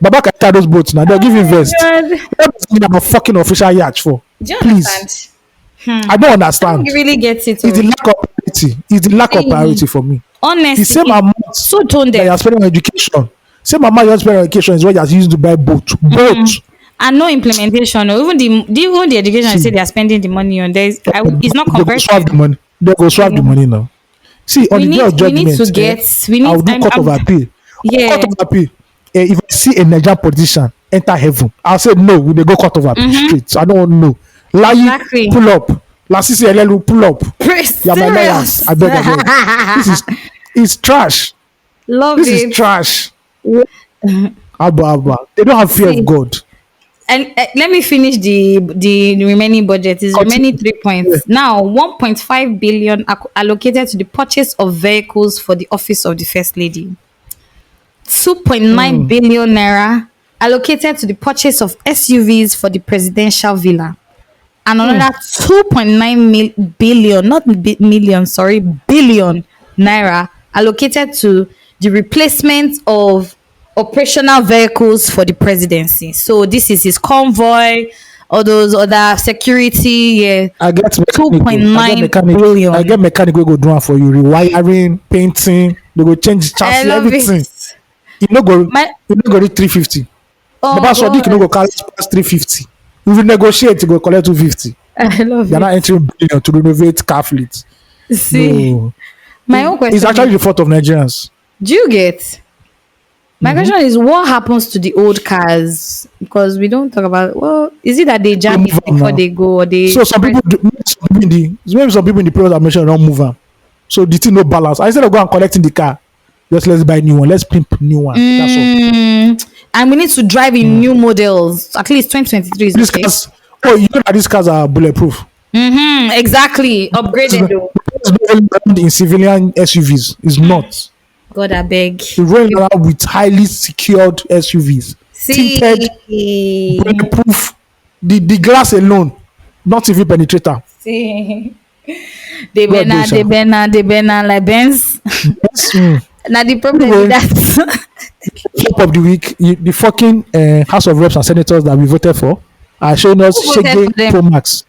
Baba can carry those boats now. They'll give him vest. God. What am a fucking official yacht for? Do you Please. understand? I don't understand. You really get it. It's the lack of priority. It's the lack of See, priority for me. Honestly, The same amount so tone that deaf. you're spending on education, Say mama just spend on education is what you're using to buy boat. Boat. And no implementation. Or even the education I say See, they are spending the money on. It's not they go swap converted. the money. They go swap the Yeah. money now. See, on the day of We need judgment, to get we I need will do court of appeal. Court yeah. of appeal. If I see a Nigerian politician enter heaven, I'll say no. We dey go court of appeal straight. I don't want to know. Layi, Exactly. pull up. Lasisi Elelu, pull up. Yeah, my lawyers. Serious. I beg, I beg. This is it's trash. Love This it. is trash. Abba, Abba. They don't have fear See, of God. and let me finish the remaining budget. Is Continue. remaining 3 Yeah. points. Now 1.5 billion allocated to the purchase of vehicles for the office of the first lady. 2.9 billion naira allocated to the purchase of SUVs for the presidential villa. And another 2.9 billion, not million, sorry, billion naira allocated to the replacement of operational vehicles for the presidency. So this is his convoy, all those other security, yeah. I get mechanic. I 2.9 get mechanic. billion. I get mechanic. We go do one for you. Rewiring, painting. They go change I chassis, love everything. it. You no go. My, You no go reach 350. oh Baba Sadiq no go God. carry pass 350. If you negotiate, you go collect 250. I love You're it. not entering billion to renovate car fleet. See, No. my own question It's actually is, the fault of Nigerians. do you get? My question is, what happens to the old cars? Because we don't talk about. Well, is it that they jam They it move on before now. they go, or they? So some people, maybe some people in the period I mentioned don't move on. So the thing no balance. Instead of going and collecting the car, just let's buy new one. Let's pimp new one. That's all. And we need to drive in new models. At least 2023 is These okay. cars. Oh, you know that these cars are bulletproof. Exactly. Upgraded though. It's not rolling around in civilian SUVs. It's not. God, I beg. It's rolling around with highly secured SUVs. Tinted, See, bulletproof. The glass alone, not even penetrator. see. They God knows, sir. banner like Benz. Yes, Now the problem Anyway. with that. Flop of the week, the fucking House of Reps and Senators that we voted for are showing us Who voted for Shege them? Pro Max.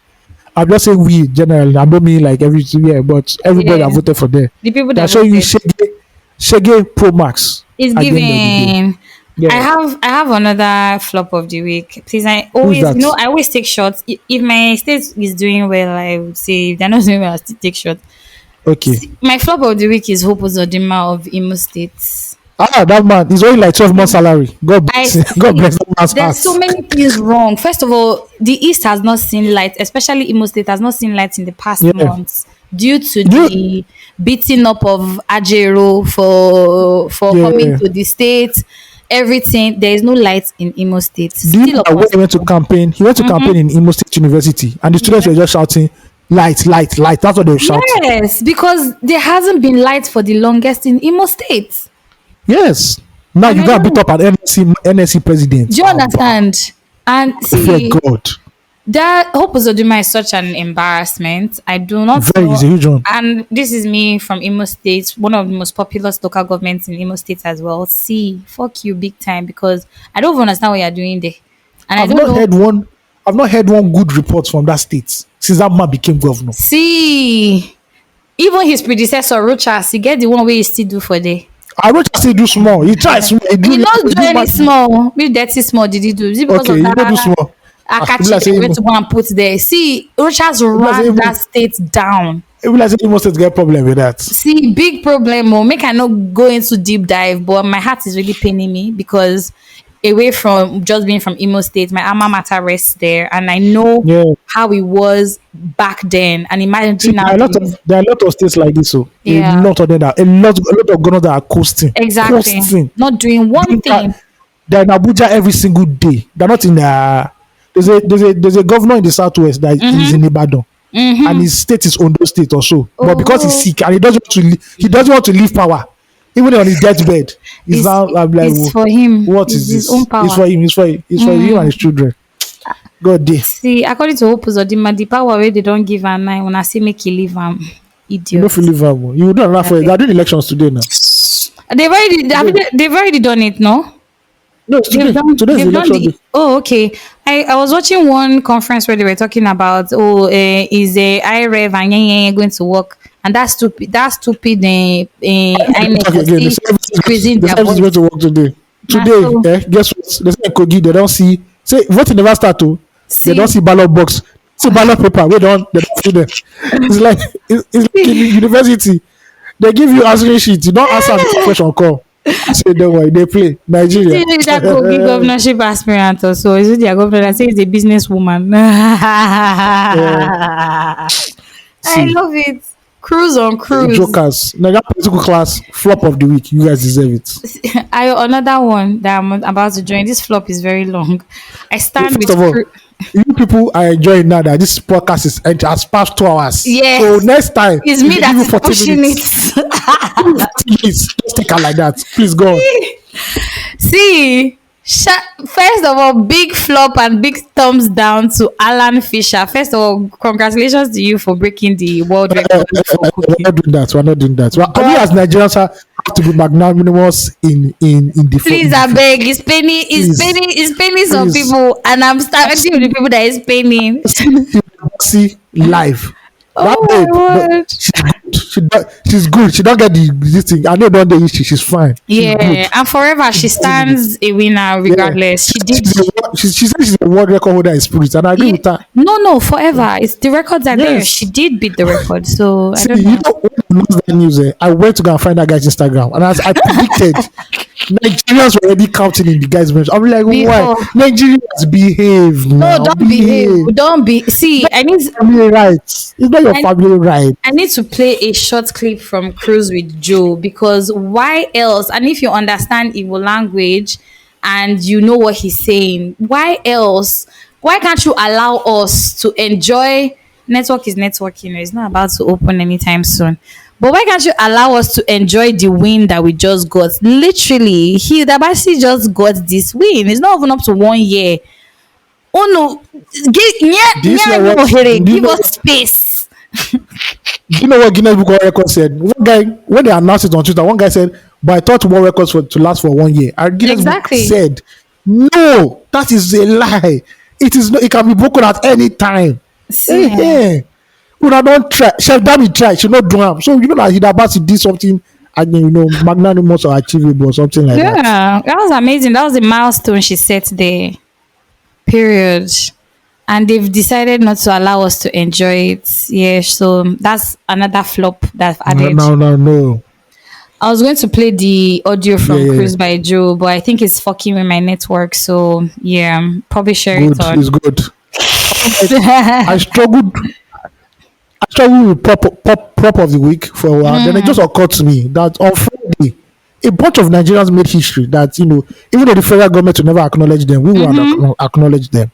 I'm just saying we generally. I don't mean like every year, but everybody Yeah. that voted for them. The people They're that showing you voted. Shege Pro Max. It's at the end of the day. giving. Yeah. I have another flop of the week. Please, I Who's always that? I always take shots. If my state is doing well, I would say. If they're not doing well, I still take shots. Okay. My flop of the week is Hope Uzodinma of Imo State. That man is only like 12 months salary. God I bless, God see bless that man's heart. there's so many things wrong. First of all, the East has not seen light, especially Imo State has not seen light in the past Yeah. months due to You- the beating up of Ajero for Yeah. coming to the state. Everything, there is no light in Imo State. Do you Still know that when he went to campaign? He went to campaign in Imo State University, and the students were just shouting, "Light, light, light!" That's what they were shouting. yes, because there hasn't been light for the longest in Imo State. Yes. Now And you I got know- beat up at NSC president. Do you understand? And Fear see, God. that Hope Uzodinma is such an embarrassment. I do not Very know- easy, huge one. And this is me from Imo State, one of the most populous local governments in Imo State as well. See, fuck you big time because I don't understand what you're doing there. And I've I not don't know. heard one. I've not heard one good report from that state since that man became governor. See, even his predecessor, Rochas, he get the one way he still do for there. I wrote still do small. He tries small. He not do any much. small. Which dirty small did he do? Is it because Okay, of you that? don't do small. Akachi like they say went to go and put there. See, Rochas ran even- that state down. It will like say Imo State get problem with that. See, big problem. Oh, make I not go into deep dive, but my heart is really paining me because away from just being from Imo State, my alma mater rests there, and I know Yeah. how it was back then. And imagine See, now, there are a lot of states like this. So Yeah. a lot of them that a lot of governors that are coasting. exactly Coasting. not doing one Doing thing. that- They're in Abuja every single day. They're not in there's a governor in the southwest that is in Ibadan. And his state is Ondo State or so. But because he's sick and he doesn't want to he doesn't want to leave power, even on his deathbed, he's now I'm like, It's for him. what It's is his this? own power. It's for him. It's for him and his children. God day. See, according to Hope Uzodinma, the power where they don't give am now, when I say make he leave am, You idiot. don't feel leave am. You don't enough for it. They're doing elections today now. They've already done it, no? No, They've done, today's they've done election the, day. oh, okay. I was watching one conference where they were talking about, is a IREV and Yang going to work? And that's stupid. That's stupid. Talk INEC again. The increasing service their is going voice. to work today. Nah, Today, so guess what? They say Kogi, they don't see. Say voting never start to. They don't see, see ballot box. See ballot paper. They don't fill them. It's like it's like in the see. university. They give you answering sheet. You don't answer the question call. I say don't worry. They play Nigeria. See that Kogi governorship aspirant also. Is it their governor that says a businesswoman? uh, I see, love it. Cruise on cruise. jokers. Now that political class flop of the week. You guys deserve it. I another one that I'm about to join. This flop is very long. I stand First with of all, you people are enjoying now that this podcast has passed 2 hours. So yes. next time, It's if me they that give you is 40 pushing minutes, it. 40 minutes, just take her like that. Please go on. See, first of all, big flop and big thumbs down to Alan Fisher. First of all, congratulations to you for breaking the world record for We're cooking. not doing that. We're not doing that. Well, we But as Nigerians have to be magnanimous in the please, I beg, it's paining, Please, it's paining some please. people, and I'm starting with the people that is paining. See live. That Oh babe, my word. she's good. She's good. She don't get this thing. I know don't the issue. She's fine. She's good. Yeah, and forever she stands a winner Yeah. regardless. She did. She said she's a world record holder in spirit, and I agree Yeah, with her. no, forever. It's the records are there. Yes. She did beat the record, so I See, don't you know. know when I announced that news, I went to go and find that guy's Instagram, and as I predicted, Nigerians were already counting in the guy's mention. I'm like, why? Before. Nigerians behave now. No, don't behave. Don't be. See, Family rights. It's not your I- family right. I need to play a short clip from Cruise with Joe because why else? And if you understand Igbo language and you know what he's saying, why else? Why can't you allow us to enjoy? Network is networking. It's not about to open anytime soon. But why can't you allow us to enjoy the win that we just got? Literally, Dabasi just got this win. It's not even up to 1 year. Oh no, Do you see what? give us space. Do you know what Guinness Book of Records said? One guy, when they announced it on Twitter, one guy said, "But I thought world records to last for 1 year." And Guinness Exactly. Book said, "No, that is a lie. It is not. It can be broken at any time." See, Hey, una don't try. Chef Dami try. She not do am. So you know that he about to do something, and magnanimous or achievable or something like that. yeah, that was amazing. That was a milestone she set there. Period. And they've decided not to allow us to enjoy it. Yeah, so that's another flop that I've added. No. I was going to play the audio from Yeah. Cruise by Joe, but I think it's fucking with my network. So yeah, probably share Good. it on. It's good. I struggled. With prop of the week for a while. Then it just occurred to me that on Friday, a bunch of Nigerians made history. That even though the federal government will never acknowledge them, we will acknowledge them.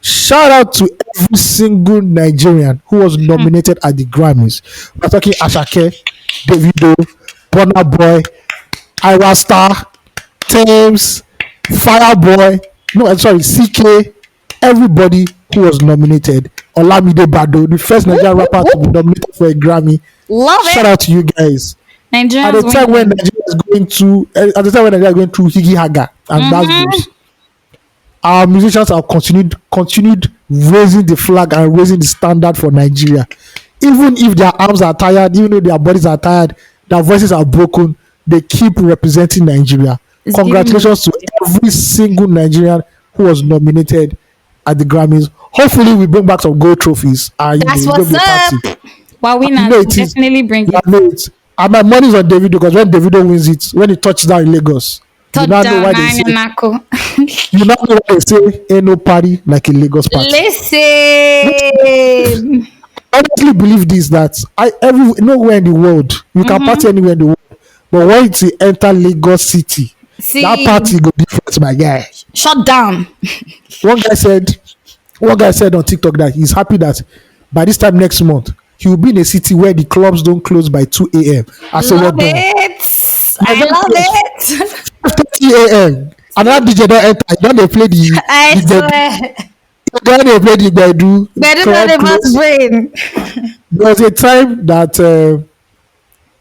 Shout out to every single Nigerian who was nominated at the Grammys. We're talking Ashake, Davido, Burna Boy, Ira Star, Thames, Fireboy. No, I'm sorry, CK. Everybody who was nominated. Olamide Bado, the first Nigerian rapper to be nominated for a Grammy. Love Shout it. out to you guys. Nigerians At the time when winning. Nigeria is going through, Higi Haga and Dasbos, our musicians have continued raising the flag and raising the standard for Nigeria. Even if their arms are tired, even though their bodies are tired, their voices are broken, they keep representing Nigeria. It's Congratulations to every single Nigerian who was nominated at the Grammys. Hopefully, we bring back some gold trophies. And That's it's gonna what's be a up. party. Well, we You now know it is. definitely bring You it. know it. And my money is on Davido because when Davido wins it, when he touches down in Lagos, you now know Touchdown, why they say. Nyanako. You now know why they say ain't no party like a Lagos party. Listen. I honestly believe this that nowhere in the world you can party anywhere in the world, but once you enter Lagos City, See, that party go different, my guy. shut down. One guy said on TikTok that he's happy that by this time next month he will be in a city where the clubs don't close by 2 a.m. I said, well Love done. it. I love it. 5:30 a.m. Another DJ don't enter. You don't they play the I the swear. don't they play the Bedu. Better club than the close. most brain. There was a time that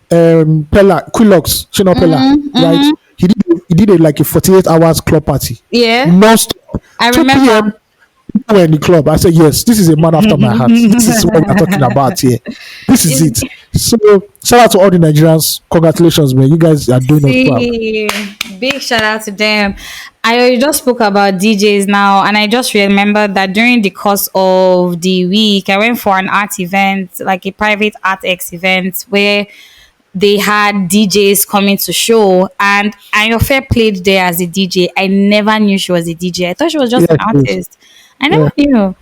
Pella Quilox, Shino Pella, right? He did like a 48 hours club party, Yeah. non-stop. I 2 remember. p.m. People were in the club. I said, yes, this is a man after my heart. This is what we're talking about here. This is it. So shout out to all the Nigerians. Congratulations, man. You guys are doing it well. See, Big shout out to them. I just spoke about DJs now, and I just remembered that during the course of the week, I went for an art event, like a private art X event, where they had DJs coming to show, and Ayofe played there as a DJ. I never knew she was a DJ. I thought she was just Yeah, an it is. artist. I Yeah, never knew.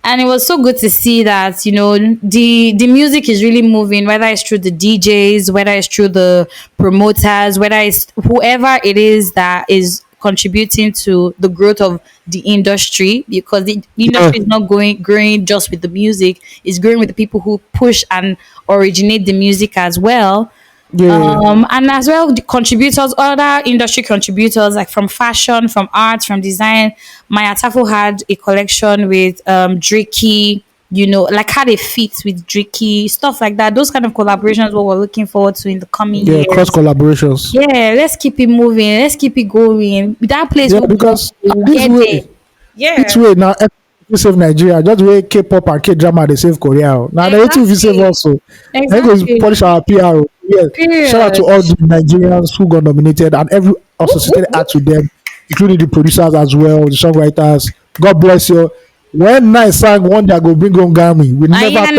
And it was so good to see that, the music is really moving, whether it's through the DJs, whether it's through the promoters, whether it's whoever it is that is contributing to the growth of the industry, because the yeah, industry is not going growing just with the music, it's growing with the people who push and originate the music as well. yeah, And as well, the contributors, other industry contributors, like from fashion, from art, from design. Maya Tafo had a collection with Drakey, like had a feat with Drakey, stuff like that. Those kind of collaborations, what we're looking forward to in the coming yeah. Cross years. collaborations. Yeah, let's keep it moving. Let's keep it going. That place Yeah, where we want because to, we'll this get there. way, this Yeah, way now, we save Nigeria. Just the way K-pop and K-drama they save Korea. Oh. Now the way we save exactly. also. I think we Exactly. polish our PR. Oh. Yeah. Shout out to Period. all the Nigerians who got nominated and every Whoop, whoop, associated art whoop. with them, including the producers as well, the songwriters. God bless you. When Nice sang one day I go bring home Grammy, Yeah,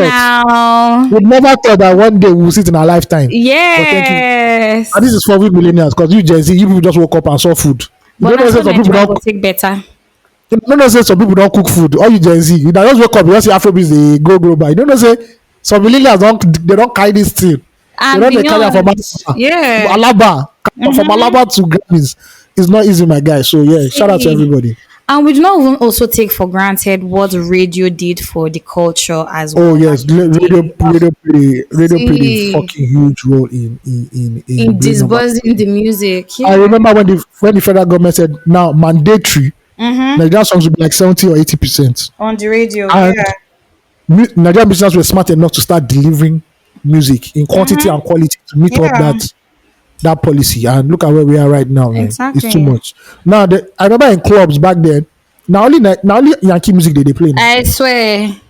now. we never thought that one day we will sit in our lifetime. But thank you. And this Yes. is for we millennials because you Gen Z, you people just woke up and saw food. You But don't know that's say what some people Nigeria don't will take better. you don't know say some people don't cook food. All you Gen Z, you don't just wake up, you just see Afrobeats they go global. You don't know say some millennials don't carry this thing. They And don't they carry am from beyond, yeah. Alaba. From Alaba to Grammys. It's not easy, my guy. So yeah, shout out to See. everybody. And we do not even also take for granted what radio did for the culture as Oh well back yes, in the day. radio played a See, fucking huge role in in bringing about. disbursing the music, I yeah. remember when the federal government said now mandatory Nigerian songs will be like 70 or 80%, On the radio, and yeah. Nigerian businesses were smart enough to start delivering music in quantity and quality to meet up Yeah, that policy. And look at where we are right now, man. It's too exactly. much. Now, I remember in clubs back then. Now only Yankee music they play now. I swear. I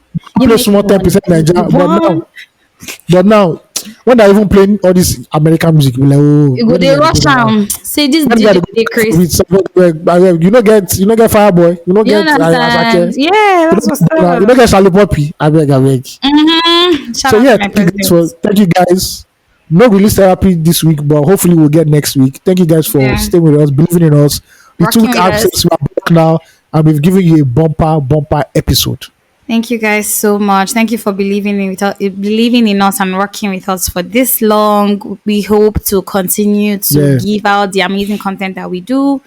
You play make small me want 10% Nigeria, one. but now when they're even playing all this American music, we're like, oh, You go when they they rush go now. am. Say this When they DJ go they crazy. with you don't get Fireboy, you don't You get understand? Asake, Yeah, that's what's you don't up. get Charlie Poppy. I beg. Shout So out yeah, to my president. thank you guys. No release therapy this week, but hopefully we'll get next week. Thank you guys for Yeah. staying with us, believing in us. The two Rocking week with us. absence we are back now, and we've given you a bumper episode. Thank you guys so much. Thank you for believing in us and working with us for this long. We hope to continue to Yeah, give out the amazing content that we do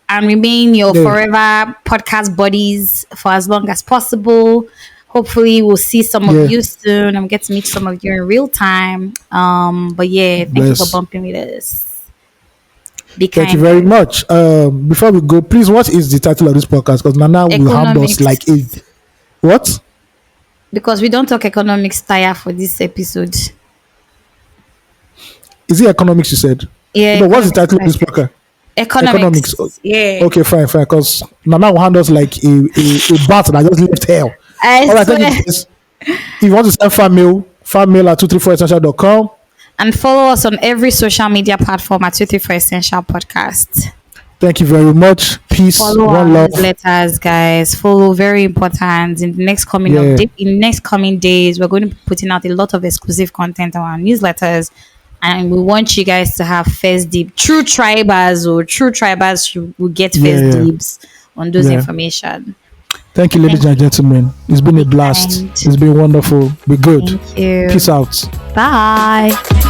and remain your yeah, forever podcast buddies for as long as possible. Hopefully, we'll see some of yeah. you soon and get to meet some of you in real time. But yeah, thank you for Bless. bumping with us. Be Thank you kind, very guys. much. Before we go, please, what is the title of this podcast? Because Nana will hand us like a Economics. what? Because we don't talk economics tire for this episode. Is it economics? You said. Yeah, No, what's the economics title of this tire. podcast? Economics. Economics. Yeah. Okay, fine. Because Nana will hand us like a bat that just left hell. I All right, thank you swear. guys. If you want to send fan mail at 234essential.com. And follow us on every social media platform at 234 Essential Podcast. Thank you very much. Peace. Follow One our love. newsletters, guys. Follow, very important. In the next Yeah. next coming days, we're going to be putting out a lot of exclusive content on our newsletters. And we want you guys to have first dibs. True tribers will get Yeah, first yeah. dibs on those Yeah. information. Thank you, ladies and gentlemen. It's been a blast. kind. It's been wonderful. Be good. Thank you. Peace out. Bye.